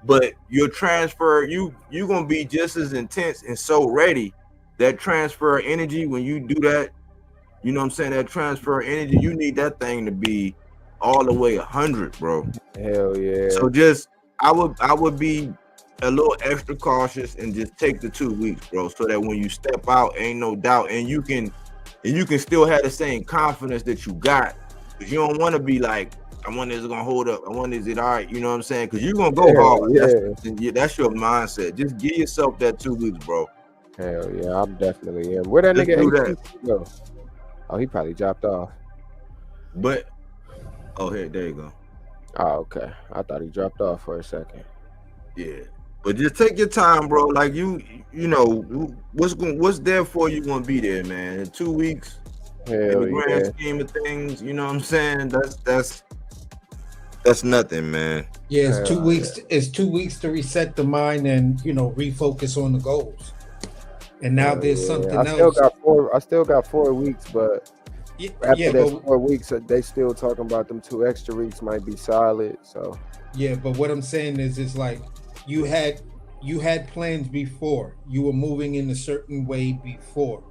But your transfer, you gonna be just as intense and so ready. That transfer energy, when you do that, you know what I'm saying? That transfer energy, you need that thing to be all the way 100, bro. Hell yeah. So I would be a little extra cautious and just take the 2 weeks, bro, so that when you step out, ain't no doubt, and you can still have the same confidence that you got. Because you don't want to be like, I wonder is it gonna hold up? I wonder is it all right? You know what I'm saying? Because you're gonna go hard. Yeah. That's your mindset. Just give yourself that 2 weeks, bro. Hell yeah, I'm definitely in. Where that Just nigga go? Oh, he probably dropped off. But there you go. Oh, okay. I thought he dropped off for a second. Yeah. But just take your time, bro. Like you know what's there for you gonna be there, man. In 2 weeks, in the grand scheme of things, you know what I'm saying? That's nothing, man. Yeah, it's 2 weeks. It's 2 weeks to reset the mind and refocus on the goals. And now there's something else. I still got 4 weeks, but after that 4 weeks, they still talking about them 2 extra weeks might be solid. So yeah, but what I'm saying is, it's like you had plans before. You were moving in a certain way before.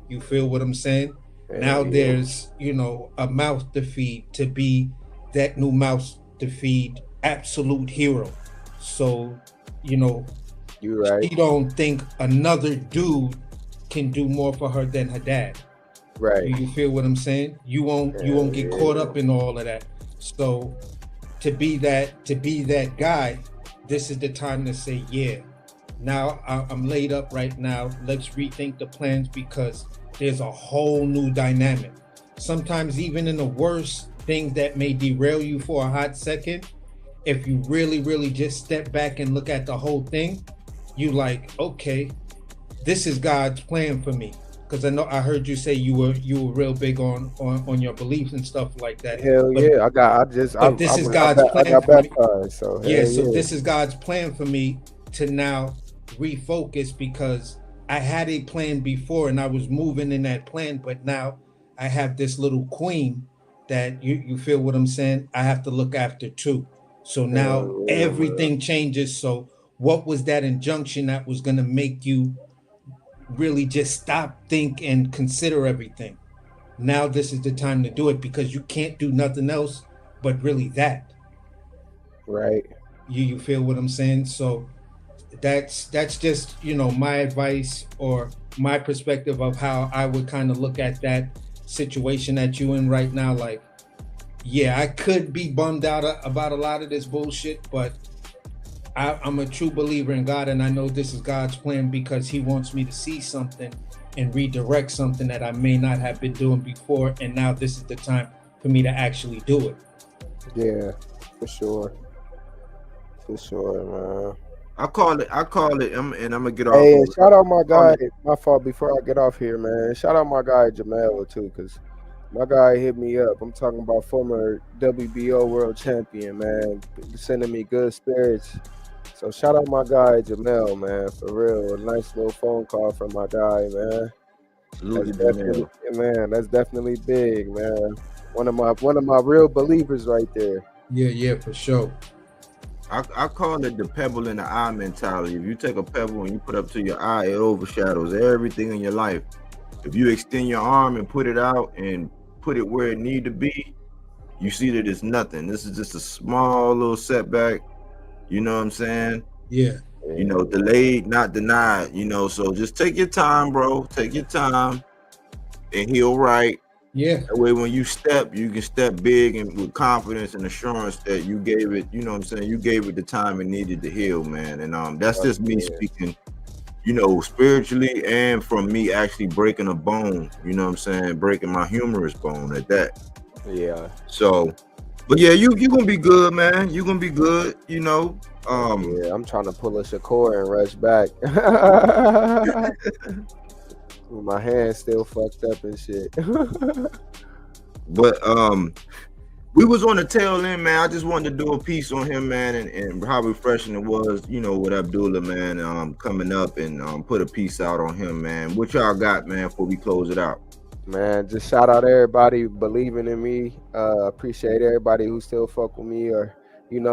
You feel what I'm saying? Now there's a mouth to feed, to be that new mouth to feed absolute hero. So you're right. She don't think another dude can do more for her than her dad. Right. You feel what I'm saying? You won't get caught up in all of that. So to be that guy, this is the time to say, yeah, now I'm laid up right now. Let's rethink the plans, because there's a whole new dynamic. Sometimes even in the worst things that may derail you for a hot second, if you really, really just step back and look at the whole thing, you like, okay, this is God's plan for me. Because I heard you say you were real big on your beliefs and stuff like that. Hell yeah, this is God's plan. I got baptized, so this is God's plan for me to now refocus, because I had a plan before and I was moving in that plan, but now I have this little queen that you feel what I'm saying? I have to look after too. So now everything changes. So what was that injunction that was going to make you really just stop, think, and consider everything? Now this is the time to do it, because you can't do nothing else but really that. Right. You feel what I'm saying? So that's just my advice or my perspective of how I would kind of look at that situation that you in right now. Like, yeah, I could be bummed out about a lot of this bullshit, but I'm a true believer in God, and I know this is God's plan, because he wants me to see something and redirect something that I may not have been doing before, and now this is the time for me to actually do it. Yeah, for sure, man. I call it, and I'm gonna get off. Hey, shout out my guy. My fault. Before I get off here, man. Shout out my guy Jamel too, because My guy hit me up. I'm talking about former WBO world champion, man. Sending me good spirits. So shout out my guy Jamel, man, for real. A nice little phone call from my guy, man. Salute That's to definitely, Jamel. man. That's definitely big, man. One of my real believers right there. Yeah, for sure. I call it the pebble in the eye mentality. If you take a pebble and you put up to your eye, it overshadows everything in your life. If you extend your arm and put it out and put it where it need to be, you see that it's nothing. This is just a small little setback. You know what I'm saying? Yeah, You Yeah, know, delayed, not denied. You know, so just take your time, bro. Take your time and heal right. yeah, That way, when you step, you can step big and with confidence and assurance that you gave it. You know what I'm saying? You gave it the time it needed to heal, man. And that's just me yeah, speaking. You know, spiritually and from me actually breaking a bone. You know what I'm saying? Breaking my humerus bone at that. yeah. So, but yeah, you gonna be good, man. You gonna be good. You know. Yeah, I'm trying to pull a Shakur and rush back. My hand's still fucked up and shit. But we was on the tail end, man. I just wanted to do a piece on him, man, and how refreshing it was, you know, with Abdullah, man, coming up and put a piece out on him, man. What y'all got, man, before we close it out? Man, just shout out everybody believing in me. Appreciate everybody who still fuck with me or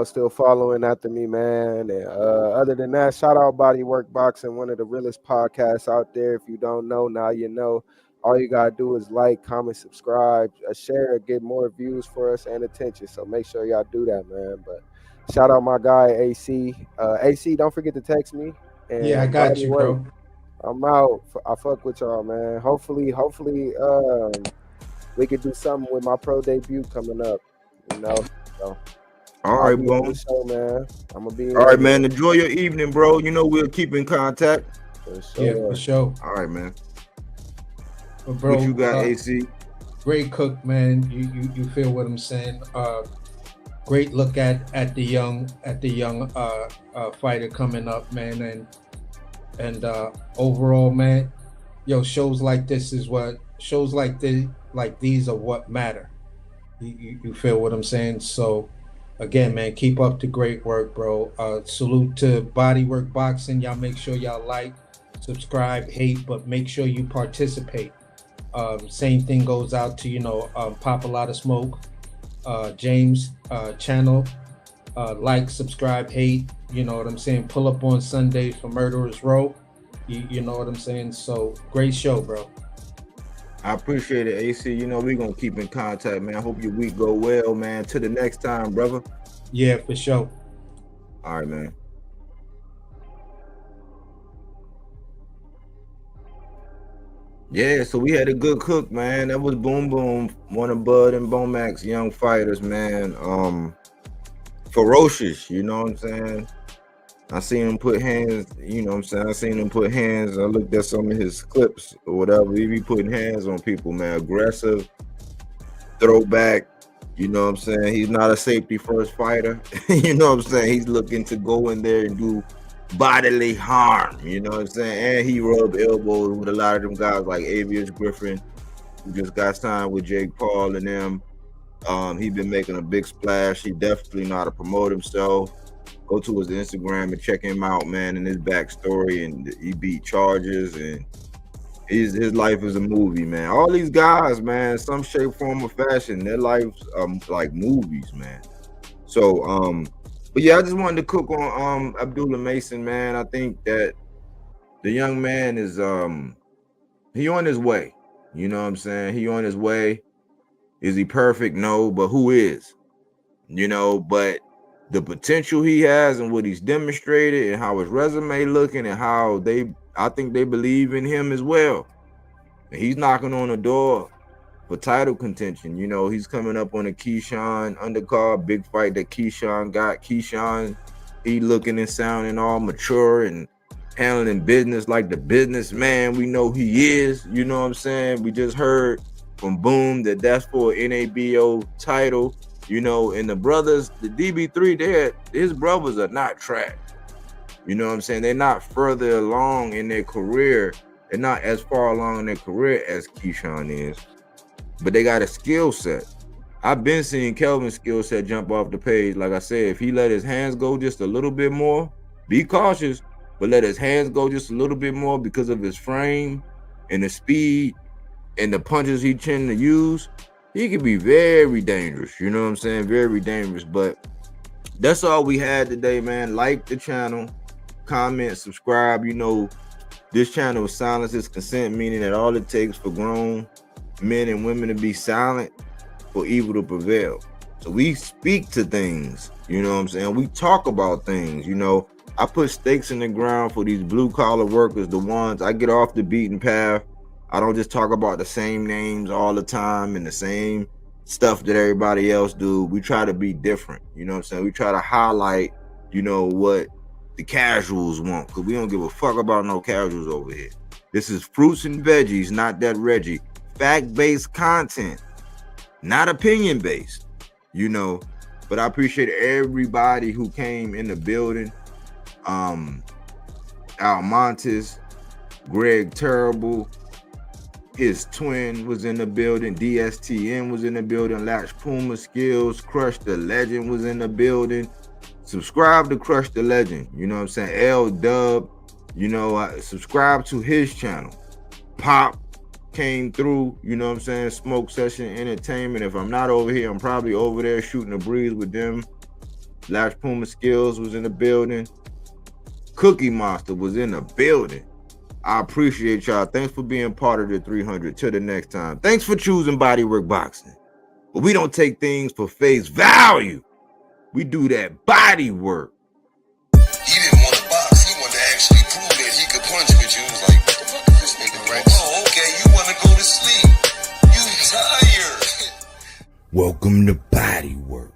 still following after me, man. And other than that, shout out Bodywork Boxing, one of the realest podcasts out there. If you don't know, now you know. All you gotta do is like, comment, subscribe, share, get more views for us and attention. So make sure y'all do that, man. But shout out my guy AC. AC, don't forget to text me. yeah. I And got you, Bodywork, bro. I'm out. I fuck with y'all, man. Hopefully, we could do something with my pro debut coming up. So All I'll right, be on the Bone. show, man. I'm gonna be All right, in man. Enjoy your evening, bro. You know we'll keep in contact. for Yeah, sure. for sure. All right, man. But bro, What you got, AC? great cook, man. You feel what I'm saying? Great look at the young fighter coming up, man, and overall, man, shows like this is what shows like these are what matter. You feel what I'm saying? So again, man, keep up the great work, bro. Salute to Bodywork Boxing. Y'all make sure y'all like, subscribe, hate, but make sure you participate. Same thing goes out to Pop a Lot of Smoke, James channel. Like, subscribe, hate. You know what I'm saying? Pull up on Sundays for Murderers Row. You know what I'm saying? So great show, bro. I appreciate it, AC. You know we're gonna keep in contact, man. I hope your week go well, man. Till the next time, brother. Yeah, for sure. All right, man. Yeah, so we had a good cook, man. That was Boom Boom, one of Bud and Bomac's young fighters, man. Ferocious, you know what I'm saying? I seen him put hands, you know what I'm saying? I seen him put hands. I looked at some of his clips or whatever. He be putting hands on people, man. Aggressive, throwback, you know what I'm saying? He's not a safety first fighter. You know what I'm saying? He's looking to go in there and do bodily harm, you know what I'm saying? And he rubbed elbows with a lot of them guys like Avius Griffin, who just got signed with Jake Paul and them. He been making a big splash. He definitely know how to promote himself. Go to his Instagram and check him out, man, and his backstory. And he beat charges, and his life is a movie, man. All these guys, man, some shape, form, or fashion, their lives like movies, man. So, but yeah, I just wanted to cook on Abdullah Mason, man. I think that the young man is he on his way. You know what I'm saying? He on his way. Is he perfect? No, but who is? You know, but the potential he has and what he's demonstrated and how his resume looking and how I think they believe in him as well. And he's knocking on the door for title contention. You know, he's coming up on a Keyshawn undercard, big fight that Keyshawn got. Keyshawn, he looking and sounding all mature and handling business like the businessman we know he is. You know what I'm saying? We just heard from Boom that's for an NABO title. You know, and the brothers, the DB3, his brothers are not trash. You know what I'm saying? They're not further along in their career. They're not as far along in their career as Keyshawn is. but they got a skill set. I've been seeing Kelvin's skill set jump off the page. Like I said, if he let his hands go just a little bit more, be cautious, but let his hands go just a little bit more because of his frame and the speed and the punches he tend to use, he could be very dangerous. You know what I'm saying? Very dangerous. But that's all we had today, man. Like the channel, comment, subscribe. You know, this channel is silence is consent, meaning that all it takes for grown men and women to be silent for evil to prevail. So we speak to things, you know what I'm saying? We talk about things, you know. I put stakes in the ground for these blue collar workers, the ones I get off the beaten path. I don't just talk about the same names all the time and the same stuff that everybody else do. We try to be different, you know what I'm saying? We try to highlight, you know, what the casuals want, because we don't give a fuck about no casuals over here. This is fruits and veggies, not that Reggie. Fact-based content, not opinion-based, you know. But I appreciate everybody who came in the building. Almontes, Greg Terrible, his twin was in the building, DSTN was in the building, Latch Puma Skills, Crush the Legend was in the building. Subscribe to Crush the Legend, you know what I'm saying? L Dub, you know, subscribe to his channel. Pop came through, you know what I'm saying? Smoke Session Entertainment. If I'm not over here, I'm probably over there shooting a breeze with them. Latch Puma Skills was in the building. Cookie Monster was in the building. I appreciate y'all. Thanks for being part of the 300. Till the next time. Thanks for choosing Bodywork Boxing. But we don't take things for face value. We do that body work. He didn't want to box. He wanted to actually prove that he could punch with you. He was like, what the fuck is this nigga? Right? Oh, okay. You want to go to sleep. You tired. Welcome to Bodywork.